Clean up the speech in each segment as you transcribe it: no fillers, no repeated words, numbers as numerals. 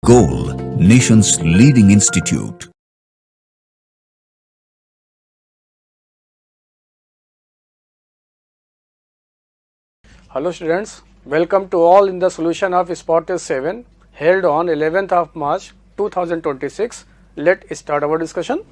Goal, nation's leading institute. Hello students, welcome to all in the solution of Spot Test 7 held on 11th of March 2026. Let's start our discussion.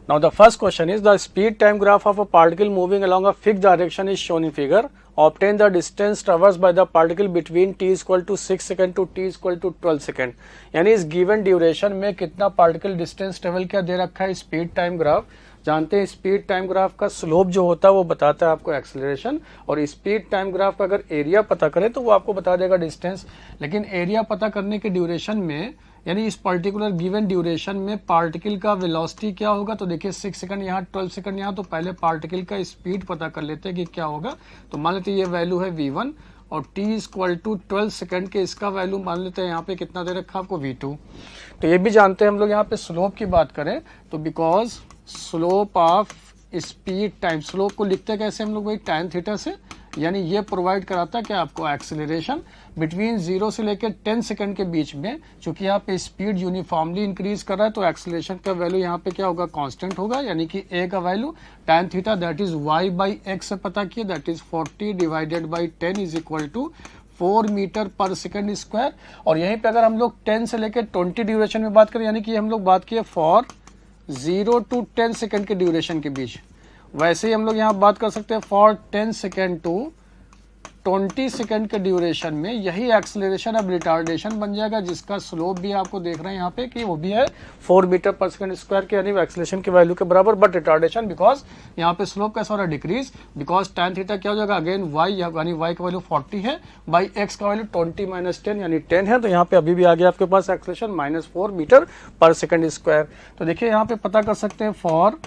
Now the first question is the speed time graph of a particle moving along a fixed direction is shown in figure. Obtain the distance traversed by the particle between t is equal to 6 second to t is equal to 12 second. यानी इस given duration में कितना particle distance travel किया दे रखा है speed time graph. जानते हैं speed time graph का स्लोप जो होता है वो बताता है आपको एक्सेलरेशन, और स्पीड टाइम ग्राफ का अगर एरिया पता करें तो वो आपको बता देगा डिस्टेंस. लेकिन एरिया पता करने के ड्यूरेशन में यानी इस पर्टिकुलर गिवन ड्यूरेशन में पार्टिकल का वेलोसिटी क्या होगा, तो देखिए 6 सेकंड यहाँ 12 सेकंड यहाँ, तो पहले पार्टिकल का स्पीड पता कर लेते हैं कि क्या होगा. तो मान लेते हैं ये वैल्यू है v1 और t is equal to 12 second के इसका वैल्यू मान लेते हैं यहाँ पे कितना दे रखा है आपको v2. तो ये भी जानते हैं हम लोग यहाँ पे स्लोप की बात करें तो because slope of speed time, slope को लिखते हैं कैसे हम लोग भाई tan थीटा से, यानी ये प्रोवाइड कराता है कि आपको एक्सेलरेशन बिटवीन 0 से लेकर 10 सेकंड के बीच में. चूंकि यहाँ पे स्पीड यूनिफॉर्मली इंक्रीज कर रहा है तो एक्सेलरेशन का वैल्यू यहाँ पे क्या होगा, कांस्टेंट होगा. यानी कि a का value tan theta that is y by x से पता किया, that is 40 divided by 10 is equal to 4 metre per second square. और यहीं पे अगर हम लोग 10 से लेकर 20 ड्यूरेशन में बात करें, यानी कि हम लोग बात किए फॉर 0 टू 10 सेकंड के ड्यूरेशन के बीच, वैसे ही हम लोग यहाँ बात कर सकते हैं फॉर 10 सेकेंड टू 20 सेकेंड के ड्यूरेशन में. यही एक्सेलरेशन अब रिटार्डेशन बन जाएगा, जिसका स्लोप भी आपको देख रहे हैं यहाँ पे कि वो भी है 4 मीटर पर सेकंड स्क्वायर के, यानी एक्सेलरेशन की वैल्यू के बराबर. बट रिटार्डेशन बिकॉज यहाँ पे स्लोप कैसा हो रहा है, डिक्रीज, बिकॉज tan थीटा क्या हो जाएगा अगेन y, यानी y का वैल्यू 40 है बाई x का वैल्यू 20 माइनस 10 यानी 10 है. तो यहाँ पे अभी भी आ गया आपके पास acceleration -4 metre per second square. तो देखिए यहाँ पे पता कर सकते हैं फॉर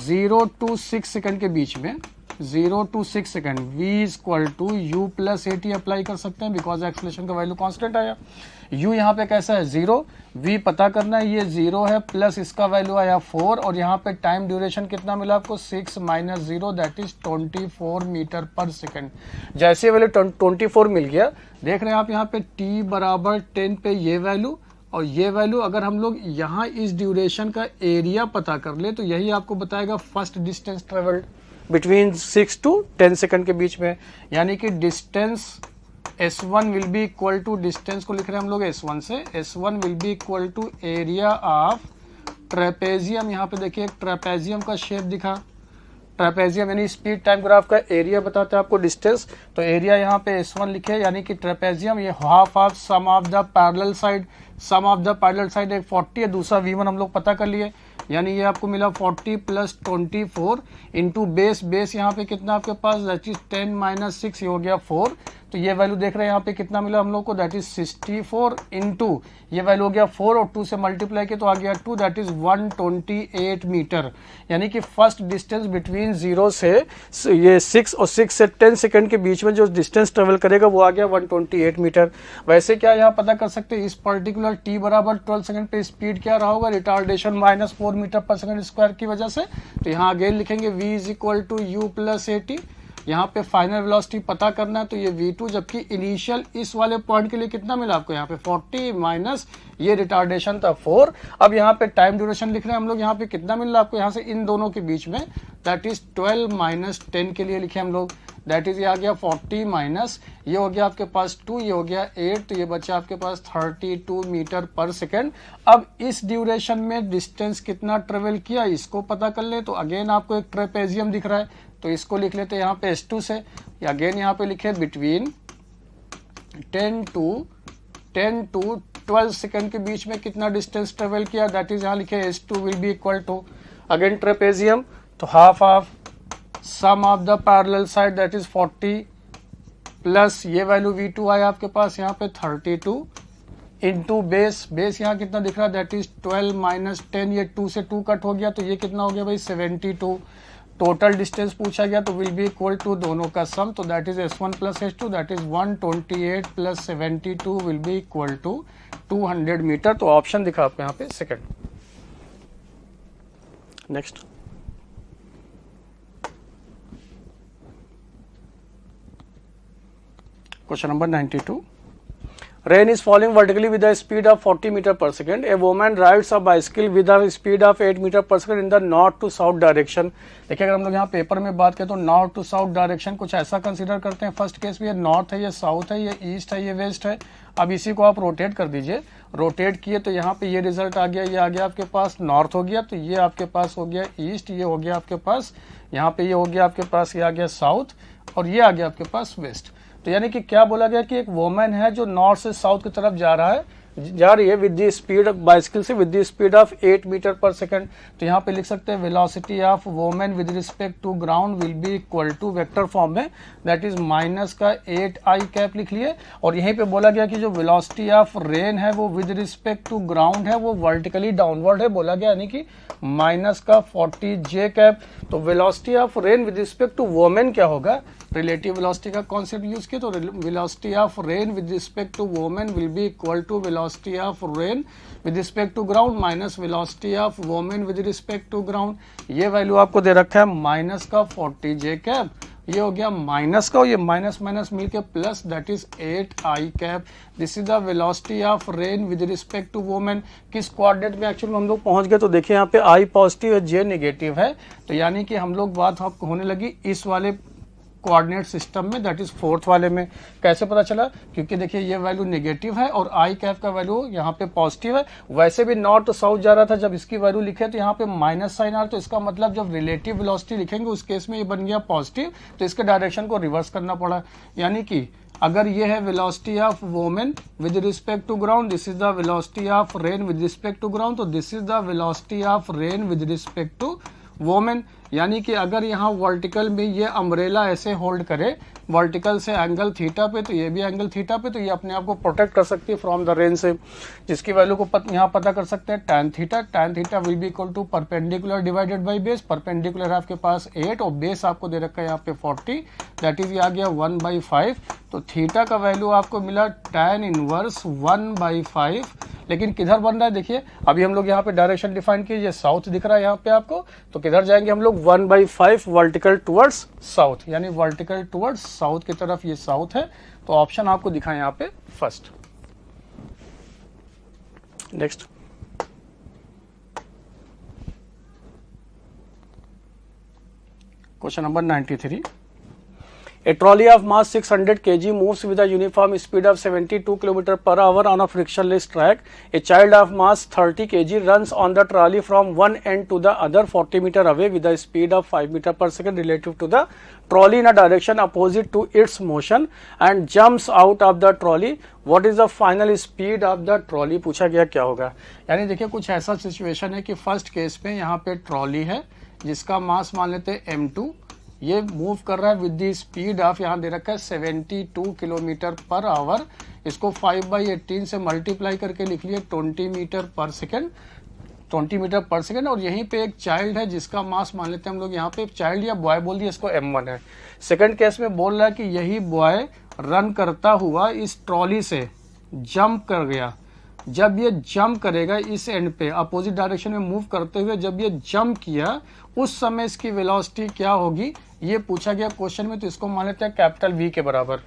0 टू 6 सेकंड के बीच में, 0 to 6 second v is equal to u plus a t apply कर सकते हैं बिकॉज एक्सेलरेशन का वैल्यू कांस्टेंट आया. u यहाँ पे कैसा है 0, v पता करना है ये 0 है प्लस इसका वैल्यू आया 4, और यहाँ पे टाइम ड्यूरेशन कितना मिला आपको 6 minus 0 that is 24 metre per second. जैसे वैल्यू 24 मिल गया, देख रहे हैं आप यहाँ पे t बराबर 10 पे ये वैल्यू, और ये वैल्यू अगर हम लोग यहाँ इस ड्यूरेशन का एरिया पता कर ले तो यही आपको बताएगा first distance travelled between 6 to 10 second के बीच में. यानी कि distance S1 will be equal to, distance को लिख रहे हैं हम लोग S1 से, S1 will be equal to area of trapezium. यहाँ पे देखिए ट्रेपेजियम का शेप दिखा, ट्रेपेजियम यानी स्पीड टाइम ग्राफ का एरिया बताता है आपको डिस्टेंस. तो एरिया यहाँ पे S1 लिखे, यानी कि ट्रेपेजियम ये half of sum of the parallel side, sum of the parallel side एक 40 है, दूसरा v1 हम लोग पता कर लिए, यानी ये आपको मिला 40 प्लस 24 इंटू बेस, बेस यहाँ पे कितना आपके पास दैट इज 10 माइनस 6, ये हो गया 4. तो ये वैल्यू देख रहे हैं यहाँ पे कितना मिला हम लोग को, दैट इज 64 इंटू ये वैल्यू हो गया 4 और 2 से मल्टीप्लाई किया तो आ गया 2, दैट इज 128 मीटर. यानी कि फर्स्ट डिस्टेंस बिटवीन 0 से ये 6 और 6 से 10 सेकंड के बीच में जो डिस्टेंस ट्रेवल करेगा वो आ गया 128 मीटर. वैसे क्या यहाँ पता कर सकते हैं इस पर्टिकुलर t बराबर 12 सेकंड पे स्पीड क्या रहा होगा, retardation -4 metre per second square की वजह से. तो यहाँ अगेन लिखेंगे v is equal to u plus a t. यहाँ पे फाइनल वेलोसिटी पता करना है तो ये v2, जबकि इनिशियल इस वाले पॉइंट के लिए कितना मिला आपको यहाँ पे 40 माइनस ये रिटार्डेशन था 4. अब यहाँ पे टाइम ड्यूरेशन लिख रहे हैं हम लोग, यहाँ पे कितना मिल रहा है आपको यहाँ से इन दोनों के बीच में, दैट इज 12 माइनस 10 के लिए लिखे हम लोग, दैट इज ये आ गया 40 माइनस ये हो गया आपके पास 2, ये हो गया 8, तो ये बचा आपके पास 32 मीटर पर सेकंड. अब इस ड्यूरेशन में डिस्टेंस कितना ट्रेवल किया इसको पता कर ले. तो अगेन आपको एक ट्रेपेजियम दिख रहा है तो इसको लिख लेते हैं यहाँ पे S2 से, अगेन यहाँ पे लिखे बिटवीन 10 टू 12 सेकंड के बीच में कितना डिस्टेंस ट्रेवल किया, दैट इज यहाँ लिखे S2 will be equal to again trapezium, तो half of sum of the parallel side that is 40 plus ये वैल्यू v2 आया आपके पास यहाँ पे 32 इंटू बेस, बेस यहाँ कितना दिख रहा है दैट इज 12 माइनस 10, ये 2 से 2 कट हो गया तो ये कितना हो गया भाई 72. टोटल डिस्टेंस पूछा गया तो विल बी इक्वल टू दोनों का सम, तो that is S1 plus S2 that is 128 plus 72 will be equal to 200 metre. तो ऑप्शन दिखा आपको यहाँ पे second. Next question number 92. Rain is falling vertically with a speed of 40 meter per second. A woman rides a bicycle with a speed of 8 meter per second in the north to south direction. देखिए अगर हम लोग यहाँ paper में बात करें तो north to south direction कुछ ऐसा कंसीडर करते हैं। फर्स्ट केस में ये नॉर्थ है, ये साउथ है, ये ईस्ट है, ये वेस्ट है। अब इसी को आप रोटेट कर दीजिए, रोटेट किए तो यहाँ पे ये रिजल्ट आ गया, ये आ गया आपके पास नॉर्थ हो गया, तो ये आपके पास हो गया ईस्ट, ये हो गया आपके पास यहाँ पे, ये हो गया आपके पास, ये आ गया साउथ और ये आ गया आपके पास वेस्ट। तो यानी कि क्या बोला गया कि एक वोमन है जो नॉर्थ से साउथ की तरफ जा रही है with the speed of bicycle से with the speed of 8 metre per second. तो यहाँ पे लिख सकते हैं velocity of woman with respect to ground will be equal to vector form में, दैट इज माइनस का 8i कैप लिख लिए। और यहीं पे बोला गया कि जो वेलोसिटी ऑफ रेन है वो विद रिस्पेक्ट टू ग्राउंड है वो वर्टिकली डाउनवर्ड है बोला गया, यानी कि माइनस का 40j कैप। तो velocity of rain with respect to women क्या होगा, रिलेटिव वेलोसिटी का कॉन्सेप्ट यूज किया, तो velocity of rain with respect to women will be equal to velocity of rain with respect to ground minus velocity of women with respect to ground. ये value आपको दे रखा है minus का 40j cap, ये हो गया माइनस का, ये माइनस माइनस मिलके plus, that is 8i cap. This is the velocity of rain with respect to women. किस कोऑर्डिनेट में एक्चुअली हम लोग पहुंच गए, तो देखिए यहाँ पे i पॉजिटिव है, j नेगेटिव है, तो यानी कि हम लोग बात आपको होने लगी इस वाले कोऑर्डिनेट सिस्टम में, दैट इज फोर्थ वाले में। कैसे पता चला, क्योंकि देखिए ये वैल्यू नेगेटिव है और आई कैप का वैल्यू यहाँ पे पॉजिटिव है। वैसे भी नॉर्थ टू साउथ जा रहा था, जब इसकी वैल्यू लिखे तो यहाँ पे माइनस साइन आ रहा, तो इसका मतलब जब रिलेटिव वेलोसिटी लिखेंगे उस केस में ये बन गया पॉजिटिव, तो इसके डायरेक्शन को रिवर्स करना पड़ा। यानी कि अगर ये है velocity of women with respect to ground, this is the velocity of rain with respect to ground, तो this is the velocity of rain with respect to women. यानी कि अगर यहाँ वर्टिकल में ये अम्ब्रेला ऐसे होल्ड करे वर्टिकल से एंगल थीटा पे, तो ये भी एंगल थीटा पे, तो ये अपने आप को प्रोटेक्ट कर सकती है फ्रॉम द रेन से, जिसकी वैल्यू को यहाँ पता कर सकते हैं tan theta will be equal to perpendicular divided by base. Perpendicular आपके पास 8 और बेस आपको दे रखा है यहाँ पे 40, दैट इज ये आ गया 1/5। तो थीटा का वैल्यू आपको मिला tan इनवर्स 1/5, लेकिन किधर बन रहा है देखिए, अभी हम लोग यहाँ पे डायरेक्शन डिफाइन किए, ये साउथ दिख रहा है यहाँ पे आपको, तो किधर जाएंगे हम लोग 1/5 वर्टिकल टुवर्ड्स साउथ, यानी वर्टिकल टुवर्ड्स साउथ की तरफ, ये साउथ है। तो ऑप्शन आपको दिखा यहाँ पे first. Next question number 93। A trolley of mass 600 kg moves with a uniform speed of 72 km per hour on a frictionless track. A child of mass 30 kg runs on the trolley from one end to the other 40 meter away with a speed of 5 meter per second relative to the trolley in a direction opposite to its motion and jumps out of the trolley. What is the final speed of the trolley? पूछा गया क्या होगा। यानी देखिए कुछ ऐसा situation है कि फर्स्ट केस में यहाँ पे ट्रॉली है जिसका मास मान लेते हैं m2, ये मूव कर रहा है विद दी स्पीड ऑफ, यहाँ दे रखा है 72 किलोमीटर पर आवर। इसको 5/18 से मल्टीप्लाई करके लिख लिए 20 मीटर पर सेकेंड, 20 मीटर पर सेकेंड। और यहीं पे एक चाइल्ड है जिसका मास मान लेते हैं हम लोग यहाँ पे चाइल्ड या बॉय बोल दिया, इसको m1 है। सेकेंड केस में बोल रहा है कि यही बॉय रन करता हुआ इस ट्रॉली से जंप कर गया। जब ये जंप करेगा इस एंड पे अपोजिट डायरेक्शन में मूव करते हुए, जब ये जंप किया उस समय इसकी वेलोसिटी क्या होगी, ये पूछा गया क्वेश्चन में। तो इसको मान लेते हैं कैपिटल V के बराबर।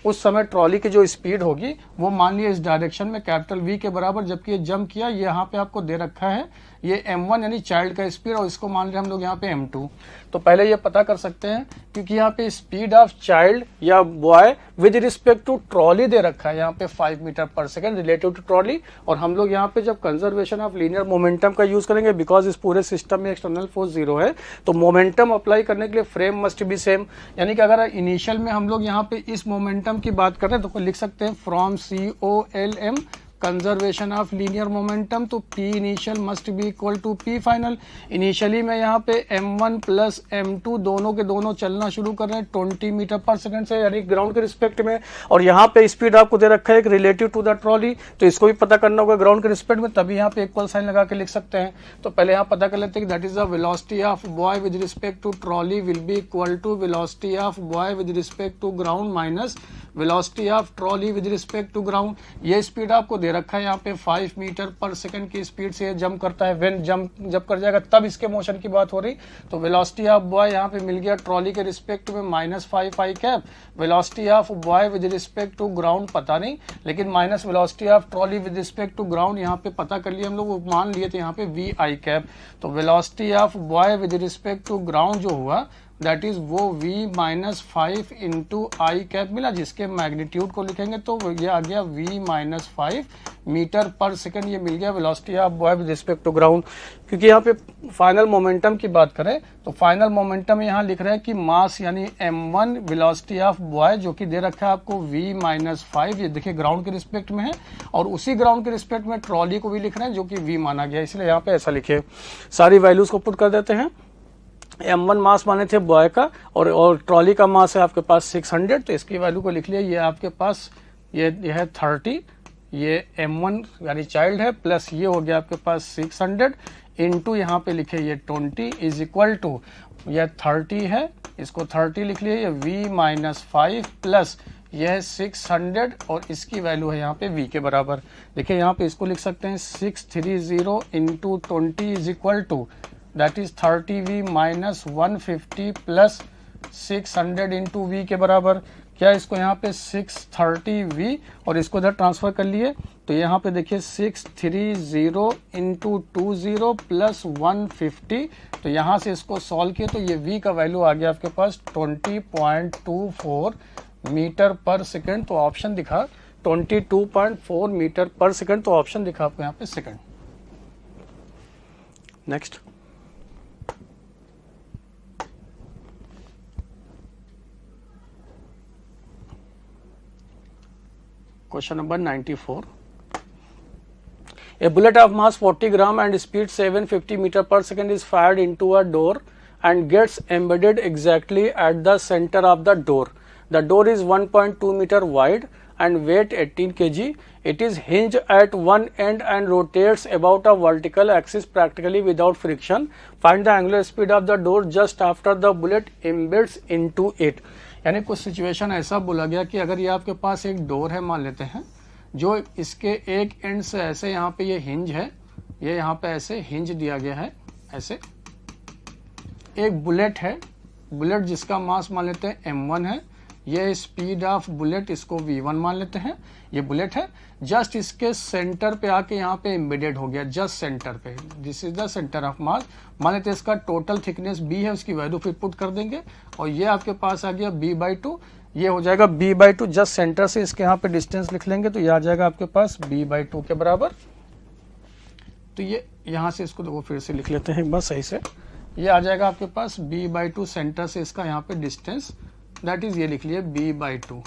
उस समय ट्रॉली की जो स्पीड होगी वो मान लिया इस डायरेक्शन में कैपिटल V के बराबर, जबकि ये जंप किया, ये यहाँ पे आपको दे रखा है ये m1 यानी चाइल्ड का स्पीड, और इसको मान लिया हम लोग यहाँ पे m2। तो पहले ये पता कर सकते हैं क्योंकि यहाँ पे स्पीड ऑफ चाइल्ड या boy with respect to trolley दे रखा है यहाँ पे 5 मीटर पर सेकेंड रिलेटिव टू ट्रॉली। और हम लोग यहाँ पे जब कंजर्वेशन ऑफ लीनियर मोमेंटम का यूज करेंगे, बिकॉज इस पूरे सिस्टम में एक्सटर्नल फोर्स 0 है, तो मोमेंटम अप्लाई करने के लिए फ्रेम मस्ट बी सेम। यानी कि अगर इनिशियल में हम लोग यहाँ पे इस मोमेंटम की बात कर रहे हैं तो लिख सकते हैं from COLM conservation of linear momentum, तो P initial must be equal to P final. Initially में यहाँ पे m1 प्लस m2 दोनों के दोनों चलना शुरू कर रहे हैं 20 मीटर पर सेकंड से, यानी ग्राउंड के रिस्पेक्ट में। और यहाँ पे स्पीड आपको दे रखा है एक रिलेटिव टू द ट्रॉली, तो इसको भी पता करना होगा ग्राउंड के रिस्पेक्ट में, तभी यहाँ पे इक्वल साइन लगा के लिख सकते हैं। तो पहले यहाँ पता कर लेते हैं कि that is the velocity of boy with respect to trolley will be equal to velocity of boy with respect to ground minus velocity of trolley with respect to ground. ये स्पीड आपको दे दे रखा है यहाँ पे 5 मीटर पर सेकंड की speed से jump करता है। व्हेन जंप जब कर जाएगा तब इसके मोशन की बात हो रही। तो वेलोसिटी ऑफ बॉय यहाँ पे मिल गया ट्रॉली के रिस्पेक्ट में -5 I cap. Velocity of boy with respect to ground पता नहीं, लेकिन minus velocity of trolley with respect to ground यहाँ पे पता कर लिया हम लोग, मान लिए थे यहाँ पे वी आई कैप। तो velocity of boy with respect to ground जो हुआ दैट इज वो v -5 इंटू आई कैप मिला, जिसके मैग्नीट्यूड को लिखेंगे तो ये आ गया v -5 मीटर पर सेकंड। ये मिल गया velocity of boy with respect to ground. क्योंकि यहाँ पे फाइनल मोमेंटम की बात करें तो फाइनल मोमेंटम यहाँ लिख रहे हैं कि मास यानी m1 वेलोसिटी ऑफ बॉय जो कि दे रखा है आपको v -5, ये देखिए ग्राउंड के रिस्पेक्ट में है, और उसी ग्राउंड के रिस्पेक्ट में ट्रॉली को भी लिख रहे हैं जो कि v माना गया, इसलिए यहाँ पे ऐसा लिखे। सारी वैल्यूज को पुट कर देते हैं। m1 मास माने थे बॉय का और ट्रॉली का मास है आपके पास 600, तो इसकी वैल्यू को लिख लिया। ये आपके पास ये है 30, ये m1 यानी चाइल्ड है, प्लस ये हो गया आपके पास 600 इंटू यहाँ पे लिखे ये 20 इज इक्वल टू ये 30 है, इसको 30 लिख लिए, ये v -5 प्लस यह 600 और इसकी वैल्यू है यहाँ पे v के बराबर। देखिए यहाँ पे इसको लिख सकते हैं 630 into 20 is equal to that is 30v -150 प्लस 600 इंटू वी के बराबर। क्या इसको यहाँ पे 630v और इसको इधर ट्रांसफर कर लिए तो यहाँ पे देखिए 630 इंटू 20 प्लस 150, तो यहाँ से इसको सॉल्व किए तो ये v का वैल्यू आ गया आपके पास 20.24 मीटर पर सेकंड। तो ऑप्शन दिखा 22.4 मीटर पर सेकंड, तो ऑप्शन दिखा आपको यहाँ पे second. Next Question number 94. A bullet of mass 40 gram and speed 750 meter per second is fired into a door and gets embedded exactly at the center of the door. The door is 1.2 meter wide and weight 18 kg. It is hinged at one end and rotates about a vertical axis practically without friction. Find the angular speed of the door just after the bullet embeds into it. यानी कुछ situation ऐसा बोला गया कि अगर ये आपके पास एक डोर है मान लेते हैं, जो इसके एक एंड से ऐसे यहाँ पे ये हिंज है, ये यहाँ पे ऐसे हिंज दिया गया है, ऐसे एक बुलेट है, बुलेट जिसका मास मान लेते हैं m1 है, ये स्पीड ऑफ बुलेट इसको v1 मान लेते हैं, ये बुलेट है, जस्ट इसके सेंटर पे आके यहाँ पे एम्बेडेड हो गया, जस्ट सेंटर पे, this is the centre of मास। मान लेते हैं इसका टोटल थिकनेस b है, उसकी वैल्यू फिर पुट कर देंगे और ये आपके पास आ गया b/2, ये हो जाएगा b/2, जस्ट सेंटर से इसके यहाँ पे डिस्टेंस लिख लेंगे तो ये आ जाएगा आपके पास b/2 के बराबर। तो ये यहाँ से इसको देखो फिर से लिख लेते हैं एक बार सही से, ये आ जाएगा आपके पास b/2 सेंटर से इसका यहाँ पे डिस्टेंस, दैट इज ये लिख लिए b/2।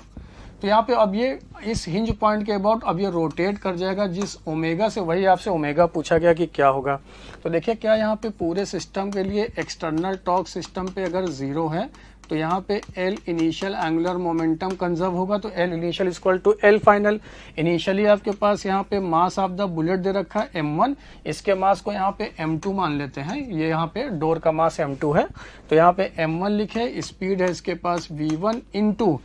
तो यहाँ पे अब ये इस हिंज पॉइंट के अबाउट अब ये रोटेट कर जाएगा जिस ओमेगा से, वही आपसे ओमेगा पूछा गया कि क्या होगा। तो देखिए क्या यहाँ पे पूरे सिस्टम के लिए एक्सटर्नल टॉर्क सिस्टम पे अगर 0 है तो यहाँ पे L initial angular momentum conserve होगा, तो L initial equal to L final. Initially आपके पास यहाँ पे मास ऑफ द बुलेट दे रखा है m1, इसके मास को यहाँ पे m2 मान लेते हैं, ये यहाँ पे डोर का मास m2 है, तो यहाँ पे m1 लिखे, स्पीड है इसके पास v1 इंटू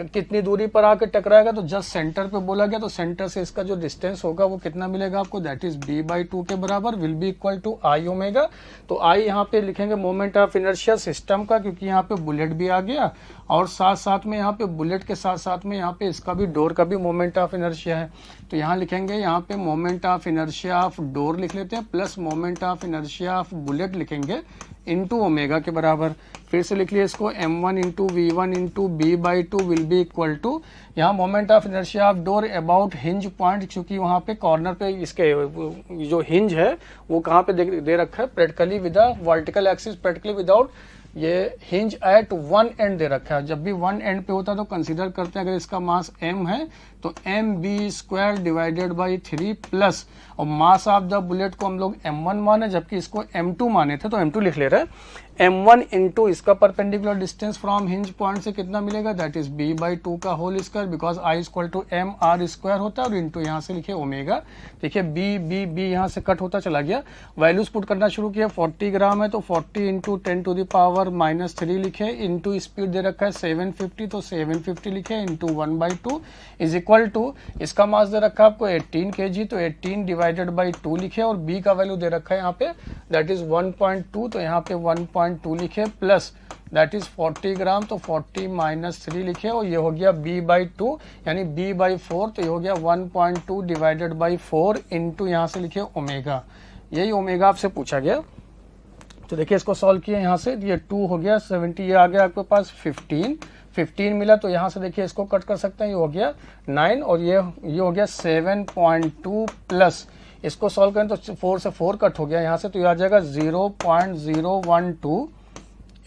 कितनी दूरी पर आकर टकराएगा, तो जस्ट सेंटर पे बोला गया, तो सेंटर से इसका जो डिस्टेंस होगा वो कितना मिलेगा आपको, दैट इज b/2 के बराबर, will be equal to I omega. तो आई यहाँ पे लिखेंगे मोमेंट ऑफ इनर्शिया सिस्टम का, क्योंकि यहाँ पे बुलेट भी आ गया और साथ साथ में यहाँ पे बुलेट के साथ साथ में यहाँ पे इसका भी डोर का भी मोमेंट ऑफ इनर्शिया है। तो यहाँ लिखेंगे यहाँ पे moment of inertia of door लिख लेते हैं, plus moment of inertia of bullet लिखेंगे इंटू ओमेगा के बराबर। फिर से लिख लिया इसको m1 into v1 into b/2 will be equal to, यहाँ moment of inertia of door about hinge point, क्योंकि वहाँ पे कॉर्नर पे इसके जो हिंज है वो कहाँ पे दे रखा है, practically with vertical axis, practically without, ये हिंज एट वन एंड दे रखा है। जब भी वन एंड पे होता है तो कंसीडर करते हैं अगर इसका मास m है तो mb² डिवाइडेड बाई 3 प्लस, और मास ऑफ द बुलेट को हम लोग m1 माने जबकि इसको m2 माने थे, तो m2 लिख ले रहे हैं, m1 इंटू इसका perpendicular distance from hinge point से कितना मिलेगा, दैट इज b/2 का whole square, because i equal to mr² होता है, और इंटू यहाँ से लिखे ओमेगा। देखिए b यहाँ से कट होता चला गया, वैल्यूज पुट करना शुरू किया, 40 ग्राम है तो 40 इंटू 10⁻³ लिखे, इंटू स्पीड दे रखा है 750, तो 750 लिखे into 1/2 is equal equal to, इसका मास दे रखा है आपको 18 kg, तो 18 डिवाइडेड बाई 2 लिखे, और b का वैल्यू दे रखा है यहाँ पे दैट इज 1.2, तो यहाँ पे 1.2 लिखे, प्लस दैट इज 40 ग्राम, तो 40 माइनस 3 लिखे, और ये हो गया b बाई 2 यानी b बाई 4, तो ये हो गया 1.2 डिवाइडेड बाई 4 इंटू यहाँ से लिखे ओमेगा, यही ओमेगा आपसे पूछा गया। तो देखिए इसको सॉल्व किया यहाँ से, ये 2 हो गया 70, ये आ गया आपके पास 15 मिला, तो यहाँ से देखिए इसको कट कर सकते हैं, ये हो गया 9, और ये हो गया 7.2 प्लस इसको सॉल्व करें तो 4 से 4 कट हो गया यहाँ से, तो ये आ जाएगा 0.012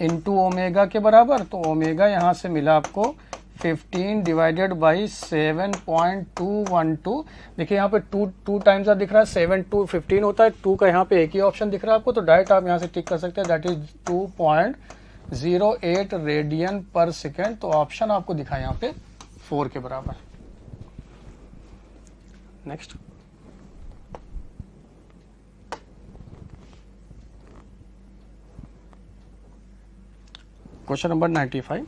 इंटू ओमेगा के बराबर, तो ओमेगा यहाँ से मिला आपको 15 डिवाइडेड बाई 7.212। देखिए यहाँ पे 2 टाइम्स दिख रहा है, 7 2 15 होता है, 2 का यहाँ पे एक ही ऑप्शन दिख रहा है आपको, तो डायरेक्ट आप यहाँ से टिक कर सकते हैं, दैट इज 2.08 रेडियन पर सेकेंड, तो ऑप्शन आपको दिखा यहाँ पे 4 के बराबर। Next question number 95।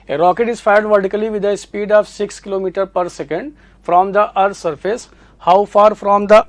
A rocket is fired vertically with a speed of 6 km per second from the Earth's surface. How far from the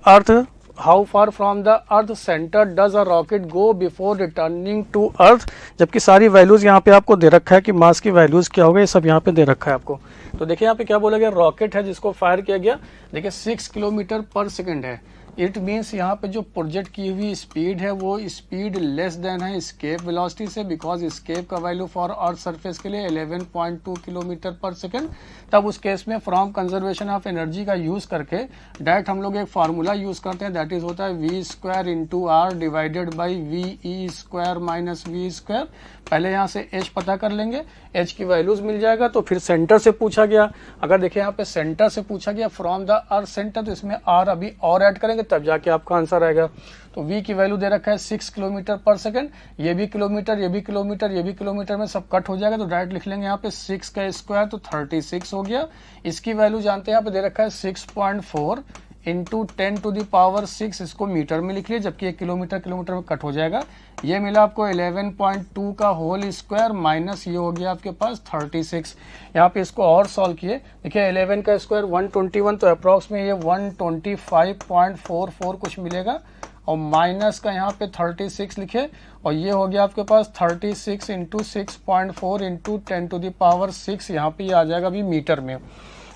Earth center does a rocket go before returning to Earth? जबकि सारी values यहाँ पे आपको दे रखा है कि मास की वैल्यूज क्या होगा, ये सब यहाँ पे दे रखा है आपको। तो देखिए यहाँ पे क्या बोला गया, रॉकेट है जिसको फायर किया गया, देखिए 6 किलोमीटर पर सेकेंड है, इट मीन्स यहाँ पे जो प्रोजेक्ट की हुई स्पीड है वो स्पीड लेस देन है स्केप वेलोसिटी से, बिकॉज स्केप का वैल्यू फॉर अर्थ सरफेस के लिए 11.2 किलोमीटर पर सेकंड। तब उस केस में फ्रॉम कंजर्वेशन ऑफ एनर्जी का यूज करके डायरेक्ट हम लोग एक फार्मूला यूज करते हैं, दैट इज होता है v square into r divided by v e square minus v square. पहले यहाँ से एच पता कर लेंगे, एच की वैल्यूज मिल जाएगा, तो फिर सेंटर से पूछा गया, अगर देखिए यहाँ पे सेंटर से पूछा गया फ्रॉम द अर्थ सेंटर, तो इसमें आर अभी और ऐड करेंगे तब जाके आपका आंसर आएगा। तो v की वैल्यू दे रखा है 6 किलोमीटर पर सेकंड, ये भी किलोमीटर, ये भी किलोमीटर, ये भी किलोमीटर में सब कट हो जाएगा, तो डायरेक्ट लिख लेंगे यहाँ पे 6 का स्क्वायर, तो 36 हो गया। इसकी वैल्यू जानते हैं यहाँ पे दे रखा है 6.4 इंटू 10 टू द पावर 6, इसको मीटर में लिख लिया, जबकि एक किलोमीटर में कट हो जाएगा। ये मिला आपको 11.2 का होल स्क्वायर माइनस ये हो गया आपके पास 36। यहाँ पे इसको और सॉल्व किए, देखिए 11 का स्क्वायर 121, तो अप्रॉक्स में ये 125.44 कुछ मिलेगा, और माइनस का यहाँ पे 36 लिखे, और ये हो गया आपके पास 36 into 6.4 into 10 to the power 6, यहाँ पे ये आ जाएगा अभी मीटर में।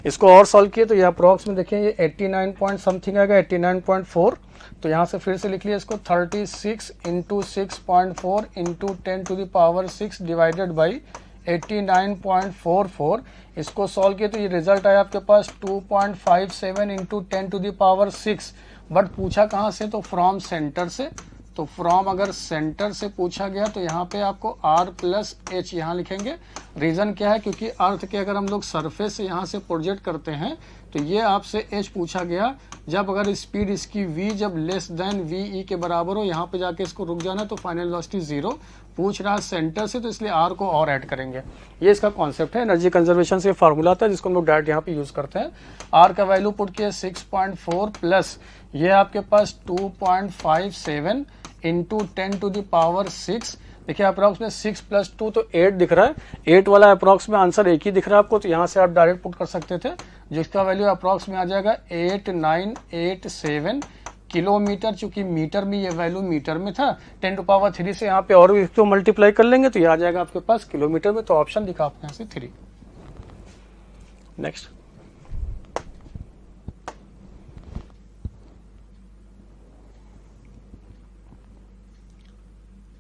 इसको और सॉल्व किए तो ये अप्रॉक्स में देखिए ये 89 पॉइंट समथिंग आएगा, 89.4, तो यहाँ से फिर से लिख लिया इसको 36 into 6.4 into 10 to the power 6 divided by 89.44। इसको सॉल्व किए तो ये रिजल्ट आया आपके पास 2.57 into 10 to the power 6, but पूछा कहाँ से, तो फ्रॉम सेंटर से। तो फ्रॉम अगर सेंटर से पूछा गया तो यहाँ पे आपको r प्लस एच यहाँ लिखेंगे। रीज़न क्या है, क्योंकि अर्थ के अगर हम लोग सरफेस से यहाँ से प्रोजेक्ट करते हैं तो ये आपसे h पूछा गया, जब अगर स्पीड इसकी v जब लेस देन वी ई के बराबर हो, यहाँ पे जाके इसको रुक जाना, तो फाइनल वेलोसिटी 0 पूछ रहा है सेंटर से, तो इसलिए r को और ऐड करेंगे। ये इसका कॉन्सेप्ट है, एनर्जी कंजर्वेशन से फार्मूला आता है जिसको हम लोग डायरेक्ट यहाँ पे यूज करते हैं। r का वैल्यू पुट किया 6.4 प्लस ये आपके पास 2.57 इंटू 10 टू द पावर 6। देखिए अप्रॉक्स में 6 प्लस 2 तो 8 दिख रहा है, 8 वाला अप्रॉक्स में आंसर एक ही दिख रहा है आपको, तो यहाँ से आप डायरेक्ट पुट कर सकते थे, जिसका वैल्यू अप्रॉक्स में आ जाएगा 8987 किलोमीटर। चूंकि मीटर में ये वैल्यू मीटर में था, 10 टू पावर 3 से यहाँ पे और भी इसको मल्टीप्लाई कर लेंगे तो ये आ जाएगा आपके पास किलोमीटर में, तो ऑप्शन दिखा आपके यहाँ से 3। Next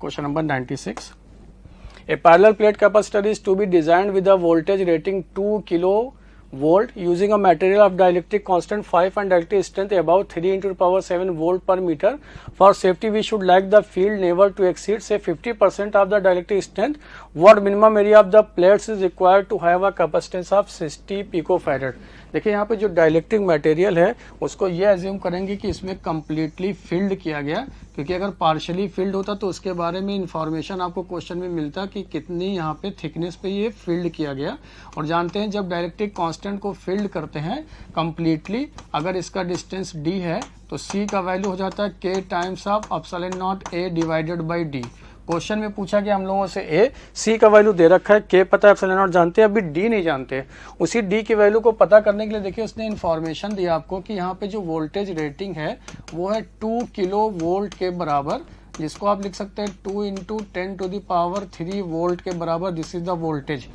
Question number 96. A parallel plate capacitor is to be designed with a voltage rating 2 kilovolt using a material of dielectric constant 5 and dielectric strength about 3 into the power 7 volt per meter. For safety, we should like the field never to exceed say 50% of the dielectric strength. What minimum area of the plates is required to have a capacitance of 60 picofarad? देखिए यहाँ पे जो dielectric material है उसको ये assume करेंगे कि इसमें कम्प्लीटली फिल्ड किया गया, क्योंकि अगर पार्शली फिल्ड होता तो उसके बारे में इंफॉर्मेशन आपको क्वेश्चन में मिलता कि कितनी यहाँ पे थिकनेस पे ये फिल्ड किया गया। और जानते हैं जब डाइलेक्ट्रिक कांस्टेंट को फिल्ड करते हैं कम्प्लीटली, अगर इसका डिस्टेंस d है तो c का वैल्यू हो जाता है k times of epsilon not a divided by d। Question में पूछा गया हम लोगों से ए, सी का वैल्यू दे रखा है, के पता है, एप्सिलॉन नॉट जानते हैं, अभी डी नहीं जानते। उसी डी की वैल्यू को पता करने के लिए देखिए उसने इन्फॉर्मेशन दिया आपको कि यहाँ पे जो वोल्टेज रेटिंग है वो है 2 किलो वोल्ट के बराबर, जिसको आप लिख सकते हैं 2 × 10⁻³ वोल्ट के बराबर, दिस इज द वोल्टेज।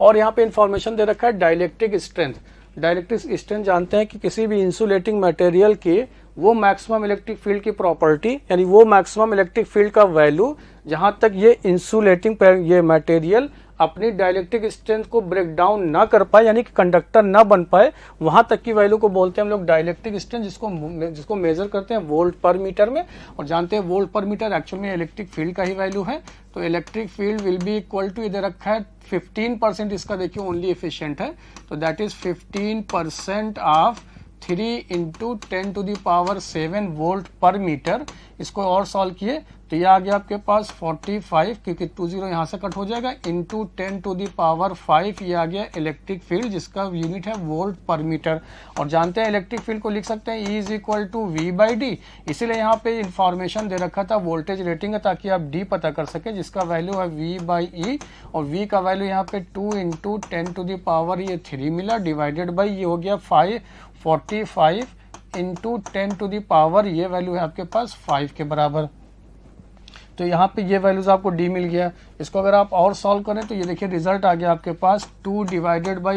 और यहाँ पे इन्फॉर्मेशन दे रखा है डाइलेक्ट्रिक स्ट्रेंथ। डाइलेक्ट्रिक स्ट्रेंथ जानते हैं कि किसी भी इंसुलेटिंग मटेरियल की वो मैक्सिमम इलेक्ट्रिक फील्ड की प्रॉपर्टी, यानी वो मैक्सिमम इलेक्ट्रिक फील्ड का वैल्यू जहां तक ये इंसुलेटिंग ये मटेरियल अपनी डाइलेक्ट्रिक स्ट्रेंथ को ब्रेक डाउन ना कर पाए, यानी कि कंडक्टर ना बन पाए, वहां तक की वैल्यू को बोलते हैं हम लोग डाइलेक्ट्रिक स्ट्रेंथ, जिसको मेजर करते हैं वोल्ट पर मीटर में। और जानते हैं वोल्ट पर मीटर एक्चुअल में इलेक्ट्रिक फील्ड का ही वैल्यू है। तो electric field will be equal to, इधर रखा है 15%, इसका देखिए ओनली एफिशिएंट है, तो that is 15% of 3 × 10⁻7 volt per metre. इसको और सॉल्व किए तो ये आ गया आपके पास 45, क्योंकि 20 यहाँ से कट हो जाएगा, इंटू 10⁵ ये आ गया इलेक्ट्रिक फील्ड, जिसका यूनिट है वोल्ट पर मीटर। और जानते हैं इलेक्ट्रिक फील्ड को लिख सकते हैं E = V/D, इसीलिए यहाँ पे इंफॉर्मेशन दे रखा था वोल्टेज रेटिंग है, ताकि आप D पता कर सके, जिसका वैल्यू है V/E। और V का वैल्यू यहाँ पे 2 × 10⁻³ मिला, डिवाइडेड बाई ये हो गया 45 इंटू 10⁻, ये वैल्यू है आपके पास 5 के बराबर। तो यहाँ पे ये वैल्यूज आपको डी मिल गया। इसको अगर आप और सॉल्व करें तो ये देखिए रिजल्ट आ गया आपके पास 2 /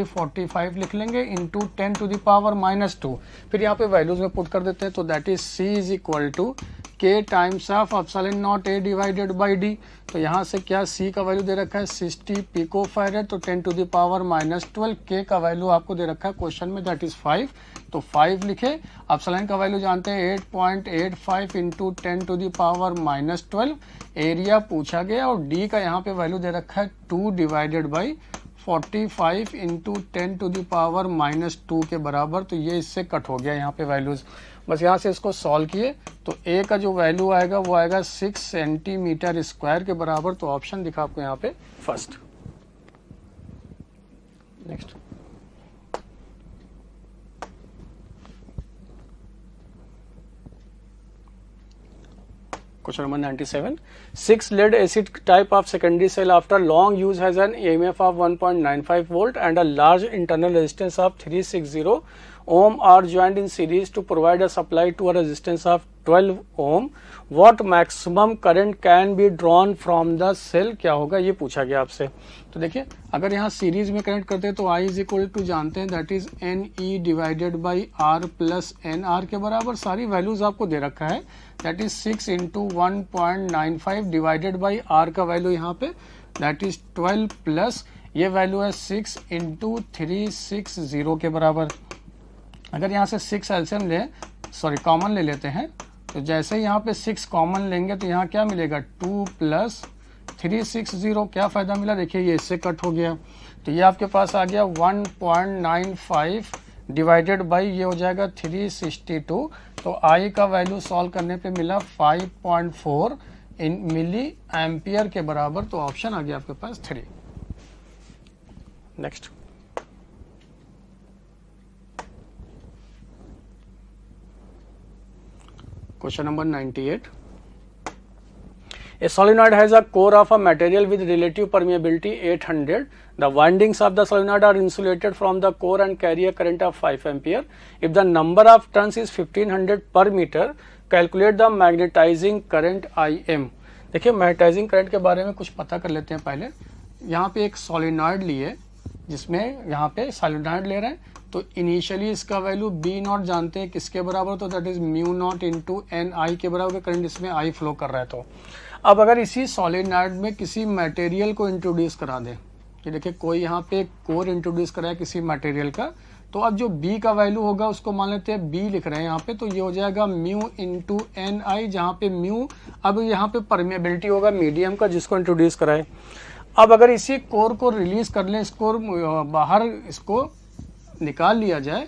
45 लिख लेंगे इंटू 10⁻²। फिर यहाँ पे वैल्यूज में पुट कर देते हैं, तो that is C = K times of epsilon not A divided by D। तो यहाँ से क्या C का वैल्यू दे रखा है 60 पिकोफैरेड, तो 10⁻12। K का वैल्यू आपको दे रखा है क्वेश्चन में, दैट इज 5, तो 5 लिखे। एप्सिलॉन का वैल्यू जानते हैं 8.85 इंटू 10⁻12। एरिया पूछा गया और D का यहाँ पे वैल्यू दे रखा है 2 डिवाइडेड बाई 45 इंटू 10⁻² के बराबर। तो ये इससे कट हो गया यहाँ पे वैल्यूज। बस यहाँ से इसको सॉल्व किए तो A का जो वैल्यू आएगा वो आएगा 6 सेंटीमीटर स्क्वायर के बराबर। तो ऑप्शन दिखा आपको यहाँ पे first. Next Question number 97. 6 lead acid type of secondary cell after long use has an EMF of 1.95 volt and a large internal resistance of 360 ohm are joined in series to provide a supply to a resistance of 12 ohm. What maximum current can be drawn from the cell? क्या होगा ये पूछा गया आपसे। तो देखिए अगर यहाँ सीरीज में कनेक्ट करते हैं तो I = जानते हैं that is NE divided by R plus NR के बराबर। सारी वैल्यूज आपको दे रखा है, that is 6 into 1.95 divided by R का वैल्यू यहाँ पे दैट इज 12 प्लस ये वैल्यू है 6 इंटू 360 के बराबर। अगर यहाँ से 6 एलसीएम ले कॉमन ले लेते हैं, तो जैसे यहाँ पे 6 कॉमन लेंगे तो यहाँ क्या मिलेगा 2 प्लस 360। क्या फायदा मिला देखिए ये इससे कट हो गया, तो ये आपके पास आ गया 1.95 डिवाइडेड बाई ये हो जाएगा 362। तो I का वैल्यू सॉल्व करने पे मिला 5.4 मिली एम्पियर के बराबर। तो ऑप्शन आ गया आपके पास 3। Next Question number 98. A solenoid has a core of a material with relative permeability 800. The windings of the solenoid are insulated from the core and carry a current of 5 ampere. If the number of turns is 1500 per meter, calculate the magnetizing current IM. देखिए magnetising current के बारे में कुछ पता कर लेते हैं पहले। यहाँ पे एक सोलिनॉइड लिए, जिसमें यहाँ पे सोलिनॉइड ले रहे हैं, तो इनिशियली इसका वैल्यू B0 जानते हैं किसके बराबर, तो दैट इज μ0 इंटू NI के बराबर करंट इसमें I फ्लो कर रहा है। तो अब अगर इसी सोलिनॉइड में किसी मटेरियल को इंट्रोड्यूस करा दें, ये देखिए कोई यहाँ पे कोर इंट्रोड्यूस कराया किसी मटेरियल का, तो अब जो B का वैल्यू होगा उसको मान लेते हैं B लिख रहे हैं यहाँ पे, तो ये हो जाएगा μ इंटू NI, जहाँ पे μ अब यहाँ पे परमेबिलिटी होगा मीडियम का जिसको इंट्रोड्यूस कराए। अब अगर इसी कोर को रिलीज कर लें, इसको बाहर इसको निकाल लिया जाए,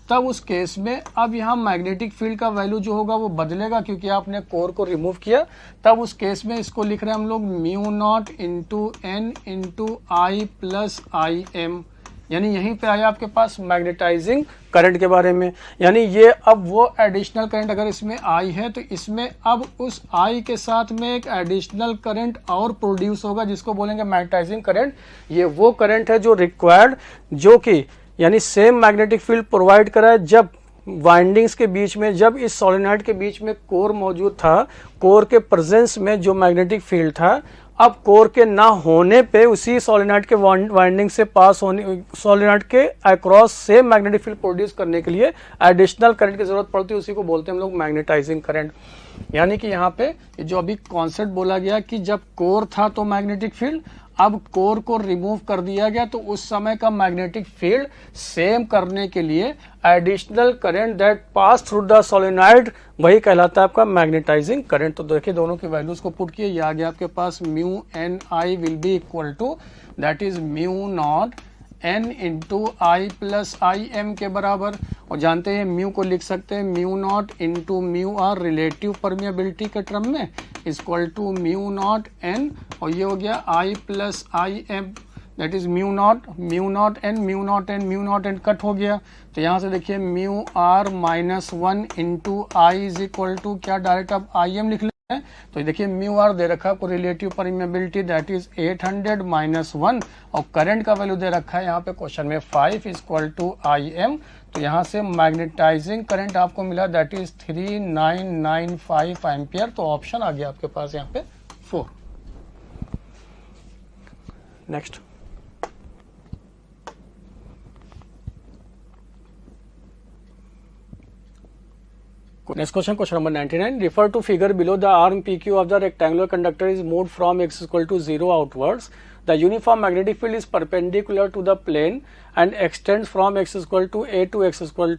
तब उस केस में अब यहाँ मैग्नेटिक फील्ड का वैल्यू जो होगा वो बदलेगा, क्योंकि आपने कोर को रिमूव किया। तब उस केस में इसको लिख रहे हैं हम लोग μ0 into N into I plus IM। यानी यहीं पे आया आपके पास मैग्नेटाइजिंग करंट के बारे में। यानी ये अब वो एडिशनल करंट अगर इसमें आई है तो इसमें अब उस आई के साथ में एक एडिशनल करंट और प्रोड्यूस होगा जिसको बोलेंगे मैग्नेटाइजिंग करंट। ये वो करंट है जो रिक्वायर्ड, जो कि यानी सेम मैग्नेटिक फील्ड प्रोवाइड कराए जब वाइंडिंग्स के बीच में, जब इस सोलेनॉइड के बीच में कोर मौजूद था, कोर के प्रेजेंस में जो मैग्नेटिक फील्ड था, अब कोर के ना होने पे उसी सोलेनॉइड के वाइंडिंग से पास होने, सोलेनॉइड के across same magnetic field produce करने के लिए एडिशनल करंट की जरूरत पड़ती है, उसी को बोलते हैं हम लोग मैग्नेटाइजिंग करंट। यानी कि यहाँ पे जो अभी कॉन्सेप्ट बोला गया कि जब कोर था तो मैग्नेटिक फील्ड, अब कोर को रिमूव कर दिया गया तो उस समय का मैग्नेटिक फील्ड सेम करने के लिए additional current that pass through the solenoid, वही कहलाता है आपका मैग्नेटाइजिंग करंट। तो देखिए दोनों की वैल्यूज को पुट किए, ये आ गया आपके पास mu N I will be equal to that is mu naught N into I plus I M के बराबर। और जानते हैं म्यू को लिख सकते हैं mu naught into mu R relative permeability के टर्म में equal to mu naught N, और ये हो गया I plus I M that is mu naught N, mu naught N cut हो गया। तो यहाँ से देखिए mu R minus 1 into I is equal to क्या, डायरेक्ट अब आई एम लिख लेते हैं। तो देखिए म्यू आर दे रखा है आपको relative permeability that is 800 minus 1, और करंट का वैल्यू दे रखा है यहाँ पे क्वेश्चन में 5 इक्वल टू आई एम। तो यहाँ से मैग्नेटाइजिंग करंट आपको मिला दैट इज 3995 एम्पियर। तो ऑप्शन आ गया आपके पास यहाँ पे 4। Next question, question number 99. Refer to figure below. The arm PQ of the rectangular conductor is moved from x equal to 0 outwards. The uniform magnetic field is perpendicular to the plane and extends from x equal to a to x equal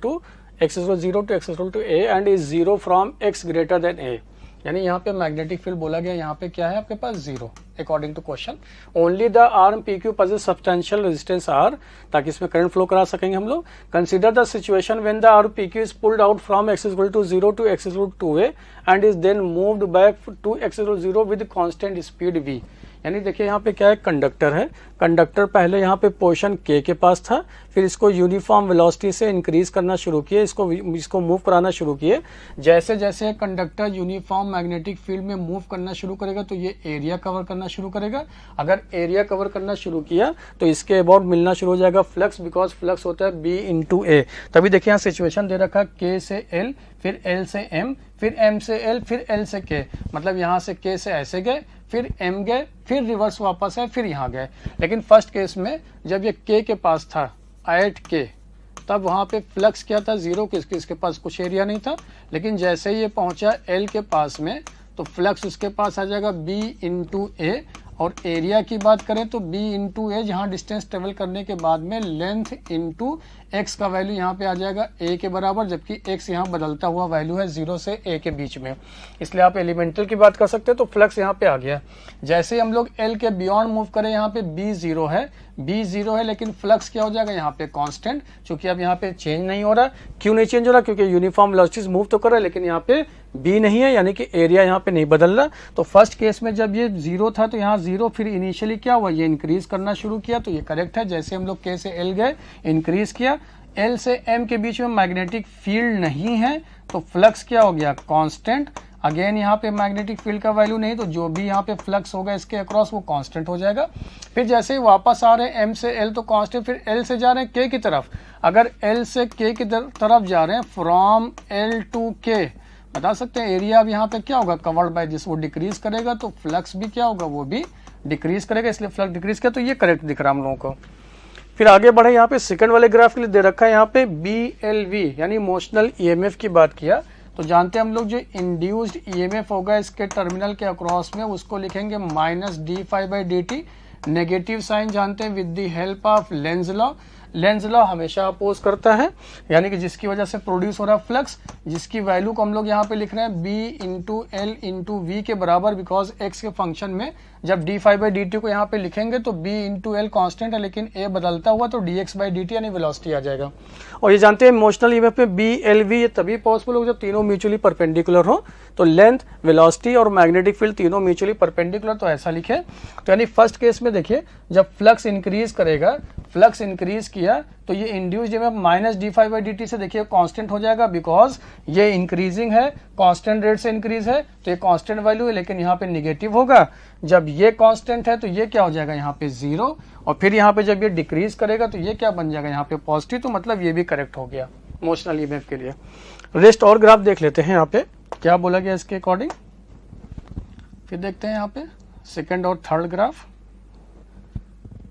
0 to x equal to a and is 0 from x greater than a. यानी यहाँ पे magnetic field बोला गया, यहाँ पे क्या है आपके पास 0 according to question. Only the arm PQ possess substantial resistance R, ताकि इसमें करंट फ्लो करा सकेंगे हम लोग। Consider the situation when the arm PQ is pulled out from x equal to 0 to x equal to 2a and is then moved back to x equal to 0 with constant speed v। यानी देखिए यहाँ पे क्या है, conductor है, conductor पहले यहाँ पे पोजीशन K के पास था, फिर इसको यूनिफॉर्म वेलोसिटी से इंक्रीज करना शुरू किए, इसको मूव कराना शुरू किए। जैसे जैसे कंडक्टर यूनिफॉर्म मैग्नेटिक फील्ड में मूव करना शुरू करेगा तो ये एरिया कवर करना शुरू करेगा। अगर एरिया कवर करना शुरू किया तो इसके अबाउट मिलना शुरू हो जाएगा फ्लक्स, बिकॉज फ्लक्स होता है B इंटू ए। तभी देखिए यहाँ सिचुएशन दे रखा K से L, फिर L से M, फिर M से L, फिर L से K, मतलब यहाँ से K से ऐसे गए, फिर M गए, फिर रिवर्स वापस है, फिर यहाँ गए। लेकिन फर्स्ट केस में जब ये K के पास था एट K, तब वहाँ पे फ्लक्स क्या था 0, किसके पास कुछ एरिया नहीं था। लेकिन जैसे ही ये पहुँचा L के पास में तो फ्लक्स उसके पास आ जाएगा B इंटू ए, और एरिया की बात करें तो B इंटू ए, जहाँ डिस्टेंस ट्रेवल करने के बाद में लेंथ इंटू x का वैल्यू यहाँ पे आ जाएगा a के बराबर, जबकि x यहाँ बदलता हुआ वैल्यू है 0 से a के बीच में, इसलिए आप एलिमेंटल की बात कर सकते हैं। तो फ्लक्स यहाँ पे आ गया। जैसे हम लोग L के बियॉन्ड मूव करें, यहाँ पे B 0 है, लेकिन फ्लक्स क्या हो जाएगा यहाँ पे कांस्टेंट, क्योंकि अब यहाँ पे चेंज नहीं हो रहा। क्यों नहीं चेंज हो रहा? क्योंकि यूनिफॉर्म वेलोसिटीज मूव तो कर रहा है, लेकिन यहाँ पे B नहीं है, यानी कि एरिया यहाँ पे नहीं बदल रहा। तो फर्स्ट केस में जब ये 0 था तो यहाँ 0, फिर इनिशियली क्या हुआ, ये इंक्रीज करना शुरू किया, तो ये करेक्ट है। जैसे हम लोग K से L गए, इंक्रीज किया, L से M के बीच में मैग्नेटिक फील्ड नहीं है तो फ्लक्स क्या हो गया, कांस्टेंट। अगेन यहाँ पे मैग्नेटिक फील्ड का वैल्यू नहीं, तो जो भी यहाँ पे फ्लक्स होगा इसके अक्रॉस वो कांस्टेंट हो जाएगा। फिर जैसे ही वापस आ रहे हैं M से L तो कांस्टेंट, फिर L से जा रहे हैं K की तरफ। अगर L से K की तरफ जा रहे हैं फ्रॉम L टू K, बता सकते हैं एरिया अब यहाँ पे क्या होगा, कवर्ड बाय दिस, वो डिक्रीज करेगा तो फ्लक्स भी क्या होगा, वो भी डिक्रीज करेगा, इसलिए फ्लक्स डिक्रीज किया। तो ये करेक्ट दिख रहा हम लोगों को। फिर आगे बढ़े, यहाँ पे सेकंड वाले ग्राफ के लिए दे रखा है यहाँ पे BLV यानी मोशनल EMF की बात किया। तो जानते हैं हम लोग जो इंड्यूस्ड EMF होगा इसके टर्मिनल के अक्रॉस में, उसको लिखेंगे माइनस d∅dt। नेगेटिव साइन जानते हैं with the help of Lenz law. Lenz law हमेशा अपोज करता है, यानी कि जिसकी वजह से प्रोड्यूस हो रहा है फ्लक्स, जिसकी वैल्यू को हम लोग यहाँ पे लिख रहे हैं B into L into V के बराबर, बिकॉज x के फंक्शन में जब d∅dt को यहाँ पे लिखेंगे तो B इंटू L कॉन्स्टेंट है, लेकिन a बदलता हुआ तो dx/dt यानी वेलोसिटी आ जाएगा। और ये जानते हैं इमोशनल EMF में BLV ये तभी पॉसिबल होगा जब तीनों म्यूचुअली परपेंडिकुलर हो। तो लेंथ, वेलोसिटी और मैग्नेटिक फील्ड तीनों म्यूचुअली परपेंडिकुलर, तो ऐसा लिखे। तो यानी फर्स्ट केस में देखिए जब फ्लक्स इंक्रीज करेगा, फ्लक्स इंक्रीज किया तो ये इंड्यूस्ड ईएमएफ माइनस d∅dt से देखिए कांस्टेंट हो जाएगा, बिकॉज ये इंक्रीजिंग है, कांस्टेंट रेट से इंक्रीज है तो ये कांस्टेंट वैल्यू है, लेकिन यहाँ पे निगेटिव होगा। जब ये कांस्टेंट है तो ये क्या हो जाएगा यहाँ पे 0, और फिर यहाँ पे जब ये डिक्रीज करेगा तो ये क्या बन जाएगा यहाँ पे पॉजिटिव। तो मतलब ये भी करेक्ट हो गया मोशनल ईएमएफ के लिए। रेस्ट और ग्राफ देख लेते हैं यहाँ पे क्या बोला गया इसके अकॉर्डिंग। फिर देखते हैं यहाँ पे सेकंड और third graph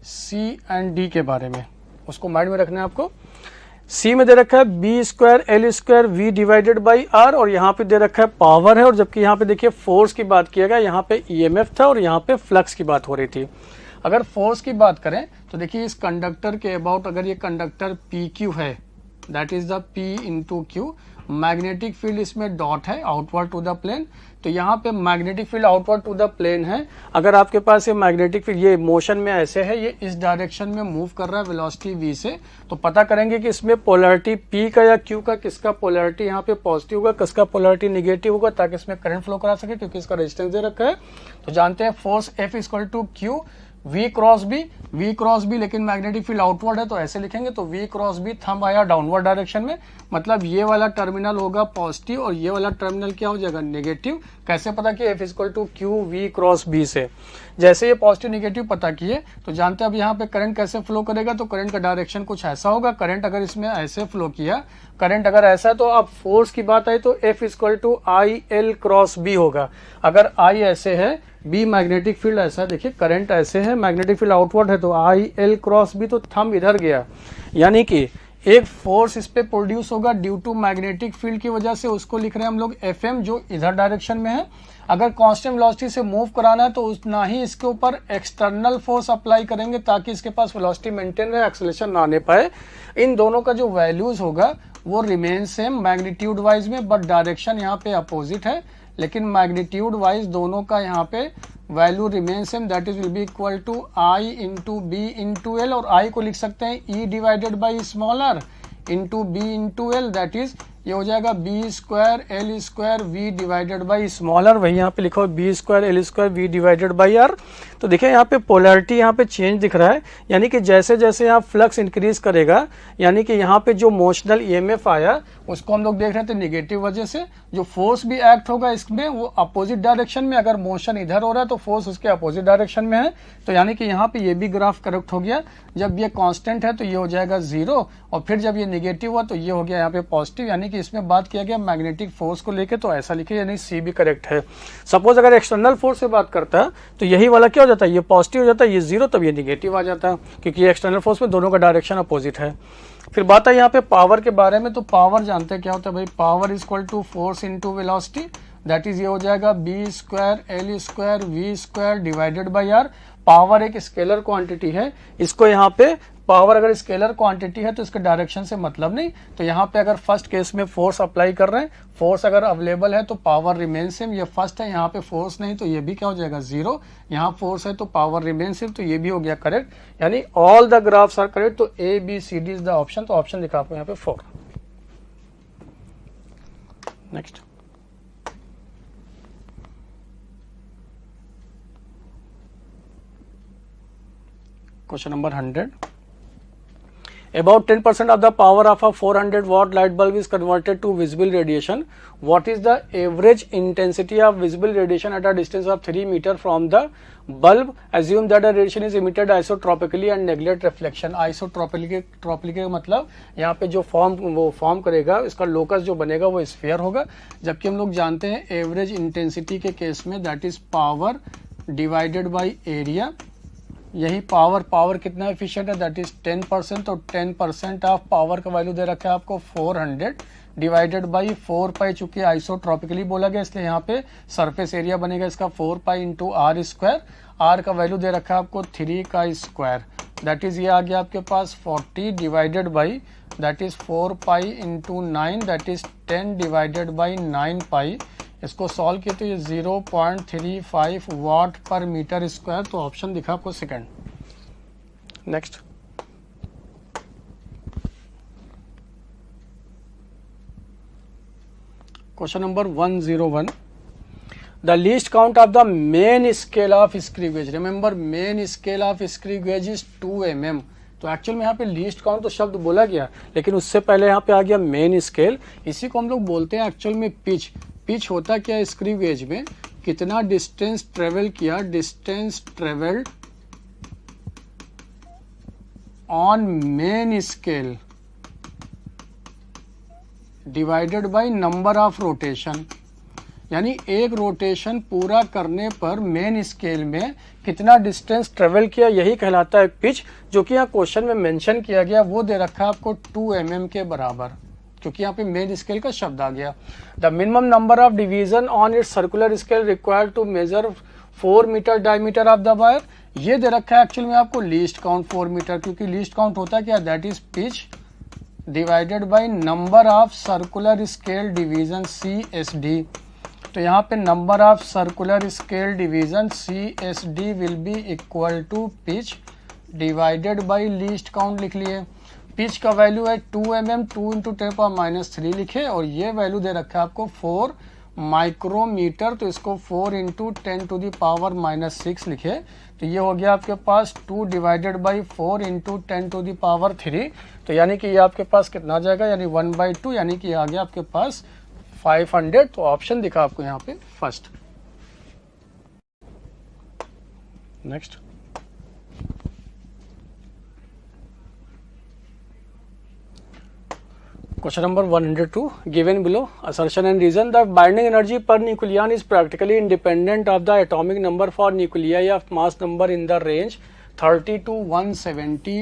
C and D के बारे में, उसको माइंड में रखना है आपको। सी में दे रखा है B square L square V divided by R, और यहाँ पे दे रखा है पावर है, और जबकि यहाँ पे देखिए फोर्स की बात किया गया, यहाँ पे ईएमएफ था और यहाँ पे फ्लक्स की बात हो रही थी। अगर फोर्स की बात करें तो देखिए इस कंडक्टर के अबाउट अगर ये कंडक्टर पी क्यू है, that is the P into Q, magnetic field इसमें डॉट है आउटवर्ड टू द प्लेन, तो यहाँ पे magnetic field outward to the plane है। अगर आपके पास ये मैग्नेटिक फील्ड ये मोशन में ऐसे है, ये इस डायरेक्शन में मूव कर रहा है वेलोसिटी v से, तो पता करेंगे कि इसमें पोलैरिटी p का या q का, किसका पोलैरिटी यहाँ पे पॉजिटिव होगा, किसका पोलैरिटी निगेटिव होगा, ताकि इसमें करंट फ्लो करा सके, क्योंकि इसका रेजिस्टेंस दे रखा है। तो जानते हैं force F equal to Q V cross B, लेकिन मैग्नेटिक फील्ड आउटवर्ड है तो ऐसे लिखेंगे, तो V क्रॉस बी थंब आया डाउनवर्ड डायरेक्शन में, मतलब ये वाला टर्मिनल होगा पॉजिटिव और ये वाला टर्मिनल क्या हो जाएगा नेगेटिव। कैसे पता किया, F equal to Q V cross B से। जैसे ये पॉजिटिव निगेटिव पता किए तो जानते हैं अब यहाँ पे करंट कैसे फ्लो करेगा, तो करंट का डायरेक्शन कुछ ऐसा होगा। करंट अगर इसमें ऐसे फ्लो किया, करंट अगर ऐसा है तो अब फोर्स की बात आई तो F equal to I L cross B होगा। अगर I ऐसे है, बी मैग्नेटिक फील्ड ऐसा है, देखिए करंट ऐसे है, मैग्नेटिक फील्ड आउटवर्ड है, तो आई एल क्रॉस बी, तो थंब इधर गया, यानी कि एक फोर्स इस पे प्रोड्यूस होगा ड्यू टू मैग्नेटिक फील्ड की वजह से, उसको लिख रहे हैं हम लोग Fm, जो इधर डायरेक्शन में है। अगर कांस्टेंट वेलोसिटी से मूव कराना है तो उतना ही इसके ऊपर एक्सटर्नल फोर्स अप्लाई करेंगे ताकि इसके पास वेलोसिटी मेंटेन रहे, एक्सेलरेशन ना आने पाए। इन दोनों का जो वैल्यूज होगा वो रिमेन सेम मैग्नीट्यूड वाइज में, बट डायरेक्शन यहाँ पे अपोजिट है, लेकिन मैग्नीट्यूड वाइज दोनों का यहाँ पे value remain same, that is will be equal to I into B into L, और आई को लिख सकते हैं E divided by small r into B into L, that is ये हो जाएगा B square L square V divided by small r, वही यहाँ पे लिखो B square L square V divided by R. तो देखिए यहाँ पे पोलैरिटी यहाँ पे चेंज दिख रहा है, यानी कि जैसे जैसे यहाँ फ्लक्स इंक्रीज करेगा, यानी कि यहाँ पे जो मोशनल ईएमएफ आया उसको हम लोग देख रहे थे निगेटिव वजह से, जो फोर्स भी एक्ट होगा इसमें वो अपोजिट डायरेक्शन में। अगर मोशन इधर हो रहा है तो फोर्स उसके अपोजिट डायरेक्शन में है, तो यानी कि यहाँ पे ये भी ग्राफ करेक्ट हो गया। जब ये कांस्टेंट है तो ये हो जाएगा 0, और फिर जब ये निगेटिव हुआ तो ये हो गया यहाँ पे पॉजिटिव, यानी कि इसमें बात किया गया मैग्नेटिक फोर्स को लेके, तो ऐसा लिखे, यानी सी भी करेक्ट है। सपोज अगर एक्सटर्नल फोर्स से बात करता है तो यही वाला क्या हो जाता है, ये पॉजिटिव हो जाता है, ये 0, तब ये निगेटिव आ जाता है, क्योंकि ये एक्सटर्नल फोर्स में दोनों का डायरेक्शन अपोजिट है। फिर बात है यहाँ पे पावर के बारे में, तो पावर जानते हैं क्या होता है भाई, power is equal to force into velocity, that is ये हो जाएगा B square L square V square divided by R. Power एक स्केलर क्वांटिटी है, इसको यहाँ पे पावर अगर स्केलर क्वांटिटी है तो इसके डायरेक्शन से मतलब नहीं, तो यहाँ पे अगर फर्स्ट केस में फोर्स अप्लाई कर रहे हैं, फोर्स अगर अवेलेबल है तो पावर रिमेन सेम, ये फर्स्ट है, यहाँ पे फोर्स नहीं तो ये भी क्या हो जाएगा 0, यहाँ फोर्स है तो पावर रिमेन सेम, तो ये भी हो गया करेक्ट, यानी all the graphs are correct. तो A B C D is the option, तो ऑप्शन दिखा आपको यहाँ पे 4। Next question number 100। About 10% of the power of a 400 watt light bulb is converted to visible radiation. What is the average intensity of visible radiation at a distance of 3 meter from the bulb? Assume that the radiation is emitted isotropically and neglect reflection. Isotropically का मतलब यहाँ पे जो form करेगा, इसका locus जो बनेगा वो स्फीयर होगा, जबकि हम लोग जानते हैं एवरेज इंटेंसिटी के केस में that is power divided by area. यही पावर कितना एफिशिएंट है, दैट इज 10%, तो 10% ऑफ पावर का वैल्यू दे रखा है आपको 400 डिवाइडेड बाई 4 पाई, चूंकि आइसोट्रॉपिकली बोला गया इसलिए यहाँ पे सरफेस एरिया बनेगा इसका 4 pi into R square. R का वैल्यू दे रखा है आपको 3 का स्क्वायर, दैट इज ये आ गया आपके पास 40 divided by that is 4 pi into 9, that is 10 divided by 9 पाई। इसको सॉल्व किया तो ये 0.35 वाट पर मीटर स्क्वायर, तो ऑप्शन दिखा आपको second. Next question number 101। The least count of the main scale of screw gauge. Remember, main scale of screw gauge is 2 mm. तो actual में यहाँ पे लीस्ट काउंट तो शब्द बोला गया, लेकिन उससे पहले यहाँ पे आ गया मेन स्केल। इसी को हम लोग बोलते हैं एक्चुअल में पिच। पिच होता क्या है स्क्रू गेज में, कितना डिस्टेंस ट्रेवल किया, distance travelled on main scale divided by number of rotation, यानी एक रोटेशन पूरा करने पर मेन स्केल में कितना डिस्टेंस ट्रेवल किया, यही कहलाता है पिच। जो कि यहाँ क्वेश्चन में मेंशन किया गया वो दे रखा है आपको 2 mm के बराबर, क्योंकि यहाँ पे मेन स्केल का शब्द आ गया। The minimum number of division on its circular scale required to measure 4 metre diameter of the wire, ये दे रखा है एक्चुअल में आपको लीस्ट काउंट 4 मीटर, क्योंकि लीस्ट काउंट होता है क्या, that is pitch divided by number of circular scale division CSD। तो यहाँ पे number of circular scale division CSD will be equal to pitch divided by least count लिख लिए। Pitch का वैल्यू है 2 mm, 2 × 10⁻³ लिखे, और ये वैल्यू दे रखा है आपको 4 माइक्रोमीटर, तो इसको 4 × 10⁻⁻6 लिखे। तो ये हो गया आपके पास 2 डिवाइडेड बाई 4 × 10⁻3, तो यानी कि ये आपके पास कितना आ जाएगा, यानी 1/2, यानी कि आ गया आपके पास 500। तो ऑप्शन दिखा आपको यहाँ पे first. Next question number 102, given below assertion and reason the binding energy per nucleon is practically independent of the atomic number for nuclei of mass number in the range 30 to 170।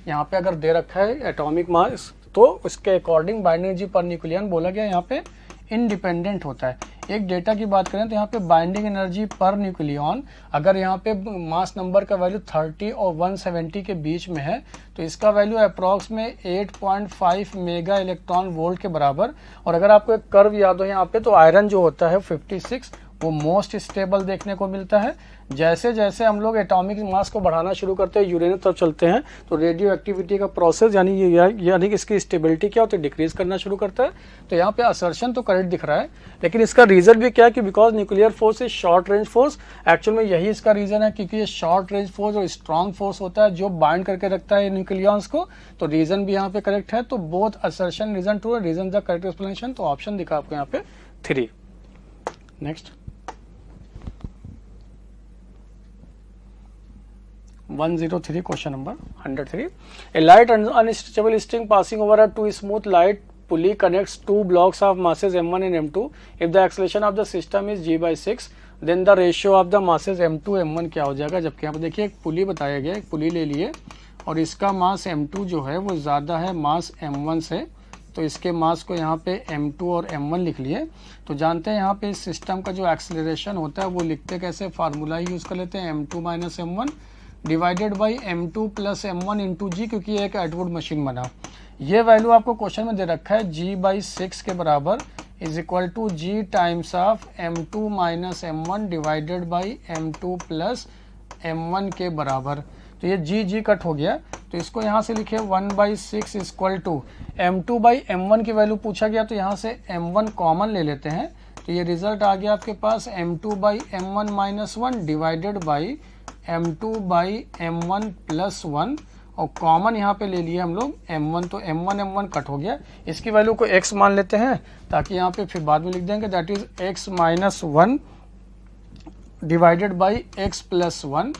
यहाँ पे अगर दे रखा है atomic mass, तो उसके according binding energy per nucleon बोला गया यहाँ पे इंडिपेंडेंट होता है। एक डेटा की बात करें तो यहाँ पे बाइंडिंग एनर्जी पर न्यूक्लियन अगर यहाँ पे मास नंबर का वैल्यू 30 और 170 के बीच में है, तो इसका वैल्यू अप्रॉक्स में 8.5 मेगा इलेक्ट्रॉन वोल्ट के बराबर। और अगर आपको एक कर्व याद हो यहाँ पे, तो आयरन जो होता है 56 वो मोस्ट स्टेबल देखने को मिलता है। जैसे जैसे हम लोग एटॉमिक मास को बढ़ाना शुरू करते हैं, यूरेनियम तरफ चलते हैं, तो रेडियो एक्टिविटी का प्रोसेस यानी कि इसकी स्टेबिलिटी क्या होती है, डिक्रीज करना शुरू करता है। तो यहाँ पे असर्शन तो करेक्ट दिख रहा है, लेकिन इसका रीजन भी क्या है कि because nuclear force is short range force. Actual में यही इसका रीजन है, क्योंकि ये शॉर्ट रेंज फोर्स और स्ट्रॉन्ग फोर्स होता है जो बाइंड करके रखता है न्यूक्लियंस को। तो रीजन भी यहाँ पे करेक्ट है, तो बोथ असर्शन रीजन ट्रू है, रीजन द करेक्ट एक्सप्लेनेशन। तो ऑप्शन दिखा आपको यहाँ पे 3। Next 103, question number 103, a light unstable string passing over a 2 smooth light pulley connects 2 blocks of masses m1 and m2. If the acceleration of the system is g/6, then the ratio of the masses m2 m1 क्या हो जाएगा। जबकि यहाँ पे देखिए एक पुली बताया गया, एक पुली ले लिए और इसका मास m2 जो है वो ज़्यादा है मास m1 से, तो इसके मास को यहाँ पे m2 और m1 लिख लिए। तो जानते हैं यहाँ पे इस सिस्टम का जो एक्सेलरेशन होता है वो लिखते कैसे, फार्मूला ही यूज़ कर लेते हैं, m2 - m1 divided by m2 + m1 × g, क्योंकि ये एक एडवर्ड मशीन बना। ये वैल्यू आपको क्वेश्चन में दे रखा है g/6 के बराबर is equal to g times of m2 - m1 divided by m2 + m1 के बराबर। तो ये g कट हो गया, तो इसको यहाँ से लिखे 1/6 इक्वल टू m2/m1 की वैल्यू पूछा गया, तो यहाँ से m1 कॉमन ले लेते हैं। तो ये रिजल्ट आ गया आपके पास m2/m1 - 1 डिवाइडेड बाई m2/m1 + 1, और कॉमन यहाँ पे ले लिए हम लोग m1, तो m1 कट हो गया। इसकी वैल्यू को x मान लेते हैं, ताकि यहाँ पे फिर बाद में लिख देंगे that is x - 1 divided by x + 1,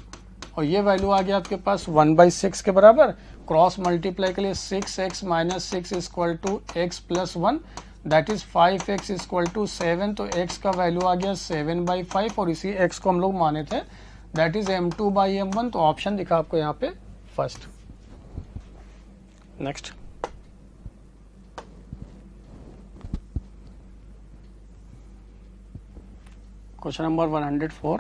और ये वैल्यू आ गया आपके पास 1/6 के बराबर। क्रॉस मल्टीप्लाई के लिए 6x - 6 equal to x + 1 that is 5x equal to 7, तो x का वैल्यू आ गया 7/5, और इसी x को हम लोग माने थे दैट इज m2/m1। तो ऑप्शन दिखा आपको यहाँ पे first. Next question number 104,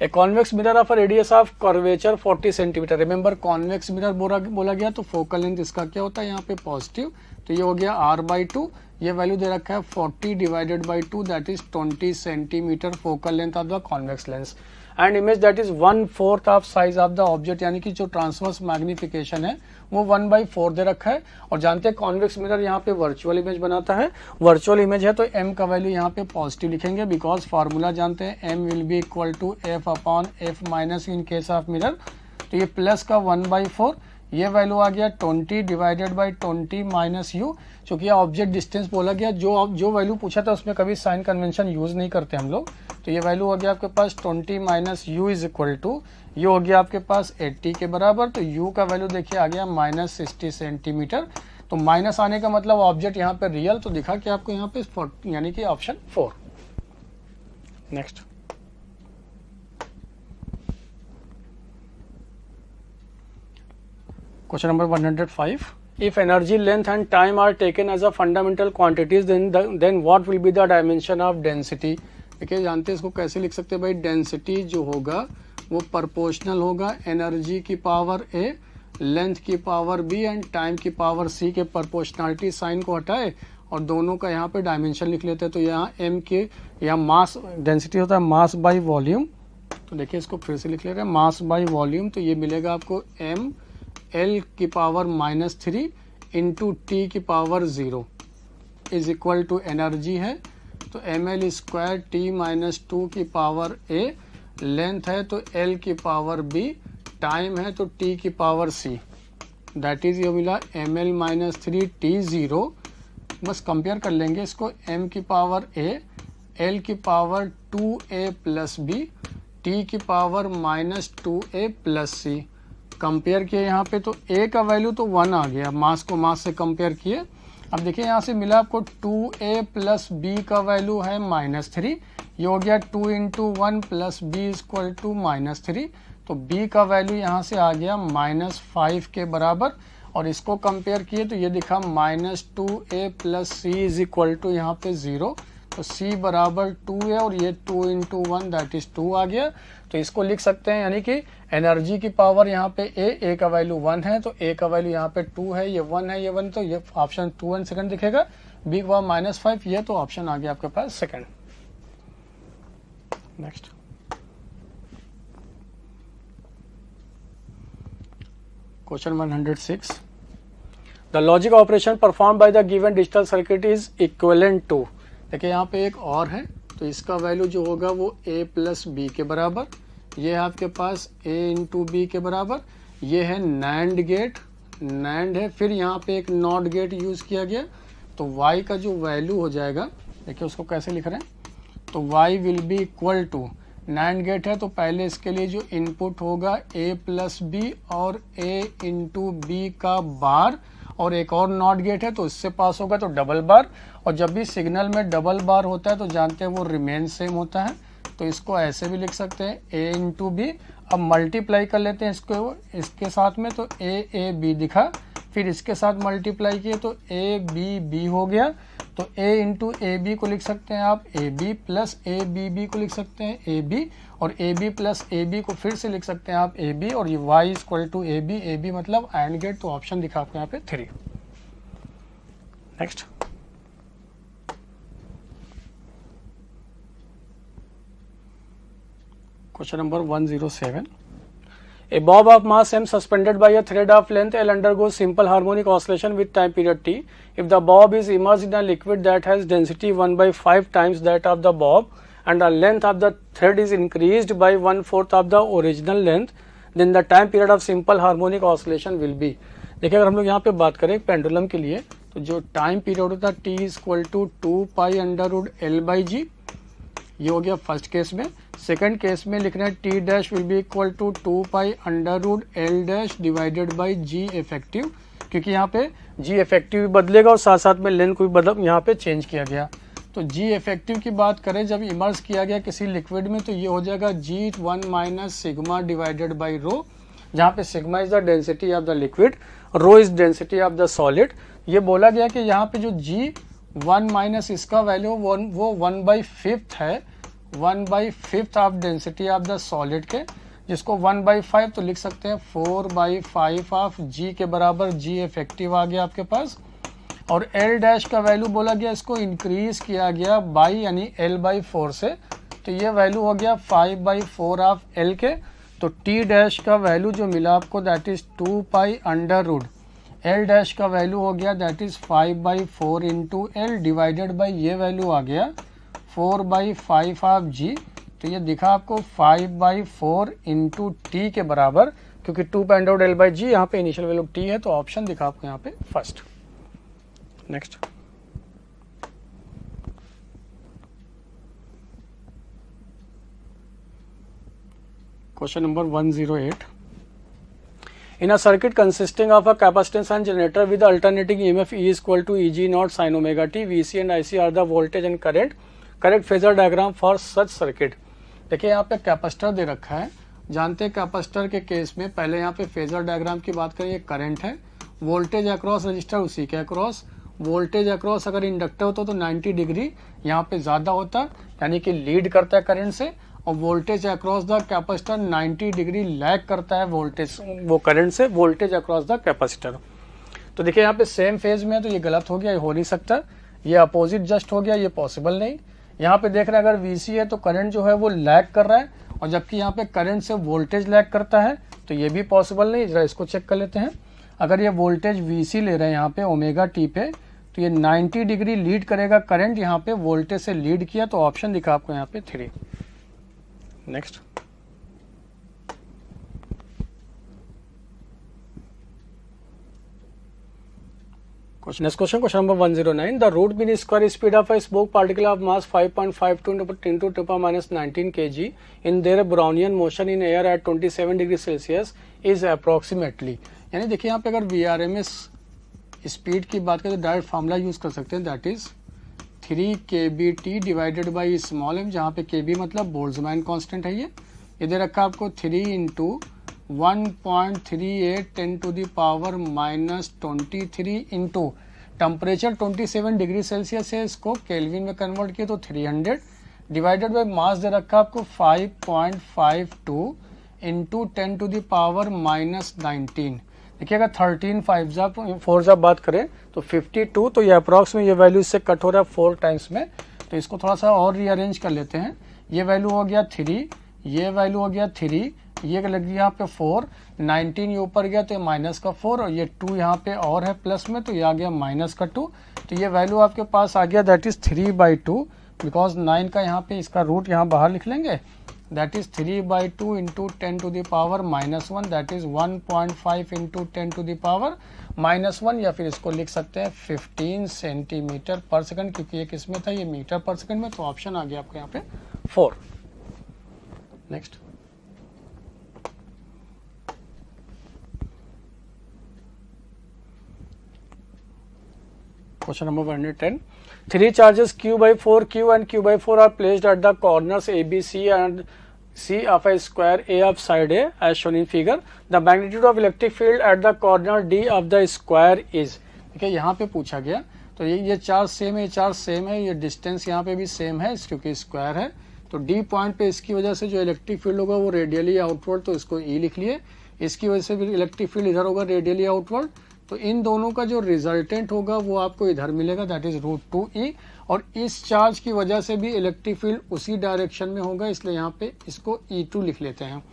a convex mirror of a radius of curvature 40 centimetre. Remember convex mirror बोला गया, तो फोकल लेंथ इसका क्या होता है यहाँ पे पॉजिटिव, तो ये हो गया r/2। ये वैल्यू दे रखा है 40 divided by 2 that is 20 centimetre focal length of the convex lens, and image that is 1/4 of size of the object, यानी कि जो ट्रांसवर्स मैग्निफिकेशन है वो 1/4 दे रखा है। और जानते हैं कॉन्वेक्स मिरर यहाँ पे वर्चुअल इमेज बनाता है, वर्चुअल इमेज है तो m का वैल्यू यहाँ पे पॉजिटिव लिखेंगे, बिकॉज फार्मूला जानते हैं m will be equal to f/f minus in case of mirror. तो ये प्लस का 1/4, ये वैल्यू आ गया 20 डिवाइडेड बाई 20 माइनस यू। चूँकि ऑब्जेक्ट डिस्टेंस बोला गया, जो वैल्यू पूछा था उसमें कभी साइन कन्वेंशन यूज़ नहीं करते हम लोग। तो ये वैल्यू हो गया आपके पास 20 minus u is equal to, ये हो गया आपके पास 80 के बराबर। तो यू का वैल्यू देखिए आ गया -60 सेंटीमीटर। तो माइनस आने का मतलब ऑब्जेक्ट यहाँ पे रियल, तो दिखा कि आपको यहाँ पे यानी कि option 4। Next question number 105, if energy, length and time are taken as a fundamental quantities, then what will be the dimension of density। देखिए जानते हैं इसको कैसे लिख सकते हैं भाई, डेंसिटी जो होगा वो प्रोपोर्शनल होगा एनर्जी की पावर ए, लेंथ की पावर बी एंड टाइम की पावर सी के प्रोपोर्शनलिटी साइन को हटाए और दोनों का यहाँ पे डायमेंशन लिख लेते हैं। तो यहाँ एम के, यहाँ मास डेंसिटी होता है मास बाई वॉल्यूम। तो देखिए इसको फिर से लिख ले रहे हैं मास बाई वॉल्यूम। तो ये मिलेगा आपको एम एल की पावर -3 इंटू टी की power 0 is equal to energy है तो ml स्क्वायर टी -2 की पावर a, लेंथ है तो l की पावर b, टाइम है तो t की पावर c, दैट इज ये मिला ml -3 t0। बस कंपेयर कर लेंगे इसको, m की पावर a, l की power 2a plus b, t की power -2a plus c। Compare किए यहाँ पे तो a का वैल्यू तो 1 आ गया, मास को मास से कंपेयर किए। अब देखिए यहाँ से मिला आपको 2a प्लस b का वैल्यू है -3, ये हो गया 2 into 1 plus b equal to -3। तो b का वैल्यू यहाँ से आ गया -5 के बराबर और इसको कंपेयर किए तो ये दिखा -2a plus c is equal to यहाँ पे 0। तो c बराबर 2 है और ये 2 इंटू 1 दैट इज 2 आ गया। तो इसको लिख सकते हैं यानी कि एनर्जी की पावर यहाँ पे a का वैल्यू 1 है तो a का वैल्यू यहाँ पे 2 है, ये 1 है, ये 1, तो ये ऑप्शन 2 एंड सेकंड दिखेगा। b का -5, ये तो ऑप्शन आ गया आपके पास second. Next question 106, the logic operation perform by the given digital circuit is equivalent to. देखिए यहाँ पे एक और है तो इसका वैल्यू जो होगा वो a प्लस बी के बराबर, ये है आपके पास a इंटू बी के बराबर, ये है नैंड गेट, नैंड है, फिर यहाँ पे एक नॉट गेट यूज़ किया गया। तो y का जो वैल्यू हो जाएगा, देखिए उसको कैसे लिख रहे हैं, तो y will be equal to, NAND gate है तो पहले इसके लिए जो इनपुट होगा a प्लस बी और a इंटू बी का बार, और एक और नॉट गेट है तो इससे पास होगा तो डबल बार, और जब भी सिग्नल में डबल बार होता है तो जानते हैं वो रिमेन सेम होता है। तो इसको ऐसे भी लिख सकते हैं a इंटू बी। अब मल्टीप्लाई कर लेते हैं इसको इसके साथ में, तो a b दिखा, फिर इसके साथ मल्टीप्लाई किए तो a b हो गया। तो a इंटू ए बी को लिख सकते हैं आप a b, plus a b b को लिख सकते हैं ए बी, और a b plus a b को फिर से लिख सकते हैं आप ए बी, और ये y equal to a b मतलब एंड गेट, तो ऑप्शन दिखा आपको यहाँ पे 3। Next question number 107, a bob of mass m suspended by a thread of length L undergoes simple harmonic oscillation with time period t. If the bob is immersed in a liquid that has density 1/5 times that of the bob and the length of the thread is increased by 1/4 of the original length, then the time period of simple harmonic oscillation will be। देखिए अगर हम लोग यहाँ पे बात करें pendulum के लिए तो जो टाइम पीरियड होता है t इक्वल टू 2π√L/g, ये हो गया फर्स्ट केस में। सेकंड केस में लिखना है t dash will be equal to 2π√L dash divided by g effective, क्योंकि यहाँ पे जी इफेक्टिव भी बदलेगा और साथ साथ में लेंथ को भी बदल यहाँ पे चेंज किया गया। तो जी इफेक्टिव की बात करें जब इमर्स किया गया किसी लिक्विड में तो ये हो जाएगा G1 minus sigma divided by rho, जहाँ पे sigma is the density of the liquid, rho is density of the solid. ये बोला गया कि यहाँ पे जो G1 माइनस इसका वैल्यू वो 1/5 है, 1/5 of density of the solid के, जिसको 1/5 तो लिख सकते हैं 4/5 ऑफ G के बराबर G इफेक्टिव आ गया आपके पास। और L डैश का वैल्यू बोला गया इसको इंक्रीज किया गया बाई यानी L/4 से, तो ये वैल्यू हो गया 5/4 ऑफ L के। तो T डैश का वैल्यू जो मिला आपको दैट इज 2π√, L डैश का वैल्यू हो गया that is 5/4 into L divided by ये वैल्यू आ गया 4/5 ऑफ G। तो ये दिखा आपको 5/4 इंटू टी के बराबर क्योंकि 2 pi under root L by G यहाँ पे इनिशियल वैल्यू टी है, तो ऑप्शन दिखा आपको यहाँ पे first. Next question number 108। In a circuit consisting of a capacitance and generator with the alternating EMF E is equal to Eg naught sin omega t, Vc and Ic are the voltage and current. Correct phasor diagram for such circuit। देखिए यहाँ पे capacitor दे रखा है, जानते हैं capacitor के case में पहले यहाँ पे फेजर डायग्राम की बात करें, ये करंट है, वोल्टेज अक्रॉस रजिस्टर उसी के अक्रॉस, वोल्टेज अक्रॉस अगर इंडक्टर होता तो 90 डिग्री यहाँ पे ज़्यादा होता, यानी कि लीड करता है करंट से, और voltage across the capacitor 90 degree lag करता है वोल्टेज वो करंट से, वोल्टेज अक्रॉस द कैपेसिटर। तो देखिए यहाँ पे सेम फेज में है, तो ये गलत हो गया, ये हो नहीं सकता, ये अपोजिट जस्ट हो गया, ये पॉसिबल नहीं। यहाँ पे देख रहे हैं अगर VC है तो करंट जो है वो लैग कर रहा है, और जबकि यहाँ पे करंट से वोल्टेज लैग करता है, तो ये भी पॉसिबल नहीं। जरा इसको चेक कर लेते हैं। अगर ये वोल्टेज VC ले रहे हैं यहाँ पे ओमेगा टी पे, तो ये 90 डिग्री लीड करेगा करंट, यहाँ पे वोल्टेज से लीड किया, तो ऑप्शन दिखा आपको यहाँ पे 3। Next question number 109। The root mean square speed of a smoke particle of mass 5.52 into 10 to the power minus 19 kg in their Brownian motion in air at 27 degree Celsius is approximately। यानी देखिए यहाँ पे अगर VRMS speed की बात करें तो direct formula use कर सकते हैं, that is 3 kBt divided by small m, जहाँ पे kb मतलब बोल्ट्जमैन कांस्टेंट है। ये दे रखा आपको 3 into 1.38 10 to the power minus 23 into temperature 27 degree Celsius है, इसको केल्विन में कन्वर्ट किया तो 300 डिवाइडेड बाई मास दे रखा आपको 5.52 into 10 to the power minus 19। देखिए अगर 13 5 4 बात करें तो 52, तो ये अप्रॉक्स में ये वैल्यू इससे कट हो रहा है 4 टाइम्स में, तो इसको थोड़ा सा और रीअरेंज कर लेते हैं। ये वैल्यू हो गया 3, ये वैल्यू हो गया 3, ये लग गया यहाँ पे 4, 19 ये ऊपर गया तो ये माइनस का 4, और ये 2 यहाँ पे और है प्लस में, तो ये आ गया माइनस का 2, तो ये वैल्यू आपके पास आ गया दैट इज 3/2, बिकॉज 9 का यहाँ पे इसका रूट यहाँ बाहर लिख लेंगे, that is 3/2 into 10 to the power minus 1, that is 1.5 into 10 to the power minus 1, या फिर इसको लिख सकते हैं 15 सेंटीमीटर पर सेकंड, क्योंकि ये किस में था, ये मीटर पर सेकंड में, तो ऑप्शन आ गया आपको यहाँ पे 4। Next question number 110। 3 charges Q/4 Q and Q/4 are placed at the corners ABC and C of a square A of side A as shown in figure. The magnitude of electric field at the corner D of the square is। ठीक है, यहाँ पे पूछा गया, तो ये charge same है, ये चार्ज सेम है, ये डिस्टेंस यहाँ पे भी सेम है क्योंकि स्क्वायर है, तो D पॉइंट पे इसकी वजह से जो इलेक्ट्रिक फील्ड होगा वो रेडियली आउटवर्ड, तो इसको E लिख लिए, इसकी वजह से भी इलेक्ट्रिक फील्ड इधर होगा रेडियली आउटवर्ड, तो इन दोनों का जो रिजल्टेंट होगा वो आपको इधर मिलेगा, दैट इज √2E, और इस चार्ज की वजह से भी इलेक्ट्रिक फील्ड उसी डायरेक्शन में होगा, इसलिए यहाँ पे इसको E2 लिख लेते हैं।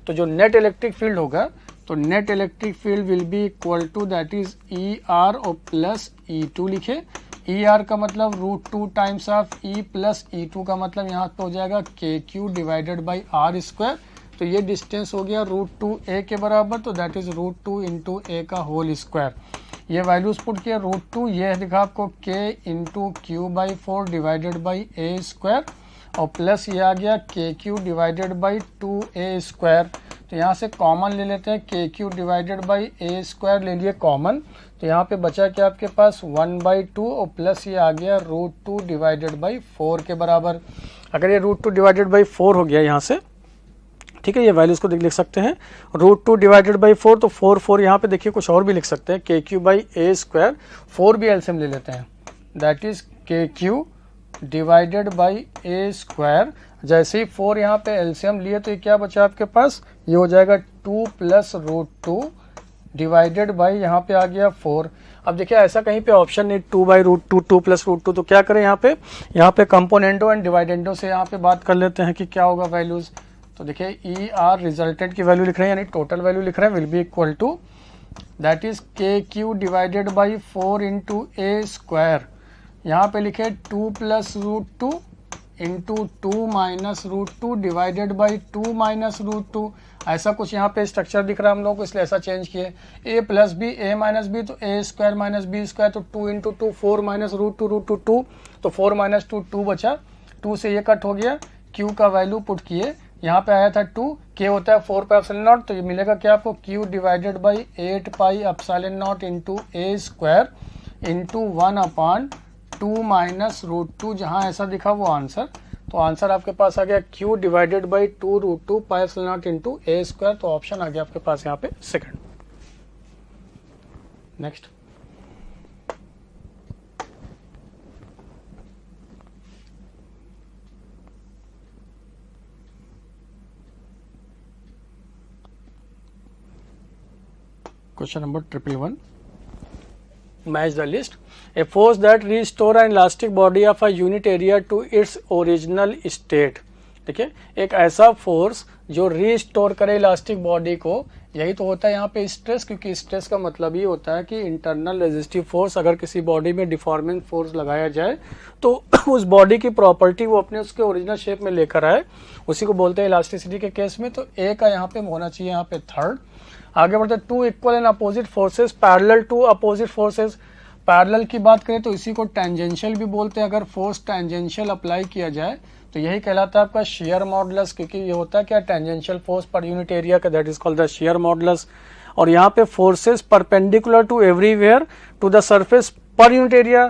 तो जो नेट इलेक्ट्रिक फील्ड होगा, तो net electric field will be equal to that is ER और प्लस E2 लिखे। ER का मतलब √2 times of E plus E2 का मतलब यहाँ पे हो जाएगा KQ डिवाइडेड बाई R², तो ये डिस्टेंस हो गया √2A के बराबर, तो दैट इज √2 इंटू A का होल स्क्वायर। ये वैल्यूज पुट किया √2, ये दिखा आपको K into Q/4 divided by A², और प्लस ये आ गया KQ डिवाइडेड बाई 2A², तो यहाँ से कॉमन ले लेते हैं, KQ डिवाइडेड बाई A² ले लिए कॉमन, तो यहाँ पे बचा क्या आपके पास 1/2, और प्लस ये आ गया √2 डिवाइडेड बाई 4 के बराबर। अगर ये √2 डिवाइडेड बाई 4 हो गया यहाँ से, ठीक है, ये वैल्यूज को लिख सकते हैं, √2 डिवाइडेड बाई 4, तो 4 यहाँ पे देखिए कुछ और भी लिख सकते हैं, KQ/A², 4 भी एलसीएम ले लेते हैं, that is KQ divided by A²। जैसे ही 4 यहाँ पे एलसीएम लिए तो ये क्या बचा आपके पास, ये हो जाएगा 2 प्लस √2 डिवाइडेड बाई यहाँ पे आ गया 4। अब देखिए ऐसा कहीं पे ऑप्शन नहीं 2/√2 2 प्लस √2, तो क्या करें यहाँ पे कंपोनेंटो एंड डिवाइडेंडो से यहाँ पे बात कर लेते हैं कि क्या होगा वैल्यूज। तो देखिए ER रिजल्टेंट की वैल्यू लिख रहे हैं, यानी टोटल वैल्यू लिख रहे हैं, will be equal to that is KQ divided by 4 into A²। यहाँ पे लिखे 2 plus √2 into 2 minus root 2 divided by 2 minus root 2। ऐसा कुछ यहाँ पे स्ट्रक्चर दिख रहा है हम लोग को, इसलिए ऐसा चेंज किए। ए प्लस बी, ए माइनस बी, तो ए स्क्वायर माइनस बी स्क्वायर, तो 2 इंटू 2 4 माइनस रूट 2 2, तो 4 माइनस 2 2 बचा, 2 से ये कट हो गया। क्यू का वैल्यू पुट किए, यहाँ पे आया था 2, के होता है 4 पाई एप्सिलॉन नॉट, तो ये मिलेगा क्या आपको, q divided by 8 pi epsilon naught into a square into 1/2 minus root 2। जहाँ ऐसा दिखा वो आंसर, तो आंसर आपके पास आ गया q divided by 2 root 2 pi epsilon naught into a square. तो ऑप्शन आ गया आपके पास यहाँ पे second. Next question number 111. Match the list. A force that restore an elastic body of a unit area to its original state. ठीक है, एक ऐसा फोर्स जो रीस्टोर करे इलास्टिक बॉडी को, यही तो होता है यहाँ पे स्ट्रेस, क्योंकि स्ट्रेस का मतलब ही होता है कि इंटरनल रेजिस्टिव फोर्स अगर किसी बॉडी में डिफॉर्मिंग फोर्स लगाया जाए तो उस बॉडी की प्रॉपर्टी वो अपने उसके ओरिजिनल शेप में लेकर आए, उसी को बोलते हैं इलास्टिसिटी के केस में। तो ए का यहाँ पे होना चाहिए यहाँ पे थर्ड। आगे बढ़ते हैं, 2 equal and opposite forces parallel to opposite forces. Parallel की बात करें तो इसी को टेंजेंशियल भी बोलते हैं। अगर फोर्स टेंजेंशियल अप्लाई किया जाए तो यही कहलाता है आपका शेयर मॉडुलस, क्योंकि ये होता है क्या, tangential force per unit area का, that is called the shear modulus. और यहाँ पे forces perpendicular to everywhere to the surface per unit area.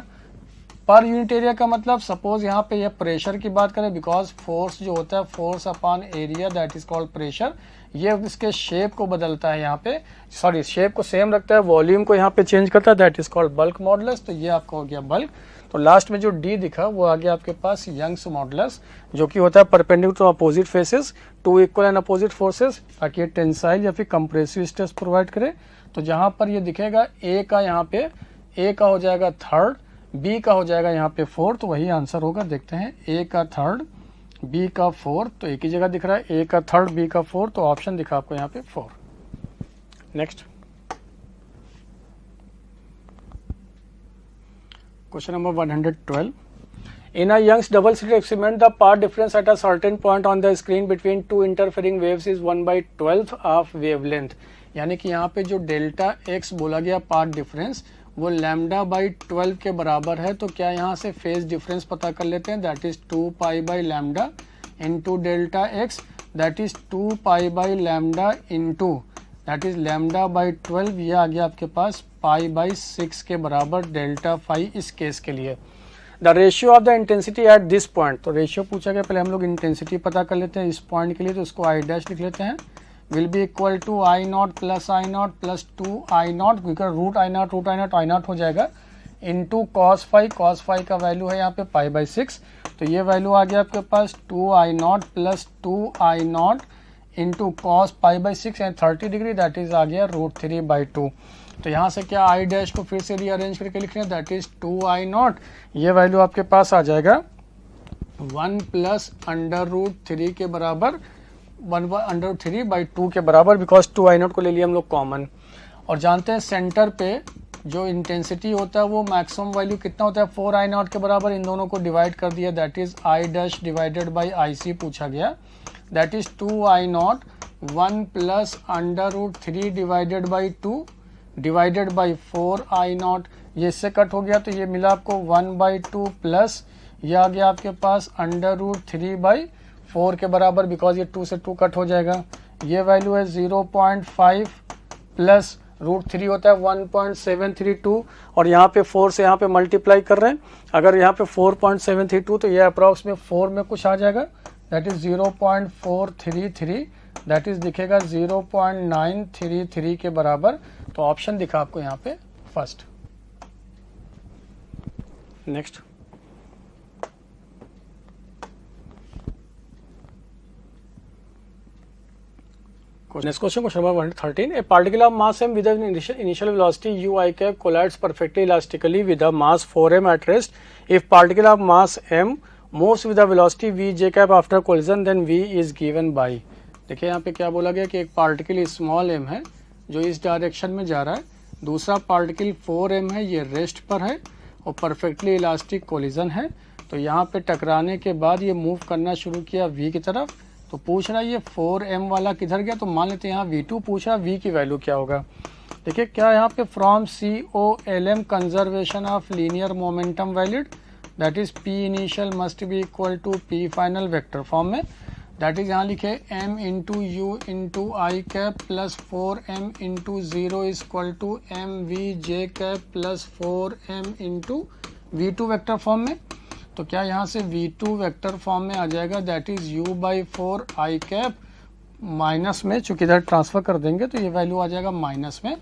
Per unit area का मतलब, सपोज यहाँ पे ये प्रेशर की बात करें, बिकॉज फोर्स जो होता है force upon area, that is called pressure, ये इसके शेप को बदलता है यहाँ पे, सॉरी शेप को सेम रखता है, वॉल्यूम को यहाँ पे चेंज करता है, that is called bulk modulus. तो ये आपका हो गया बल्क। तो लास्ट में जो डी दिखा वो आ गया आपके पास यंग्स मॉडुलस, जो कि होता है perpendicular to opposite faces, 2 equal and opposite forces, ताकि टेंसाइल या फिर कंप्रेसिव स्ट्रेस प्रोवाइड करे। तो जहाँ पर ये दिखेगा ए का, यहाँ पे ए का हो जाएगा थर्ड, बी का हो जाएगा यहाँ पे फोर्थ, तो वही आंसर होगा। देखते हैं, ए का थर्ड, बी का फोर्थ, तो एक ही जगह दिख रहा है, ए का थर्ड, बी का फोर्थ, तो ऑप्शन दिखा आपको यहाँ पे 4। Next question number 112. In a Young's double-slit experiment, the path difference at a certain point on the screen between two interfering waves is 1/12 of wavelength. यानी कि यहाँ पे जो डेल्टा एक्स बोला गया पाथ डिफरेंस वो लैम्डा बाई 12 के बराबर है। तो क्या यहाँ से फेज डिफरेंस पता कर लेते हैं, that is 2 pi by lambda into delta x, that is 2 pi by lambda into that is lambda by 12, ये आ गया आपके पास पाई बाई 6 के बराबर डेल्टा फाई इस केस के लिए। The ratio of the intensity at this point, तो रेशियो पूछा गया, पहले हम लोग इंटेंसिटी पता कर लेते हैं इस पॉइंट के लिए, तो उसको आई डैश लिख लेते हैं, will be equal to I naught plus 2 I naught, क्योंकि रूट आई नॉट हो जाएगा, इंटू कॉस फाई का वैल्यू है यहाँ पे पाई बाई 6, तो ये वैल्यू आ गया आपके पास 2 I naught plus 2 I naught into cos pi by 6 and 30 degree, that is आ गया √3/2। तो यहाँ से क्या आई डैश को फिर से रीअरेंज करके लिख रहे हैं, दैट इज 2 आई नॉट, ये वैल्यू आपके पास आ जाएगा 1 प्लस √3 के बराबर 1/3/2 के बराबर, बिकॉज 2 आई नॉट को ले लिया हम लोग कॉमन। और जानते हैं सेंटर पे जो इंटेंसिटी होता है वो मैक्सिमम वैल्यू कितना होता है 4 आई नॉट के बराबर, इन दोनों को डिवाइड कर दिया, that is I dash divided by I C पूछा गया, that is 2 I naught 1 plus √3 divided by 2 divided by 4 I naught, ये इससे कट हो गया, तो ये मिला आपको 1/2 प्लस ये आ गया आपके पास √3/4 के बराबर, बिकॉज ये 2 से 2 कट हो जाएगा, ये वैल्यू है 0.5 प्लस √3 होता है 1.732, और यहाँ पे 4 से यहाँ पे मल्टीप्लाई कर रहे हैं, अगर यहाँ पे 4.732 तो ये अप्रॉक्स में 4 में कुछ आ जाएगा, दैट इज 0.433, दैट इज दिखेगा 0.933 के बराबर। तो ऑप्शन दिखा आपको यहाँ पे first. Next question number 113. A particle of mass m with an initial velocity u I cap collides perfectly elastically with a mass 4m at rest. If particle of mass m moves with a velocity v j cap after collision, then v is given by. देखिए यहाँ पे क्या बोला गया कि एक particle small m है जो इस डायरेक्शन में जा रहा है, दूसरा पार्टिकल 4m है, ये रेस्ट पर है और परफेक्टली इलास्टिक कोलिजन है। तो यहाँ पे टकराने के बाद ये मूव करना शुरू किया V की तरफ। तो पूछ रहा है ये 4m वाला किधर गया, तो मान लेते हैं यहाँ V2 पूछ रहा है, V की वैल्यू क्या होगा। देखिए क्या यहाँ पे from COLM conservation of linear momentum valid, that is P initial must be equal to P final vector form में, दैट इज यहाँ लिखे m इंटू u into i cap plus 4m into 0 is equal to mvj cap plus 4m into V2 vector form में। तो क्या यहाँ से V2 vector form में आ जाएगा, that is u by 4 I cap minus में, चूंकि इधर ट्रांसफर कर देंगे तो ये वैल्यू आ जाएगा माइनस में,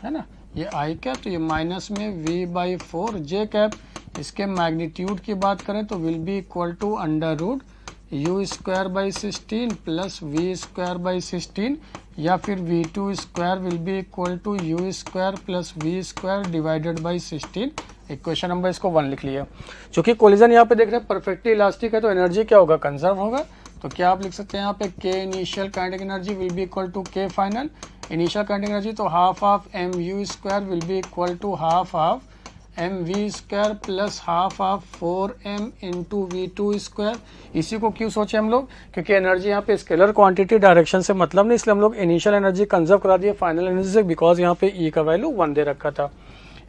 है ना, ये आई कैप, तो ये माइनस में v बाई 4 जे कैप। इसके मैग्नीट्यूड की बात करें तो will be equal to under root u square by 16 plus v square by 16, या फिर v2 square will be equal to u square plus v square divided by 16। Equation number इसको 1 लिख लिया। चूंकि कोलिजन यहाँ पे देख रहे हैं परफेक्टली इलास्टिक है तो एनर्जी क्या होगा, कंजर्व होगा। तो क्या आप लिख सकते हैं यहाँ पे k initial kinetic energy will be equal to k final. Initial kinetic energy तो half of mu square will be equal to half of mv square plus half of 4m into v2 square. इसी को क्यों सोचे हम लोग, क्योंकि energy यहाँ पे स्केलर क्वांटिटी डायरेक्शन से मतलब नहीं, इसलिए हम लोग इनिशियल एनर्जी कंजर्व करा दिए फाइनल एनर्जी से, बिकॉज यहाँ पे E का वैल्यू 1 दे रखा था।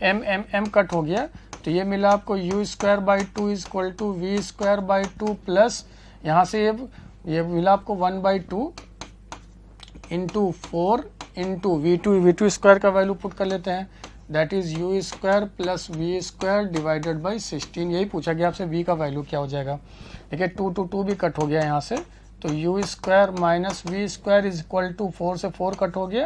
m कट हो गया तो ये मिला आपको u square by 2 is equal to v square by 2 plus यहाँ से ये मिला आपको 1 by 2 into 4 into v2 square का वैल्यू पुट कर लेते हैं, that is u square plus v square divided by 16। यही पूछा गया आपसे v का वैल्यू क्या हो जाएगा। देखिए 2 to 2 भी कट हो गया यहाँ से, तो u square minus v square is equal to 4 से 4 कट हो गया,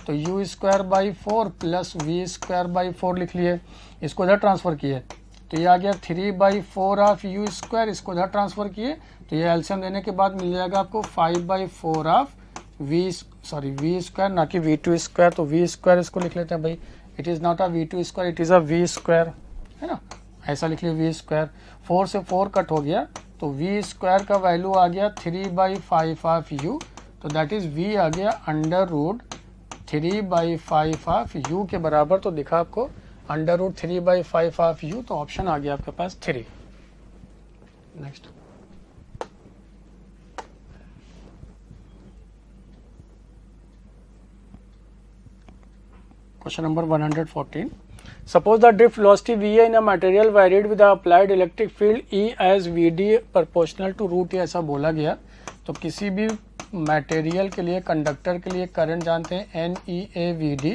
तो u square by 4 plus v square by 4 लिख लिए। इसको इधर ट्रांसफर किए तो ये आ गया 3 बाई 4 ऑफ u स्क्वायर, इसको इधर ट्रांसफर किए तो ये एलसीएम देने के बाद मिल जाएगा आपको 5 बाई 4 ऑफ v स्क्वायर, ना कि v2 स्क्वायर। तो v स्क्वायर इसको लिख लेते हैं भाई, it is not a v2 square, it is a v square, है ना, ऐसा लिख लिया v स्क्वायर। 4 से 4 कट हो गया तो v स्क्वायर का वैल्यू आ गया 3 बाई 5 ऑफ u, तो दैट इज़ v आ गया under root 3 by 5 of u के बराबर। तो दिखा आपको under root 3 by 5 of u, तो ऑप्शन आ गया आपके पास 3। Next question number 114। Suppose the drift velocity Va in a material varied with the applied electric field E as Vd proportional to root A, ऐसा बोला गया। तो किसी भी मटेरियल के लिए, कंडक्टर के लिए करंट जानते हैं NEA/Vd,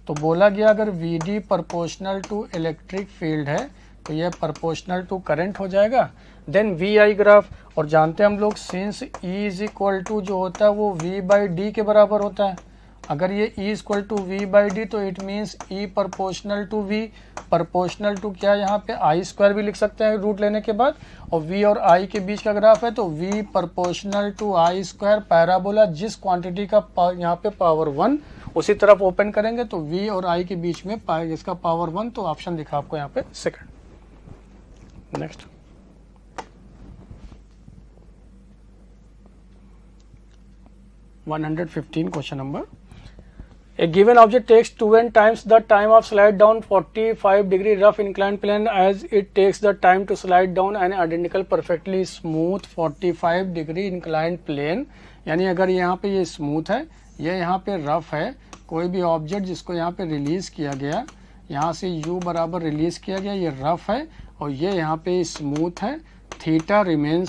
तो बोला गया अगर Vd proportional to electric field है तो यह प्रोपोर्शनल टू करंट हो जाएगा। देन Vi ग्राफ, और जानते हैं हम लोग since E is equal to जो होता है वो V बाई डी के बराबर होता है। अगर ये E equal to V by D तो it means E proportional to V, proportional to क्या, यहाँ पे I स्क्वायर भी लिख सकते हैं रूट लेने के बाद, और V और I के बीच का ग्राफ है तो V proportional to I square. Parabola जिस क्वांटिटी का यहाँ पे पावर 1 उसी तरफ ओपन करेंगे तो V और I के बीच में इसका पावर 1, तो ऑप्शन दिखा आपको यहाँ पे second. Next question number. A given object takes 2n times the time of slide down 45 degree rough inclined plane as it takes the time to slide down an identical perfectly smooth 45 degree inclined plane। यानी अगर यहाँ पे ये smooth है, ये यहाँ पे rough है, कोई भी ऑब्जेक्ट जिसको यहाँ पे रिलीज किया गया, यहाँ से u बराबर रिलीज किया गया, ये रफ है और ये यहाँ पे स्मूथ है, थीटा रिमेन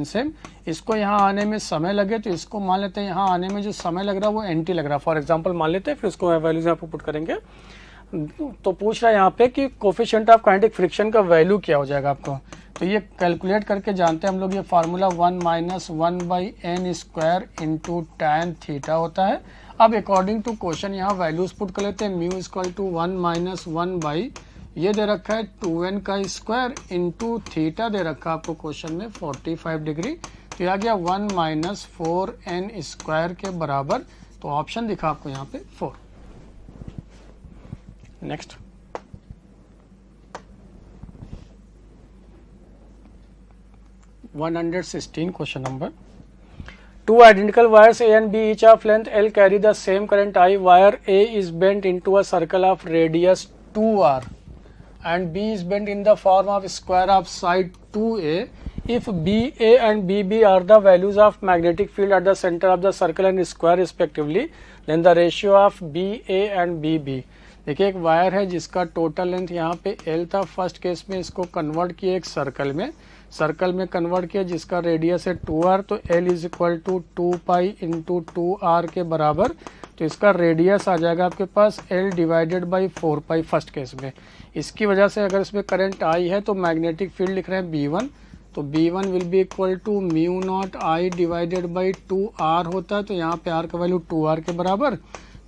सेम, इसको यहाँ आने में समय लगे तो इसको मान लेते हैं यहाँ आने में जो समय लग रहा है वो nt लग रहा है, फॉर एग्जांपल मान लेते हैं, फिर उसको वैल्यूज यहाँ पे पुट करेंगे। तो पूछ रहा है यहाँ पे कि कोफिशिएंट ऑफ काइनेटिक फ्रिक्शन का वैल्यू क्या हो जाएगा आपको, तो ये कैलकुलेट करके जानते हैं हम लोग, ये formula 1 minus 1 by n square into tan theta होता है। अब अकॉर्डिंग टू क्वेश्चन यहाँ वैल्यूज पुट कर लेते हैं, mu equal to 1 minus 1 by ये दे रखा है 2n का स्क्वायर इंटू थीटा दे रखा है आपको क्वेश्चन में 45 डिग्री, तो ये आ गया 1 माइनस 4n स्क्वायर के बराबर, तो ऑप्शन दिखा आपको यहाँ पे 4। Next 116 question number. Two identical wires A and B each of length L carry the same current I. Wire A is bent into a circle of radius 2r. and B is bent in the form of square of side 2A. If BA and BB are the values of magnetic field at the center of the circle and square respectively, then the ratio of BA and BB. देखिए एक wire है जिसका total length यहाँ पे L था, first case में इसको convert किया एक सर्कल में कन्वर्ट किया जिसका रेडियस है 2r, तो L is equal to 2 pi into 2r के बराबर, तो इसका रेडियस आ जाएगा आपके पास L divided by 4 pi first case में। इसकी वजह से अगर इसमें करंट आई है तो मैग्नेटिक फील्ड लिख रहे हैं B1, तो B1 will be equal to mu naught I divided by 2r होता है, तो यहाँ पे r का वैल्यू 2r के बराबर,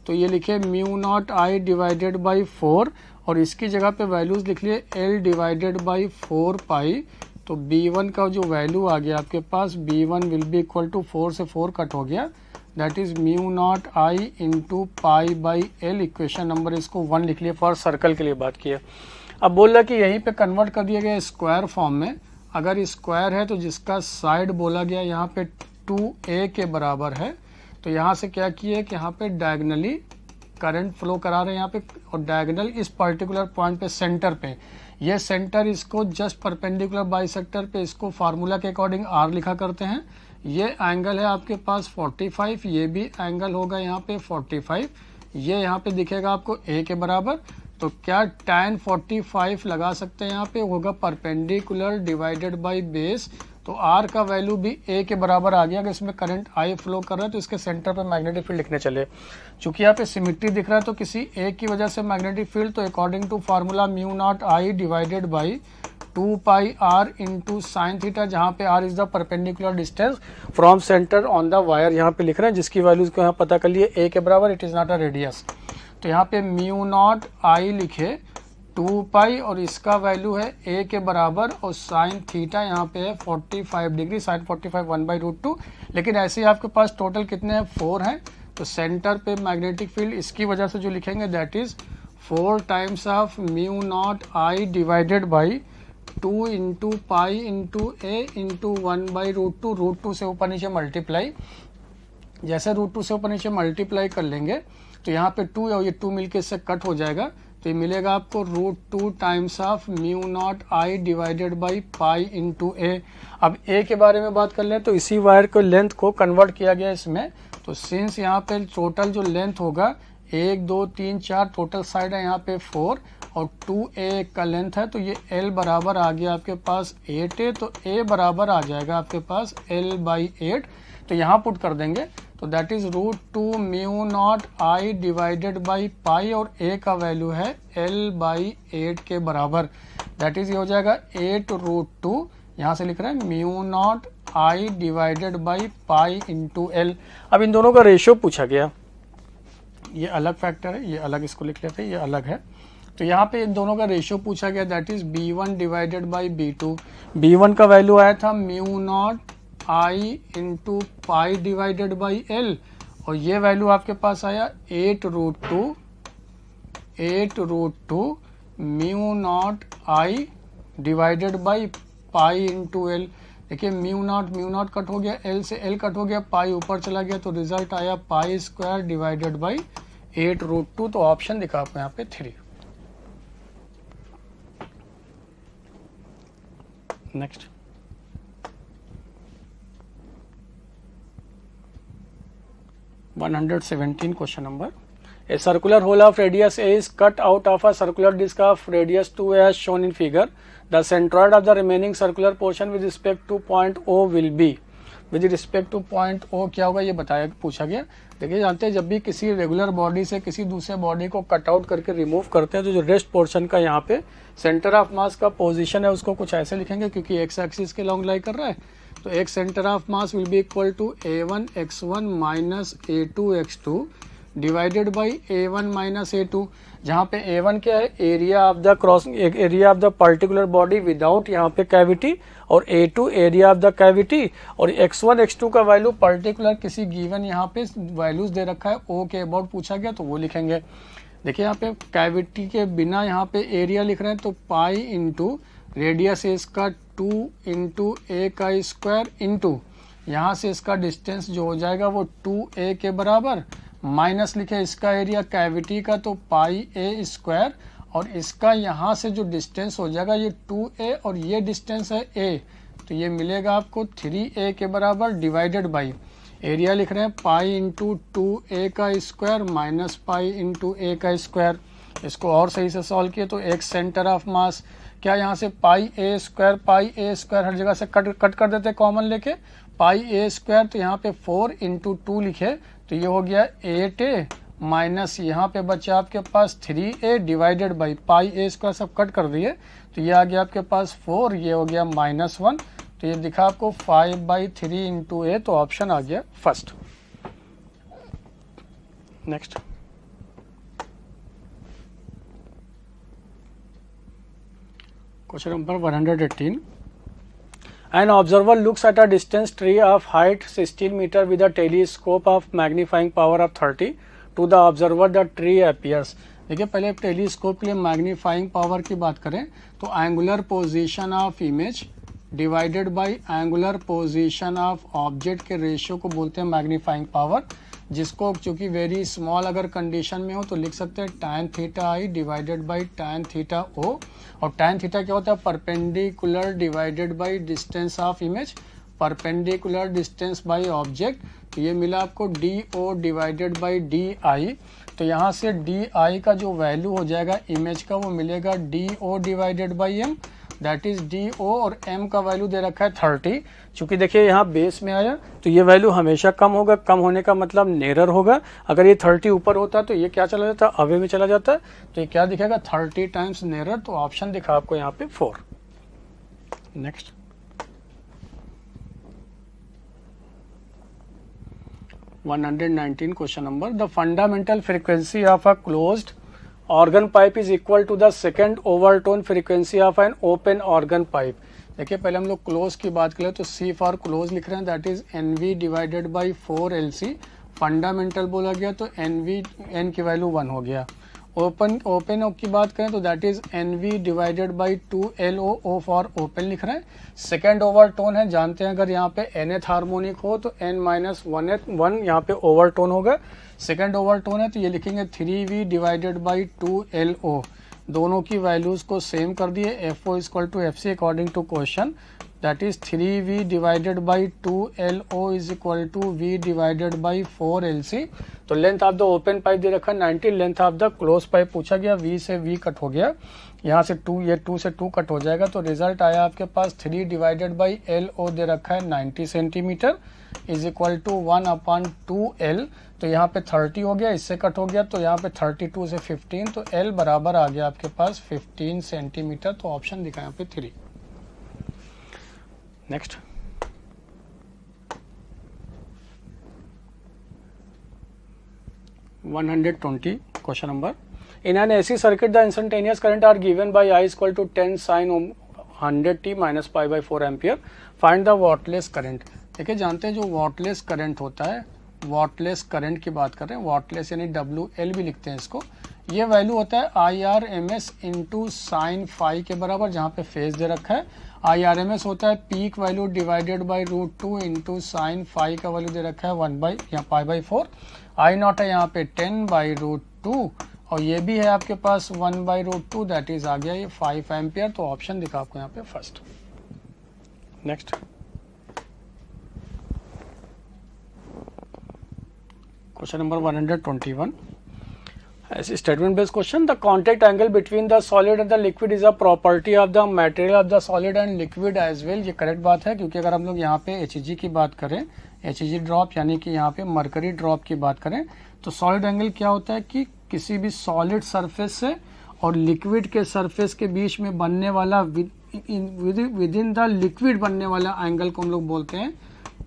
तो ये लिखे mu naught I divided by 4 और इसकी जगह पे वैल्यूज लिख लिए L डिवाइडेड बाई 4 पाई, तो B1 का जो वैल्यू आ गया आपके पास B1 will be equal to 4 से 4 कट हो गया, that is mu naught I into pi by L। Equation number इसको 1 लिख लिए, फॉर सर्कल के लिए बात की है। अब बोल रहा कि यहीं पे कन्वर्ट कर दिया गया स्क्वायर फॉर्म में, अगर स्क्वायर है तो जिसका साइड बोला गया यहाँ पे 2A के बराबर है, तो यहाँ से क्या किए कि यहाँ पे डायगनली करंट फ्लो करा रहे हैं यहाँ पे, और डायगनल इस पर्टिकुलर पॉइंट पे सेंटर पे, ये सेंटर इसको जस्ट परपेंडिकुलर बाइसेक्टर पे इसको फार्मूला के अकॉर्डिंग R लिखा करते हैं। ये एंगल है आपके पास 45, ये भी एंगल होगा यहाँ पे 45, ये यहाँ पे दिखेगा आपको A के बराबर, तो क्या tan 45 लगा सकते हैं यहाँ पे, होगा परपेंडिकुलर डिवाइडेड बाई बेस, तो R का वैल्यू भी A के बराबर आ गया। अगर इसमें करंट I फ्लो कर रहा है तो इसके सेंटर पे मैग्नेटिक फील्ड लिखने चले, चूंकि यहाँ पे सिमिट्री दिख रहा है तो किसी एक की वजह से मैग्नेटिक फील्ड, तो according to formula mu naught I divided by 2 pi r into sine theta, जहाँ पे r is the perpendicular distance from centre on the wire, यहाँ पे लिख रहे हैं जिसकी वैल्यूज को यहाँ पता कर लिए A के बराबर, it is not a radius, तो यहाँ पे म्यू नॉट आई लिखे 2 पाई और इसका वैल्यू है A के बराबर, और साइन थीटा यहाँ पे है 45 डिग्री, साइन 45 1/√2, लेकिन ऐसे ही आपके पास टोटल कितने हैं 4 हैं, तो सेंटर पे मैग्नेटिक फील्ड इसकी वजह से जो लिखेंगे that is 4 times of mu naught I divided by 2 into pi into A into 1/√2, √2 से ऊपर नीचे मल्टीप्लाई, जैसे √2 से ऊपर नीचे मल्टीप्लाई कर लेंगे तो यहाँ पे 2 और ये 2 मिलके इससे कट हो जाएगा, तो ये मिलेगा आपको √2 times of mu naught I divided by pi into A। अब A के बारे में बात कर लें तो इसी वायर को लेंथ को कन्वर्ट किया गया इसमें, तो सिंस यहाँ पे टोटल जो लेंथ होगा 1 2 3 4, टोटल साइड है यहाँ पे 4 और 2A का लेंथ है, तो ये L बराबर आ गया आपके पास 8A, तो A बराबर आ जाएगा आपके पास L बाई 8, तो यहाँ पुट कर देंगे, तो that is √2 mu naught I divided by pi और A का वैल्यू है L बाई 8 के बराबर, दैट इज ये हो जाएगा 8√2, यहाँ से लिख रहे हैं mu naught I divided by pi into L। अब इन दोनों का रेशियो पूछा गया, ये अलग फैक्टर है, ये अलग इसको लिख लेते हैं, ये अलग है, तो यहाँ पे इन दोनों का रेशियो पूछा गया that is B1 divided by B2। B1 का वैल्यू आया था mu naught I into pi divided by L, और ये वैल्यू आपके पास आया 8√2 mu naught I divided by pi into L। देखिए म्यू नॉट कट हो गया, L से L कट हो गया, पाई ऊपर चला गया, तो रिजल्ट आया पाई स्क्वायर डिवाइडेड बाई 8√2, तो ऑप्शन दिखा आपको यहाँ पे 3। Next, question number, a circular hole of radius A is cut out of a circular disc of radius 2A as shown in figure. The centroid of the remaining circular portion with respect to point O will be, with respect to point O क्या होगा ये बताया पूछा गया। देखिए जानते हैं जब भी किसी रेगुलर बॉडी से किसी दूसरे बॉडी को कट आउट करके रिमूव करते हैं तो जो रेस्ट पोर्शन का यहाँ पे सेंटर ऑफ मास का पोजीशन है उसको कुछ ऐसे लिखेंगे, क्योंकि एक्स एक्सिस के लॉन्ग लाई कर रहा है, तो एक centre of mass will be equal to A1 x1 minus A2 x2 divided by A1 minus A2, जहाँ पे A1 क्या है, area of the crossing, area of the particular body without यहाँ पे कैविटी, और A2 area of the cavity, और x1 x2 का value particular किसी गिवन यहाँ पे वैल्यूज दे रखा है, O के अबाउट पूछा गया तो वो लिखेंगे। देखिए यहाँ पे कैविटी के बिना यहाँ पे एरिया लिख रहे हैं, तो पाई इंटू रेडियस है इसका 2 इंटू A का स्क्वायर इंटू यहाँ से इसका डिस्टेंस जो हो जाएगा वो 2A के बराबर, माइनस लिखे इसका एरिया कैविटी का तो पाई A स्क्वायर, और इसका यहाँ से जो डिस्टेंस हो जाएगा ये 2a और ये डिस्टेंस है a, तो ये मिलेगा आपको 3a के बराबर डिवाइडेड बाई एरिया लिख रहे हैं पाई इंटू 2a का square minus pi into a का स्क्वायर। इसको और सही से सॉल्व किए तो एक सेंटर ऑफ मास, क्या यहाँ से पाई a स्क्वायर हर जगह से कट कर देते कॉमन लेके, पाई a स्क्वायर तो यहाँ पे 4 इंटू 2 लिखे तो ये हो गया 8a माइनस यहाँ पे बचा आपके पास 3a divided by pi a square सब कट कर दिए तो ये आ गया आपके पास 4, ये हो गया -1, तो ये दिखा आपको 5/3 इंटू a, तो ऑप्शन आ गया first. Next question number 118। An observer looks at a distance tree of height 16 meter with a telescope of magnifying power of 30. To the observer the tree appears. देखिए पहले टेलीस्कोप के लिए magnifying power की बात करें तो angular position of image divided by angular position of object के ratio को बोलते हैं मैग्नीफाइंग पावर, जिसको चूंकि वेरी स्मॉल अगर कंडीशन में हो तो लिख सकते हैं tan theta I divided by tan theta O, और tan थीटा क्या होता है perpendicular divided by distance of image, perpendicular distance by object, तो ये मिला आपको D O divided by D I. तो यहाँ से डी आई का जो वैल्यू हो जाएगा इमेज का वो मिलेगा d O divided by m, that is d o, और m का वैल्यू दे रखा है 30। चूंकि देखिए यहाँ बेस में आया तो ये वैल्यू हमेशा कम होगा, कम होने का मतलब नेरर होगा, अगर ये 30 ऊपर होता तो ये क्या चला जाता अवे में चला जाता, तो ये क्या दिखेगा 30 टाइम्स नेरर, तो ऑप्शन दिखा आपको यहाँ पे 4। Next 119 question number, the fundamental frequency of a closed organ pipe is equal to the second overtone frequency of an open organ pipe। देखिए पहले हम लोग क्लोज की बात करें तो C फॉर क्लोज लिख रहे हैं, that is NV divided by 4LC। Fundamental बोला गया तो NV N की वैल्यू 1 हो गया। ओपन की बात करें तो that is NV divided by 2LO, O for open लिख रहे हैं। सेकेंड ओवरटोन है, जानते हैं अगर यहाँ पे nth हार्मोनिक हो तो n-1 यहाँ पे ओवरटोन होगा। सेकेंड ओवरटोन है तो ये लिखेंगे 3V डिवाइडेड बाई 2LO, दोनों की वैल्यूज को सेम कर दिए, FO equal to FC according to question, that is 3V divided by 2LO is equal to V divided by 4LC। तो length of the open pipe दे रखा है 90, length of the close pipe पूछा गया, V से V cut हो गया, यहाँ से 2, ये 2 से 2 कट हो जाएगा, तो रिजल्ट आया आपके पास 3 डिवाइडेड बाई LO दे रखा है 90 centimetre is equal to 1/2L, तो यहाँ पे 30 हो गया, इससे कट हो गया तो यहाँ पे 32 से 15, तो L बराबर आ गया आपके पास 15 सेंटीमीटर, तो ऑप्शन दिखा यहाँ पे 3। Next 120 question number, in an AC circuit the instantaneous current are given by I equal to 10 sin 100t minus π/4 ampere, find the wattless current. देखिए जानते हैं जो वॉटलेस करंट होता है, वॉटलेस करंट की बात कर रहे हैं, वॉटलेस यानी WL भी लिखते हैं इसको, ये वैल्यू होता है IRMS इंटू साइन फाई के बराबर, जहाँ पे फेज दे रखा है। IRMS होता है peak value divided by √2 into sine phi का वैल्यू दे रखा है 1/π/4। I नॉट है यहाँ पे 10/√2 और ये भी है आपके पास 1/√2, दैट इज आ गया ये 5 एम्पियर, तो ऑप्शन दिखा आपको यहाँ पे first. Next question number 121, statement based question, the contact angle between the solid and the liquid is a property of the material of the solid and liquid as well. ये correct बात है, क्योंकि अगर हम लोग यहाँ पे HG की बात करें, HG ड्रॉप यानी कि यहाँ पे मरकरी ड्रॉप की बात करें, तो सॉलिड एंगल क्या होता है कि किसी भी सॉलिड सरफेस से और लिक्विड के सरफेस के बीच में बनने वाला विद इन द लिक्विड बनने वाला एंगल को हम लोग बोलते हैं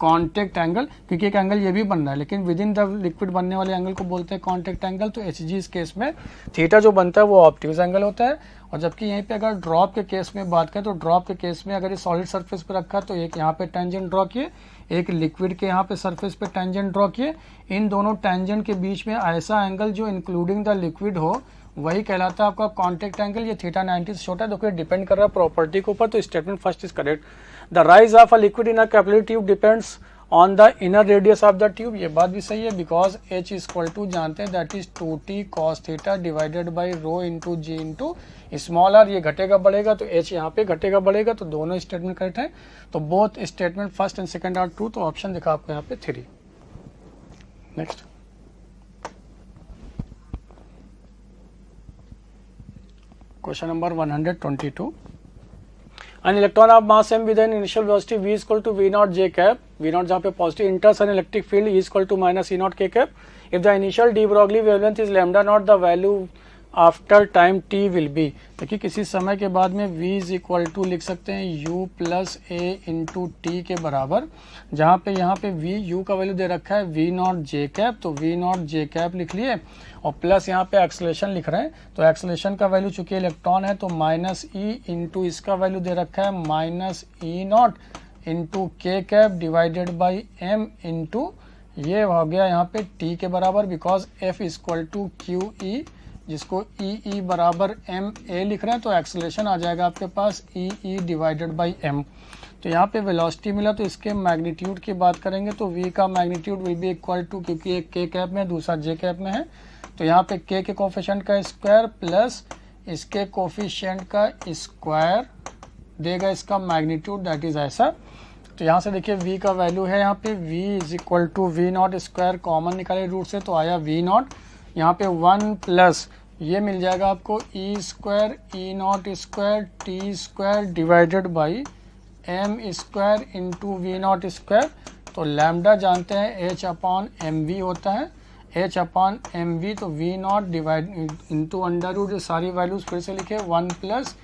कॉन्टैक्ट एंगल, क्योंकि एक एंगल ये भी बन रहा है, लेकिन विद इन द लिक्विड बनने वाले एंगल को बोलते हैं कॉन्टैक्ट एंगल। तो HG इस केस में थीटा जो बनता है वो ऑब्ट्यूज एंगल होता है, और जबकि यहीं पे अगर ड्रॉप के केस में बात करें तो ड्रॉप के केस में अगर ये सॉलिड सरफेस पे रखा तो एक यहाँ पे टेंजेंट ड्रॉ किए, एक लिक्विड के यहाँ पे सरफेस पे टेंजेंट ड्रॉ किए, इन दोनों टेंजेंट के बीच में ऐसा एंगल जो इंक्लूडिंग द लिक्विड हो वही कहलाता है आपका कॉन्टैक्ट एंगल। ये थीटा 90 से छोटा है, तो डिपेंड कर रहा है प्रॉपर्टी के ऊपर, तो statement first is correct. The rise of a liquid in a capillary tube depends on the inner radius of the tube, ये बात भी सही है, बिकॉज h इक्वल टू जानते हैं that is 2t cos theta divided by rho into ji into small r, ये घटेगा बढ़ेगा तो h यहाँ पे घटेगा बढ़ेगा, तो दोनों स्टेटमेंट करेक्ट है। तो both statement first and second are true, तो ऑप्शन दिखा आपको यहाँ पे 3। Next question number 122, an electron of mass m with an initial velocity v is equal to v naught j cap, v naught जहाँ पे positive enters an electric field E is equal to minus E naught k cap, if the initial de Broglie wavelength is lambda naught, the value after time t will be. देखिए किसी समय के बाद में v is equal to लिख सकते हैं u plus ए into T के बराबर, जहाँ पे यहाँ पे v u का वैल्यू दे रखा है v नॉट जे कैप, तो v नॉट जे कैप लिख लिए और प्लस यहाँ पे एक्सेलरेशन लिख रहे हैं, तो एक्सेलरेशन का वैल्यू चूंकि इलेक्ट्रॉन है तो माइनस ई इंटू इसका वैल्यू दे रखा है minus e naught into k cap divided by m into ये हो गया यहाँ पे t के बराबर, because f equal to q e, जिसको ई बराबर एम ए लिख रहे हैं, तो एक्सेलरेशन आ जाएगा आपके पास ई डिवाइडेड बाई एम। तो यहाँ पे वेलोसिटी मिला तो इसके मैग्नीट्यूड की बात करेंगे तो v का magnitude will be equal to, क्योंकि एक k कैप में है दूसरा j कैप में है, तो यहाँ पे k के कोफिशिएंट का स्क्वायर प्लस इसके कोफिशिएंट का स्क्वायर देगा इसका मैग्नीट्यूड, दैट इज ऐसा। तो यहाँ से देखिए v का वैल्यू है यहाँ पे v is equal to v naught square, common निकाले रूट से तो आया वी नॉट, यहाँ पे 1 प्लस ये मिल जाएगा आपको E square E naught square T square divided by M square into V naught square. तो लैम्डा जानते हैं h अपॉन एम वी होता है, h अपॉन एम वी, तो V naught divide into under root, सारी वैल्यूज फिर से लिखे 1 प्लस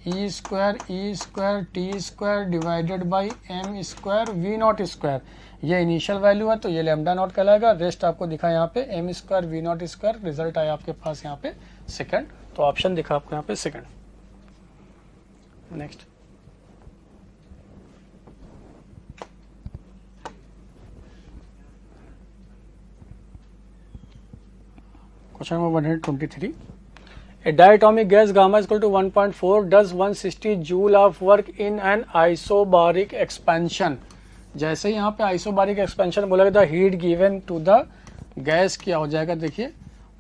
E square T square divided by M square we naught square. ये इनिशियल वैल्यू है तो ये लैम्डा नॉट कहलाएगा, रेस्ट आपको दिखा यहाँ पे m square we naught square, result आया आपके पास यहाँ पे सेकंड, तो ऑप्शन दिखा आपको यहाँ पे second. Next question number 123, a diatomic gas gamma is equal to 1.4 does 160 joule of work in an isobaric expansion। जैसे ही यहाँ पे आइसोबारिक एक्सपेंशन बोला गया, heat given to the gas क्या हो जाएगा, देखिए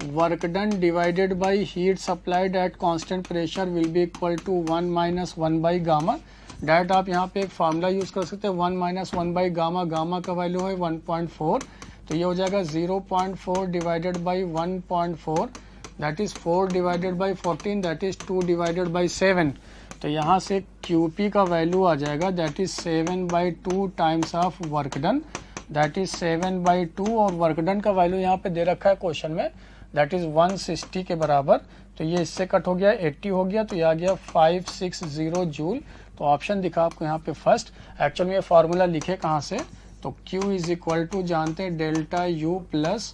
work done divided by heat supplied at constant pressure will be equal to 1 minus 1 by gamma. Direct आप यहाँ पे एक फार्मूला यूज कर सकते हैं, 1 माइनस 1 बाई गामा, गामा का वैल्यू है 1.4, तो ये हो जाएगा 0.4 divided by 1.4, that is 4 divided by 14, that is 2 divided by 7। तो यहाँ से QP का वैल्यू आ जाएगा that is 7/2 times of work done, that is 7/2, और वर्क डन का वैल्यू यहाँ पे दे रखा है क्वेश्चन में, दैट इज 160 के बराबर, तो ये इससे कट हो गया 80 हो गया, तो ये आ गया 560 जूल। तो ऑप्शन दिखा आपको यहाँ पे फर्स्ट। एक्चुअल में ये फार्मूला लिखे कहाँ से, तो Q इज इक्वल टू जानते हैं delta U plus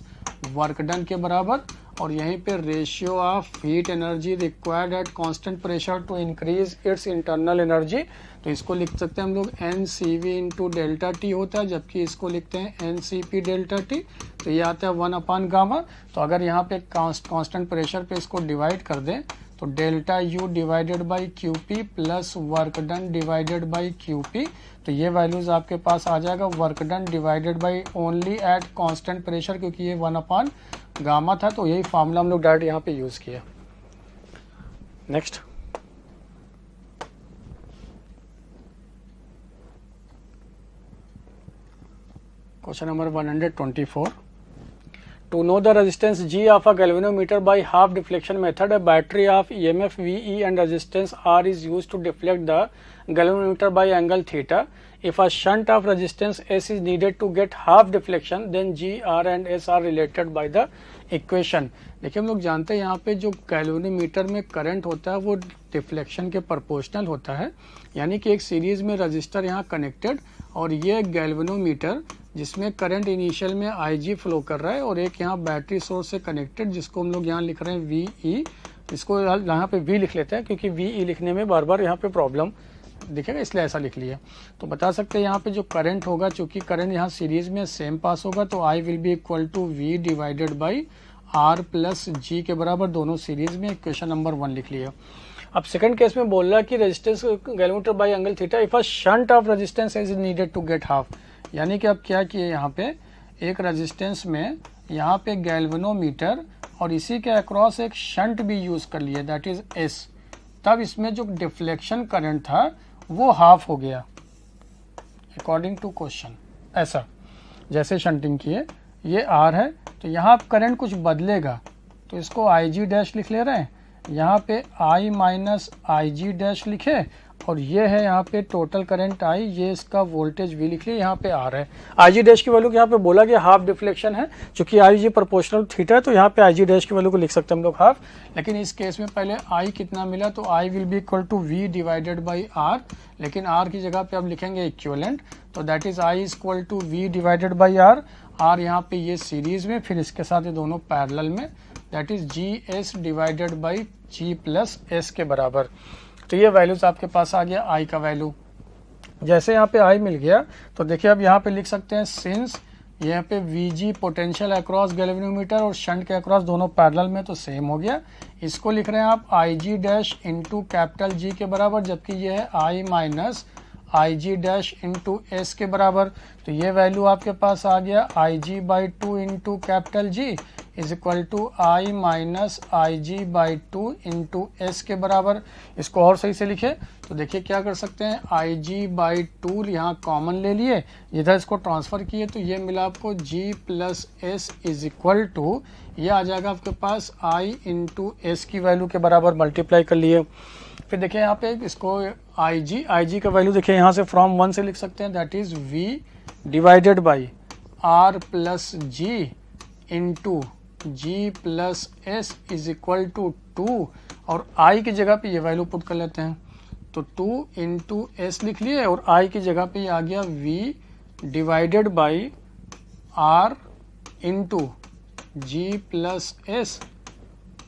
work done के बराबर, और यहीं पे ratio of heat energy required at constant pressure to increase its internal energy, तो इसको लिख सकते हैं हम लोग NCV इंटू डेल्टा टी होता है, जबकि इसको लिखते हैं NCP डेल्टा टी, तो ये आता है 1 अपॉन गामा। तो अगर यहाँ पे कांस्टेंट प्रेशर पे इसको डिवाइड कर दें तो delta U divided by QP plus work done divided by QP, तो ये वैल्यूज आपके पास आ जाएगा work done divided by only eight constant pressure, क्योंकि ये 1 अपॉन गामा था, तो यही फार्मूला हम लोग डायरेक्ट यहाँ पे यूज किया। Next question number 124, to know the resistance G of a galvanometer by half deflection method, a battery of EMF VE and resistance R is used to deflect the galvanometer by angle theta. If a shunt of resistance S is needed to get half deflection, then G, R and S are related by the equation। देखिए हम लोग जानते हैं यहाँ पे जो galvanometer में current होता है वो डिफ्लेक्शन के प्रोपोर्शनल होता है, यानी कि एक सीरीज में रजिस्टर यहाँ कनेक्टेड और ये गैल्वेनोमीटर जिसमें करंट इनिशियल में IG फ्लो कर रहा है, और एक यहाँ बैटरी सोर्स से कनेक्टेड जिसको हम लोग यहाँ लिख रहे हैं VE, इसको यहाँ पे V लिख लेते हैं क्योंकि VE लिखने में बार बार यहाँ पे प्रॉब्लम दिखेगा, इसलिए ऐसा लिख लिया। तो बता सकते हैं यहाँ पे जो करंट होगा, चूंकि करंट यहाँ सीरीज में सेम पास होगा, तो I will be equal to V divided by R plus G के बराबर, दोनों सीरीज में। इक्वेशन नंबर 1 लिख लिया। अब सेकंड केस में बोल रहा है कि resistance galvanometer by angle theta if a shunt of resistance is needed to get half, यानी कि अब क्या किए, यहाँ पे एक रेजिस्टेंस में यहाँ पे गैल्वेनोमीटर और इसी के अक्रॉस एक शंट भी यूज़ कर लिया, दैट इज़ एस। तब इसमें जो डिफ्लेक्शन करंट था वो हाफ हो गया अकॉर्डिंग टू क्वेश्चन। ऐसा जैसे शंटिंग किए, ये आर है तो यहाँ करंट कुछ बदलेगा, तो इसको आई जी डैश लिख ले रहे हैं, यहाँ पे आई माइनस आई जी डैश लिखे, और ये है यहाँ पे टोटल करंट आई, ये इसका वोल्टेज वी लिख लिया, यहाँ पे आर है। आई जी डैश की वैल्यू यहाँ पे बोला गया हाफ डिफ्लेक्शन है, चूंकि आई जी प्रोपोर्शनल थीटा है तो यहाँ पे आई जी डैश की वैल्यू को लिख सकते हैं हम लोग हाफ। लेकिन इस केस में पहले आई कितना मिला, तो I will be equal to V divided by R, लेकिन आर की जगह पे अब लिखेंगे इक्विवेलेंट, तो that is I is equal to V divided by R. R यहाँ पे ये सीरीज में, फिर इसके साथ ये दोनों पैरेलल में, that is G S divided by G plus S के बराबर। तो ये वैल्यूज आपके पास आ गया आई का वैल्यू। जैसे यहाँ पे आई मिल गया तो देखिए अब यहाँ पे लिख सकते हैं सिंस यहाँ पे we ji potential across galvanometer और शंट के अक्रॉस दोनों पैरेलल में, तो सेम हो गया। इसको लिख रहे हैं आप I G dash into capital G के बराबर, जबकि ये है I minus I G dash into S के बराबर। तो ये वैल्यू आपके पास आ गया I G by two into capital G is equal to I minus I G by two into S के बराबर। इसको और सही से लिखे तो देखिए क्या कर सकते हैं, आई जी बाई टू यहाँ कॉमन ले लिए, इधर इसको ट्रांसफर किए तो ये मिला आपको G plus S is equal to, ये आ जाएगा आपके पास आई इंटू एस की वैल्यू के बराबर मल्टीप्लाई कर लिए। फिर देखिए यहाँ पे इसको आई जी का वैल्यू देखिए यहाँ से फ्रॉम वन से लिख सकते हैं, that is V divided by R plus G into G plus S is equal to two, और आई की जगह पे ये वैल्यू पुट कर लेते हैं, तो टू इंटू एस लिख लिए और आई की जगह पे ये आ गया V divided by R into G plus S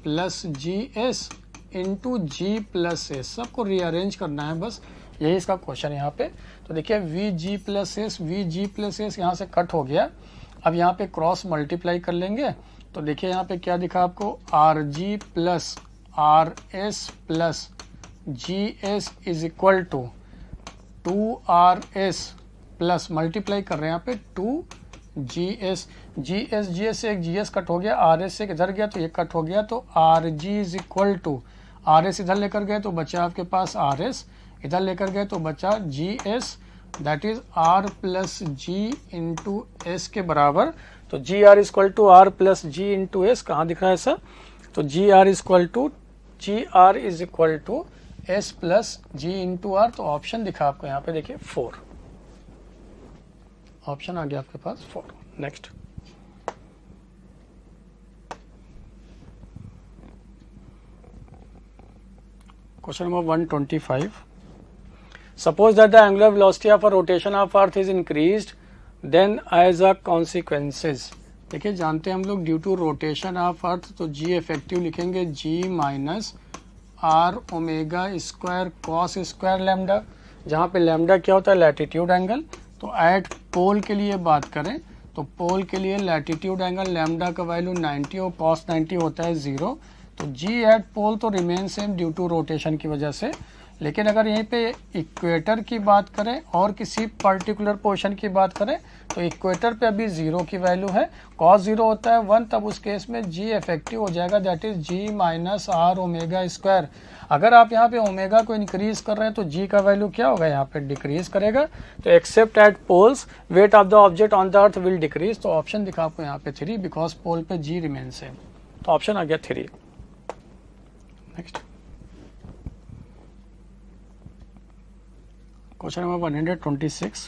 plus G S into G plus S. सबको रीअरेंज करना है बस, यही इसका क्वेश्चन यहाँ पे। तो देखिए वी जी प्लस एस यहाँ से कट हो गया, अब यहाँ पे क्रॉस मल्टीप्लाई कर लेंगे, तो देखिए यहाँ पे क्या दिखा आपको, R G plus R S plus G S is equal to two R S plus multiply कर रहे हैं यहाँ पे टू जी एस से एक जी एस कट हो गया, आर एस से इधर गया तो ये कट हो गया, तो R G is equal to R S इधर लेकर गए तो बचा आपके पास आर एस, इधर लेकर गए तो बचा G S, that is R plus G into S के बराबर। तो G R is equal to R plus G into S, कहाँ दिख रहा है ऐसा, तो G R is equal to S plus G into R. तो ऑप्शन दिखा आपको यहाँ पे देखिए 4, ऑप्शन आ गया आपके पास 4। Next question number 125, suppose that the angular velocity of a rotation of earth is increased then as a consequences। देखिए जानते हैं हम लोग due to rotation of earth, तो जी इफेक्टिव लिखेंगे G minus R omega square cos square lambda, जहाँ पे lambda क्या होता है लैटिट्यूड एंगल। तो एट पोल के लिए बात करें तो पोल के लिए लैटिट्यूड एंगल लैम्डा का वैल्यू 90 और कॉस 90 होता है 0, तो जी एट पोल तो remain same due to rotation की वजह से। लेकिन अगर यहीं पे इक्वेटर की बात करें और किसी पर्टिकुलर पोर्शन की बात करें तो इक्वेटर पे अभी 0 की वैल्यू है, कॉस 0 होता है 1, तब उस केस में जी इफेक्टिव हो जाएगा, that is G minus R omega square. अगर आप यहाँ पे ओमेगा को इंक्रीज कर रहे हैं तो जी का वैल्यू क्या होगा, यहाँ पे डिक्रीज करेगा। तो except at poles weight of the object on the earth will decrease, तो ऑप्शन दिखा आपको यहाँ पे 3, बिकॉज पोल पे जी रिमेन सेम, तो ऑप्शन आ गया 3। Next question number 126,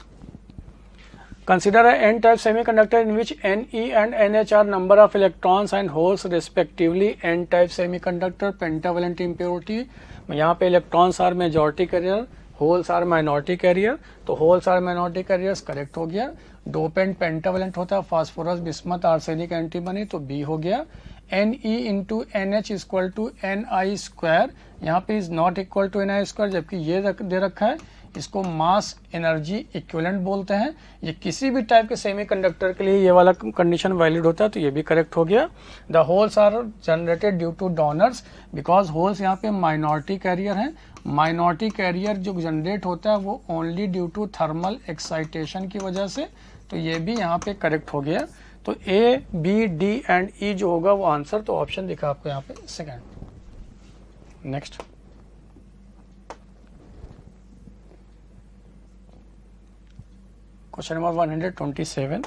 consider a n-type semiconductor in which Ne and Nh are number of electrons and holes respectively। n-type semiconductor pentavalent impurity, यहाँ पे electrons are majority carrier, holes are minority carrier, तो holes are minority carriers correct हो गया। Dopant pentavalent होता है phosphorus bismuth arsenic antimony, तो B हो गया। Ne into N H equal to N I square, यहाँ पे is not equal to N I square, जबकि ये दे रखा है इसको मास एनर्जी इक्विवेलेंट बोलते हैं। ये किसी भी टाइप के सेमीकंडक्टर के लिए ये वाला कंडीशन वैलिड होता है, तो ये भी करेक्ट हो गया। The holes are generated due to donors, because holes यहाँ पे माइनॉरिटी कैरियर हैं। माइनॉरिटी कैरियर जो जनरेट होता है वो only due to thermal excitation की वजह से, तो ये भी यहाँ पे करेक्ट हो गया। तो ए, बी, डी एंड ई जो होगा वो आंसर, तो ऑप्शन दिखा आपको यहाँ पे second. Next question number 127।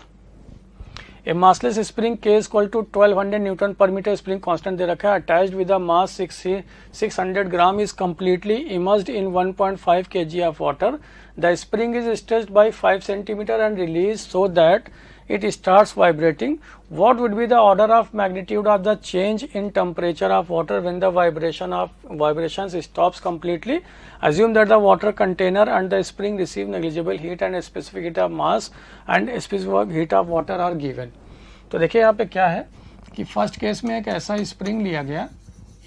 A massless spring K equal to 1200 newton पर मीटर स्प्रिंग कांस्टेंट दे रखा है, attached with a mass 600 gram is completely immersed in 1.5 kg of water. The spring is stretched by 5 centimetre and release so that it starts vibrating. What would be the order of magnitude of the change in temperature of water when the vibrations stops completely? Assume that the water container and the spring receive negligible heat and a specific heat of mass and a specific heat of water are given. तो देखिए यहाँ पे क्या है कि first case में एक ऐसा स्प्रिंग लिया गया,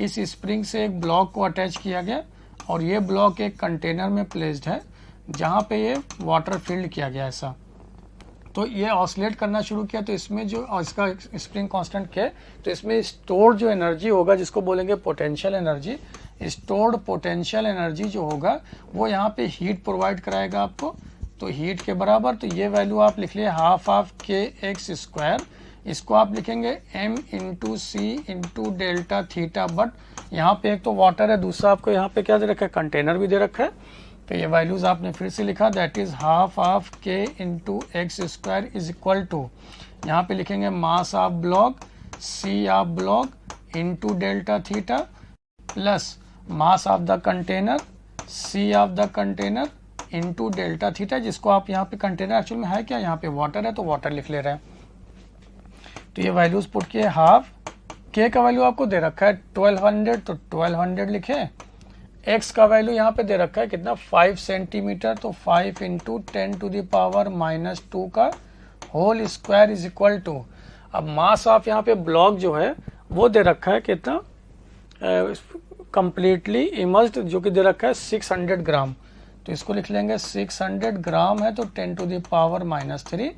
इस स्प्रिंग से एक ब्लॉक को अटैच किया गया और ये ब्लॉक एक कंटेनर में प्लेस्ड है जहाँ पे ये वाटर फिल्ड किया गया ऐसा। तो ये ऑसिलेट करना शुरू किया, तो इसमें जो इसका स्प्रिंग कांस्टेंट क्या है, तो इसमें स्टोर्ड जो एनर्जी होगा जिसको बोलेंगे potential energy, stored potential energy जो होगा वो यहाँ पे हीट प्रोवाइड कराएगा आपको। तो हीट के बराबर, तो ये वैल्यू आप लिख लिए half of K X square, इसको आप लिखेंगे m into C into delta theta. But यहाँ पे एक तो वाटर है, दूसरा आपको यहाँ पे क्या दे रखा है, कंटेनर भी दे रखा है। तो ये वैल्यूज आपने फिर से लिखा, that is half of K into X square is equal to, यहाँ पे लिखेंगे mass of block C of block into delta theta plus mass of the container C of the container into delta theta, जिसको आप यहाँ पे container actual में है क्या, यहाँ पे वाटर है तो वाटर लिख ले रहे हैं। तो ये वैल्यूज पुट किए, हाफ के का वैल्यू आपको दे रखा है 1200, तो 1200 लिखे। x का वैल्यू यहाँ पे दे रखा है कितना, 5 सेंटीमीटर, तो 5 इंटू 10 टू द पावर -2 का whole square is equal to. अब मास ऑफ यहाँ पे ब्लॉक जो है वो दे रखा है कितना, कंप्लीटली इमर्स्ड, जो कि दे रखा है 600 ग्राम, तो इसको लिख लेंगे 600 ग्राम है तो 10 to the power -3।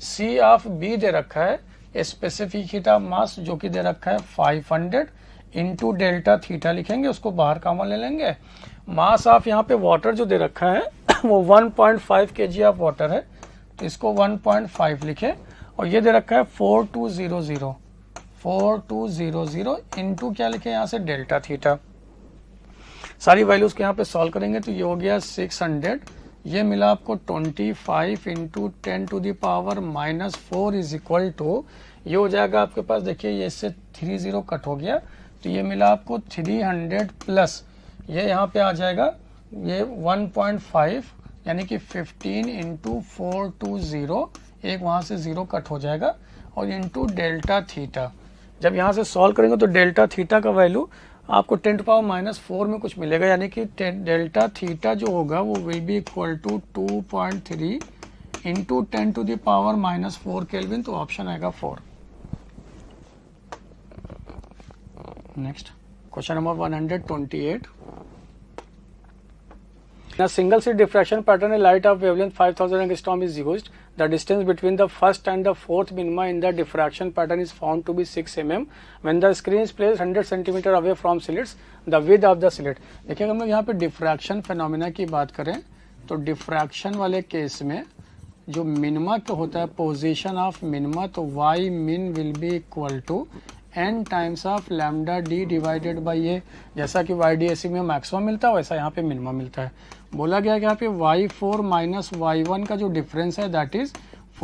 C of B दे रखा है स्पेसिफिक हीट ऑफ मास जो कि दे रखा है 500 इंटू डेल्टा थीटा लिखेंगे, उसको बाहर कॉमन ले लेंगे। मास ऑफ यहाँ पे वाटर जो दे रखा है वो 1.5 kg ऑफ वाटर है, तो इसको 1.5 लिखे और ये दे रखा है 4200 इंटू क्या लिखे यहाँ से डेल्टा थीटा। सारी वैल्यूज के यहाँ पे सॉल्व करेंगे तो ये हो गया 600, ये मिला आपको 25 into 10 to the power -4 is equal to, ये हो जाएगा आपके पास, देखिए ये इससे 30 कट हो गया, तो ये मिला आपको 300 प्लस ये यहाँ पे आ जाएगा ये 1.5 यानी कि 15 इंटू 420, एक वहाँ से 0 कट हो जाएगा और इंटू डेल्टा थीटा। जब यहाँ से सॉल्व करेंगे तो डेल्टा थीटा का वैल्यू आपको 10 टू पावर -4 में कुछ मिलेगा, यानी कि डेल्टा थीटा जो होगा वो will be equal to 2.3 into 10 to the power -4 kelvin, तो ऑप्शन आएगा 4। Next, question number 128. In a single slit diffraction pattern, a light of wavelength 5000 angstrom is used. The distance between the first and the fourth minima in the diffraction pattern is found to be 6 mm. When the screen is placed 100 cm away from slits, the width of the slit. देखिए हम लोग यहाँ पे diffraction phenomena की बात करें तो diffraction वाले केस में जो मिनिमा का होता है, पोजीशन ऑफ मिनिमा, तो y min will be equal to n times of lambda D divided by A. जैसा कि YDAC में मैक्सिमम मिलता है वैसा यहाँ पे मिनिमम मिलता है। बोला गया कि यहाँ पे y4 माइनस y1 का जो डिफरेंस है that is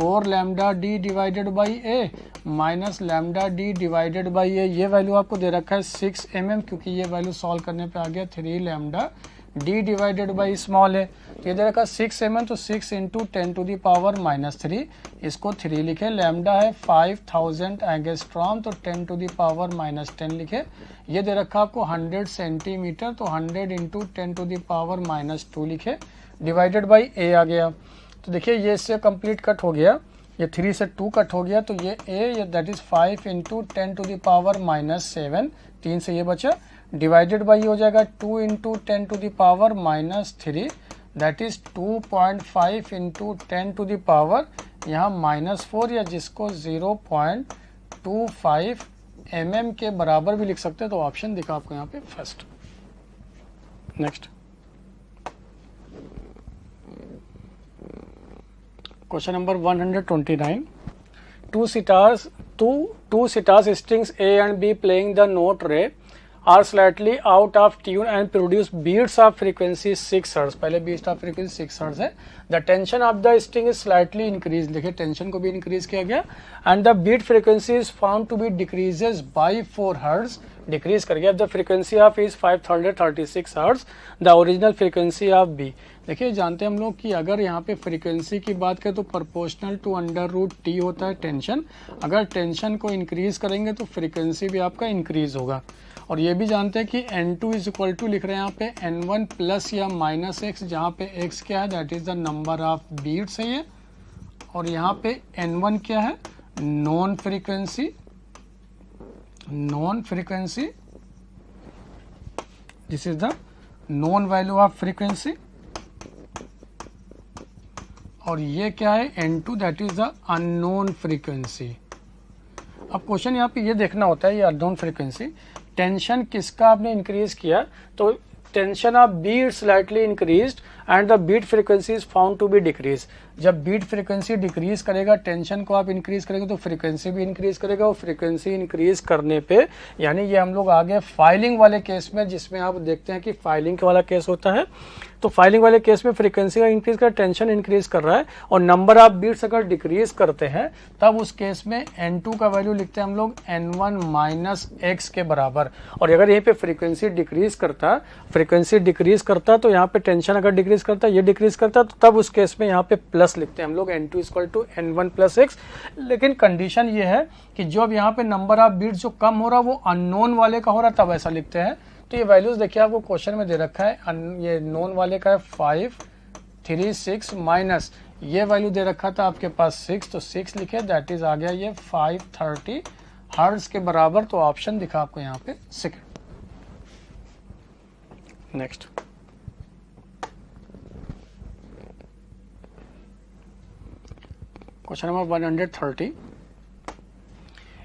4 lambda D divided by A minus lambda D divided by A. ये वैल्यू आपको दे रखा है 6 mm, क्योंकि ये वैल्यू सॉल्व करने पे आ गया 3 lambda D divided by small है, तो ये दे रखा 6 mm, तो 6 इंटू 10 टू द पावर -3, इसको 3 लिखे। लैम्डा है 5000 एंगस्ट्रॉम, तो 10 टू द पावर -10 लिखे। ये दे रखा आपको 100 सेंटीमीटर, तो 100 इंटू 10 टू द पावर -2 लिखे, डिवाइडेड बाई ए आ गया। तो देखिए ये इससे कंप्लीट कट हो गया, ये 3 से 2 कट हो गया, तो ये ए ये that is 5 into 10 to the power -7, 3 से ये बचा, डिवाइडेड बाई हो जाएगा 2 into 10 to the power -3, that is 2.5 into 10 to the power यहाँ -4 या जिसको 0.25 mm के बराबर भी लिख सकते हैं। तो ऑप्शन दिखा आपको यहाँ पे first. Next question number 129। Two sitars strings A and B playing the note ray are slightly out of tune and produce beats of frequency 6 Hz। पहले beats of frequency 6 Hz है। The tension of the string is slightly increased, देखिए tension को भी increase किया गया, and the beat frequency is found to be decreases by 4 Hz, decrease कर गया। The frequency of is 536 hertz, the original frequency of B. देखिए जानते हैं हम लोग कि अगर यहाँ पे फ्रीक्वेंसी की बात करें तो प्रोपोर्शनल टू √T होता है टेंशन। अगर टेंशन को इंक्रीज करेंगे तो फ्रीक्वेंसी भी आपका इंक्रीज होगा। और ये भी जानते हैं कि N2 इज इक्वल टू लिख रहे हैं यहाँ पे N1 प्लस या -x, जहाँ पे x क्या है that is the number of beats है ये, और यहाँ पे N1 क्या है known frequency, this is the known value of frequency, और ये क्या है N2 that is the unknown frequency. अब क्वेश्चन यहाँ पे ये देखना होता है ये अननोन फ्रीक्वेंसी, टेंशन किसका आपने इंक्रीज किया, तो tension of beat slightly increased and the beat frequency is found to be decrease. जब बीट फ्रीक्वेंसी डिक्रीज करेगा, टेंशन को आप इंक्रीज करेंगे तो फ्रीक्वेंसी भी इंक्रीज करेगा, और फ्रीक्वेंसी इंक्रीज करने पे यानी ये हम लोग आगे फाइलिंग वाले केस में, जिसमें आप देखते हैं कि फाइलिंग वाला केस होता है, तो फाइलिंग वाले केस में फ्रीक्वेंसी का इंक्रीज कर, टेंशन इंक्रीज कर रहा है और नंबर ऑफ बीट्स अगर डिक्रीज करते हैं तब उस केस में N2 का वैल्यू लिखते हैं हम लोग N1 माइनस x के बराबर। और अगर यहीं पे फ्रीक्वेंसी डिक्रीज करता तो यहाँ पे टेंशन अगर डिक्रीज करता, ये डिक्रीज करता, तो तब उस केस में यहाँ पे प्लस लिखते हैं हम लोग N2 equal to N1 plus x। लेकिन कंडीशन ये है कि जब यहाँ पे नंबर ऑफ बीट्स जो कम हो रहा वो अननोन वाले का हो रहा तब ऐसा लिखते हैं। तो ये वैल्यूज देखिए आपको क्वेश्चन में दे रखा है, ये नॉन वाले का है 536 माइनस ये वैल्यू दे रखा था आपके पास 6, तो 6 लिखे दैट इज आ गया ये 530 हर्ट्ज के बराबर। तो ऑप्शन दिखा आपको यहाँ पे second. Next question number 130।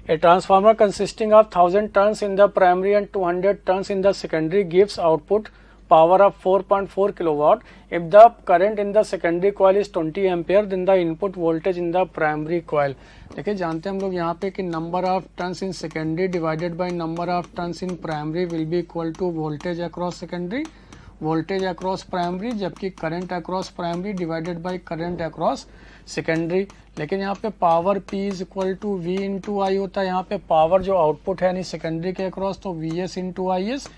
A transformer consisting of 1000 turns in the primary and 200 turns in the secondary gives output power of 4.4 kilowatt. If the current in the secondary coil is 20 ampere, then the input voltage in the primary coil। देखिए जानते हैं हम लोग यहाँ पे कि number of turns in secondary divided by number of turns in primary will be equal to voltage across secondary, voltage across primary, जबकि current across primary divided by current across secondary। लेकिन यहाँ पे power P is equal to V into I होता है। यहाँ पे power जो output है यानी सेकेंडरी के अक्रॉस तो VS इंटू IS,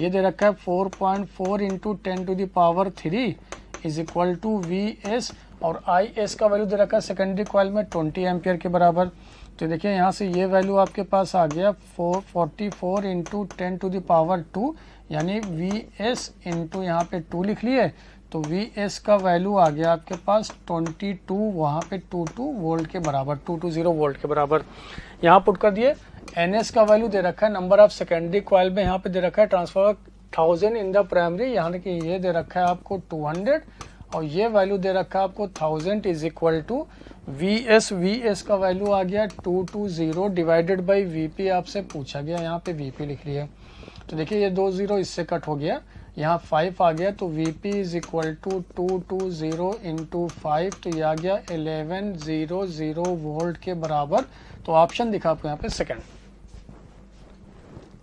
ये दे रखा है 4.4 into 10 to the power 3 is equal to VS, और IS का वैल्यू दे रखा है सेकेंडरी कॉइल में 20 एम्पियर के बराबर। तो देखिए यहाँ से ये वैल्यू आपके पास आ गया 444 इंटू 10 टू द पावर 2 यानी VS इंटू यहाँ पे 2 लिख लिए, तो VS का वैल्यू आ गया आपके पास 22, वहाँ पे 22 वोल्ट के बराबर, 220 वोल्ट के बराबर यहाँ पुट कर दिए। NS का वैल्यू दे रखा है नंबर ऑफ सेकेंडरी कॉइल में, यहाँ पे दे रखा है ट्रांसफार्मर 1000 इन द प्राइमरी, यहाँ कि ये दे रखा है आपको 200 और ये वैल्यू दे रखा है आपको 1000 इज इक्वल टू VS का वैल्यू आ गया 220 डिवाइडेड बाई VP आपसे पूछा गया, यहाँ पे VP लिख लिया। तो देखिए ये 2 0 इससे कट हो गया, यहाँ 5 आ गया, तो VP is equal to 220 into 5, तो ये आ गया 1100 वोल्ट के बराबर। तो ऑप्शन दिखा आपको यहाँ पे second.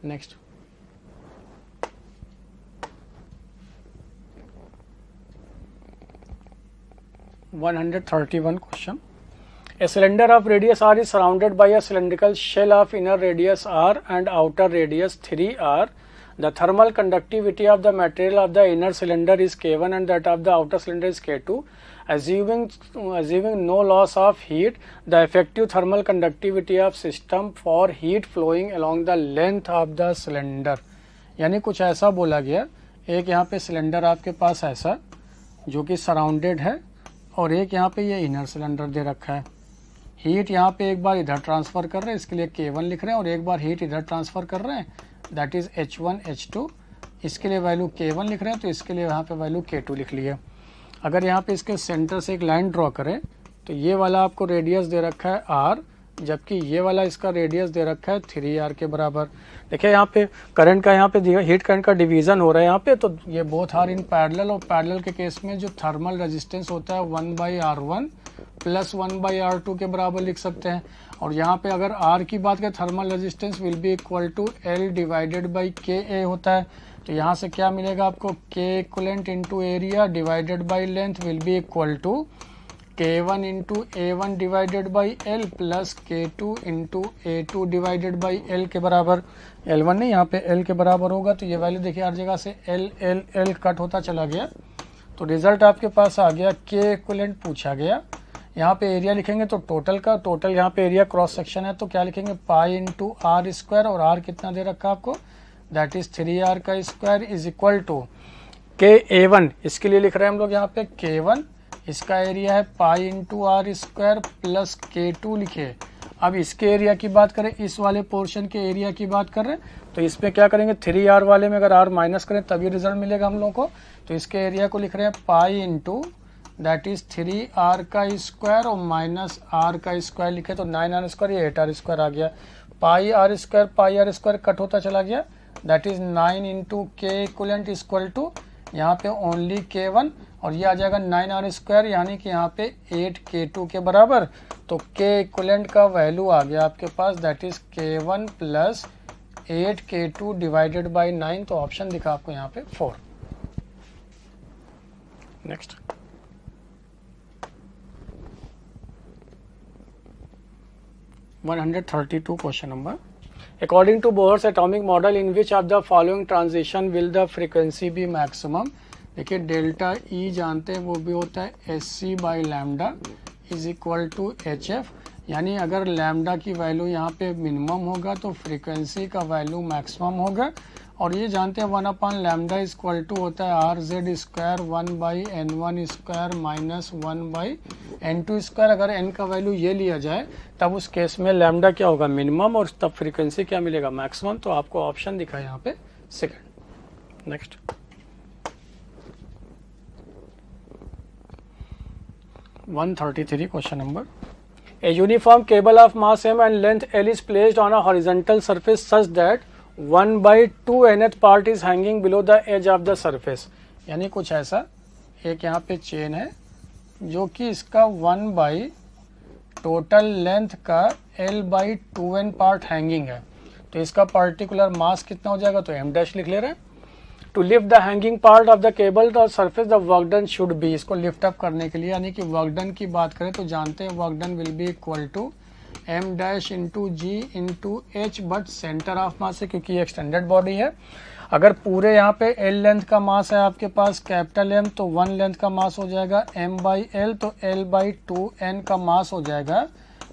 Next question. A cylinder of radius r is surrounded by a cylindrical shell of inner radius r and outer radius 3r. The thermal conductivity of the material of the inner cylinder is K1 and that of the outer cylinder is K2. Assuming no loss of heat, the effective thermal conductivity of system for heat flowing along the length of the cylinder। यानी कुछ ऐसा बोला गया, एक यहाँ पे cylinder आपके पास ऐसा जो कि सराउंडेड है और एक यहाँ पे ये इनर सिलेंडर दे रखा है। हीट यहाँ पे एक बार इधर ट्रांसफ़र कर रहे हैं, इसके लिए K1 लिख रहे हैं, और एक बार हीट इधर ट्रांसफ़र कर रहे हैं दैट इज़ H1 H2, इसके लिए वैल्यू K1 लिख रहे हैं, तो इसके लिए यहाँ पे वैल्यू K2 लिख लिए। अगर यहाँ पे इसके सेंटर से एक लाइन ड्रॉ करें तो ये वाला आपको रेडियस दे रखा है r, जबकि ये वाला इसका रेडियस दे रखा है 3r के बराबर। देखिए यहाँ पे करंट का, यहाँ पे हीट करंट का डिवीजन हो रहा है यहाँ पे, तो ये बोथ आर इन पैरेलल, और पैरेलल के केस में जो थर्मल रेजिस्टेंस होता है 1/r1 प्लस 1/r2 के बराबर लिख सकते हैं। और यहाँ पे अगर r की बात करें, thermal resistance will be equal to L divided by KA होता है। तो यहाँ से क्या मिलेगा आपको, K equivalent into area divided by length will be equal to K1 into A1 divided by L plus K2 into A2 divided by L के बराबर। L1 नहीं, यहाँ पे L के बराबर होगा, तो ये वैल्यू देखिए हर जगह से L L L कट होता चला गया, तो रिजल्ट आपके पास आ गया K इक्वलेंट पूछा गया। यहाँ पे एरिया लिखेंगे तो टोटल का, टोटल यहाँ पे एरिया क्रॉस सेक्शन है, तो क्या लिखेंगे पाई इंटू आर स्क्वायर, और आर कितना दे रखा आपको, दैट इज 3r का square is equal to KA1, इसके लिए लिख रहे हैं हम लोग यहाँ पे K1, इसका एरिया है pi into R square plus K2 लिखे। अब इसके एरिया की बात करें, इस वाले पोर्शन के एरिया की बात कर रहे हैं, तो इसमें क्या करेंगे 3r वाले में अगर r माइनस करें तभी रिजल्ट मिलेगा हम लोग को। तो इसके एरिया को लिख रहे हैं pi into that is 3r का स्क्वायर और माइनस r का स्क्वायर लिखे, तो 9r स्क्वायर, ये 8r स्क्वायर आ गया। पाई r स्क्वायर कट होता चला गया, that is 9 into K equivalent equal to यहाँ पे ओनली K1, और ये आ जाएगा 9r स्क्वायर, यानी कि यहाँ पे 8K2 के बराबर। तो K इक्वलेंट का वैल्यू आ गया आपके पास, that is K1 plus 8K2 divided by 9, तो ऑप्शन दिखा आपको यहाँ पे 4। Next, question number, according to Bohr's atomic model in which of the following transition will the frequency be maximum। देखिए डेल्टा E जानते हैं, वो भी होता है SC by lambda is equal to HF, यानी अगर लैम्डा की वैल्यू यहाँ पे मिनिमम होगा तो फ्रीक्वेंसी का वैल्यू मैक्सिमम होगा। और ये जानते हैं 1 लैम्डा इज इक्वल टू होता है RZ square 1/N1 square minus 1/N2 square. अगर N का वैल्यू ये लिया जाए तब उस केस में लैम्डा क्या होगा, मिनिमम, और तब फ्रीक्वेंसी क्या मिलेगा, मैक्सिमम। तो आपको ऑप्शन दिखा है यहाँ पे second. Next, question number, A uniform cable of mass m and length L is placed on a horizontal surface such that 1/2nth part is hanging below the edge of the surface। यानी कुछ ऐसा एक यहाँ पे chain है जो कि इसका 1 टोटल लेंथ का L/2n पार्ट हैंगिंग है, तो इसका पर्टिकुलर मास कितना हो जाएगा, तो m डैश लिख ले रहे हैं। To lift the hanging part of the cable the surface the work done should be, इसको लिफ्ट अप करने के लिए, यानी कि वर्क डन की बात करें तो जानते हैं work done will be equal to m dash into ji into H, but centre of mass है क्योंकि ये एक्सटेंडेड बॉडी है। अगर पूरे यहाँ पे L लेंथ का मास है आपके पास कैपिटल M, तो 1 लेंथ का मास हो जाएगा m/L, तो L/2n का मास हो जाएगा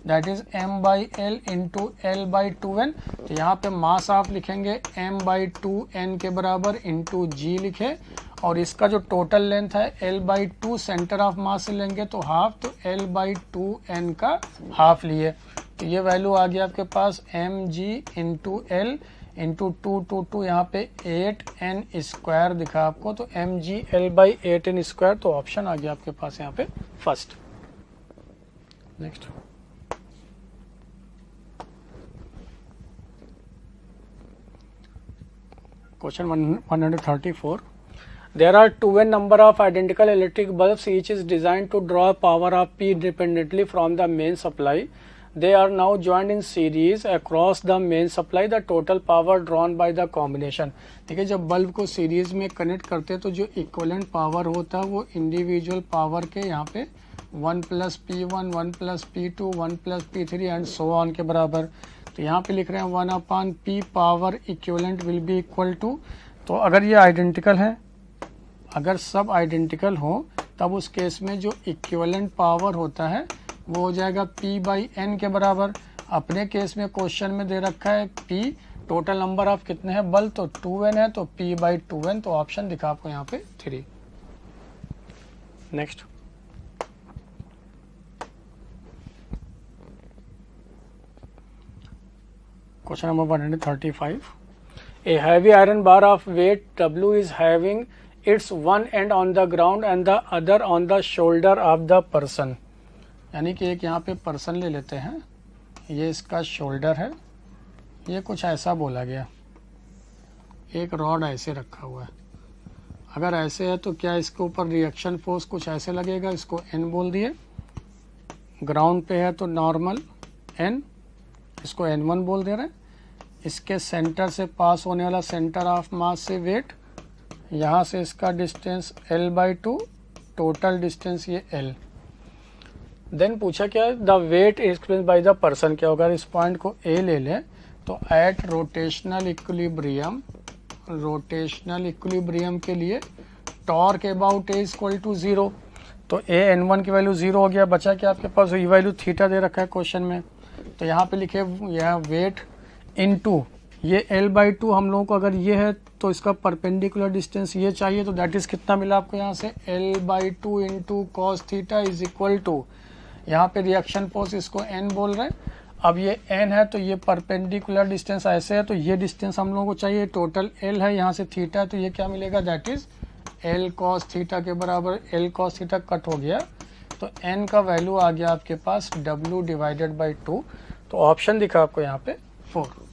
that is m/L into L/2n। तो यहाँ पे मास आप लिखेंगे m/2n के बराबर इंटू जी लिखे, और इसका जो टोटल लेंथ है L/2 सेंटर ऑफ मास से लेंगे तो हाफ, तो L/2n का हाफ लिए, तो ये वैल्यू आ गया आपके पास mg इंटू L इंटू 2 यहाँ पे 8n स्क्वायर दिखा आपको, तो mg L/8n स्क्वायर, तो ऑप्शन आ गया आपके पास यहाँ पे first. Next, question 134, there are 2n number of identical electric bulbs, each is designed to draw power of P independently from the main supply. They are now joined in series across the main supply. The total power drawn by the combination। ठीक है, जब bulb को series में connect करते हैं तो जो equivalent power होता है वो इंडिविजुअल पावर के यहाँ पे 1 + P1 1 + P2 1 + P3 and so on के बराबर। तो यहाँ पे लिख रहे हैं 1/P power equivalent will be equal to, तो अगर ये आइडेंटिकल है, अगर सब आइडेंटिकल हो तब उस केस में जो इक्विवेलेंट पावर होता है वो हो जाएगा P/N के बराबर। अपने केस में क्वेश्चन में दे रखा है P, टोटल नंबर ऑफ कितने हैं बल्ब, तो 2n है, तो P/2n, तो ऑप्शन दिखा आपको यहाँ पे 3। Next, question number 135, A heavy iron bar of weight W is having it's one and on the ground and the other on the shoulder of the person. यानी कि एक यहाँ पे पर्सन ले लेते हैं, ये इसका शोल्डर है, ये कुछ ऐसा बोला गया, एक रॉड ऐसे रखा हुआ है। अगर ऐसे है तो क्या इसके ऊपर रिएक्शन फोर्स कुछ ऐसे लगेगा, इसको एन बोल दिए। ग्राउंड पे है तो नॉर्मल एन, इसको N1 बोल दे रहे हैं। इसके सेंटर से पास होने वाला सेंटर ऑफ मास से वेट, यहाँ से इसका डिस्टेंस L/2, टोटल डिस्टेंस ये L। देन पूछा क्या, the weight experience by the person, क्या होगा, इस पॉइंट को A ले लें तो एट रोटेशनल इक्विलिब्रियम के लिए torque about A equal to 0, तो N1 की वैल्यू 0 हो गया, बचा क्या आपके पास, ये वैल्यू थीटा दे रखा है क्वेश्चन में, तो यहाँ पे लिखे यह वेट इनटू ये L/2 हम लोगों को अगर ये है तो इसका परपेंडिकुलर डिस्टेंस ये चाहिए, तो दैट इज कितना मिला आपको यहाँ से L/2 into cos theta is equal to, यहाँ पे रिएक्शन फोर्स इसको N बोल रहे हैं। अब ये N है तो ये परपेंडिकुलर डिस्टेंस ऐसे है, तो ये डिस्टेंस हम लोगों को चाहिए, टोटल L है, यहाँ से थीटा है, तो ये क्या मिलेगा, that is L cos theta के बराबर, L cos थीटा कट हो गया, तो N का वैल्यू आ गया आपके पास W/2, तो ऑप्शन दिखा आपको यहाँ पे 4।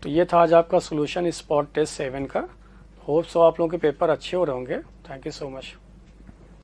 तो ये था आज आपका सोल्यूशन स्पॉट टेस्ट 7 का। होप सो आप लोगों के पेपर अच्छे हो रहे होंगे। Thank you so much.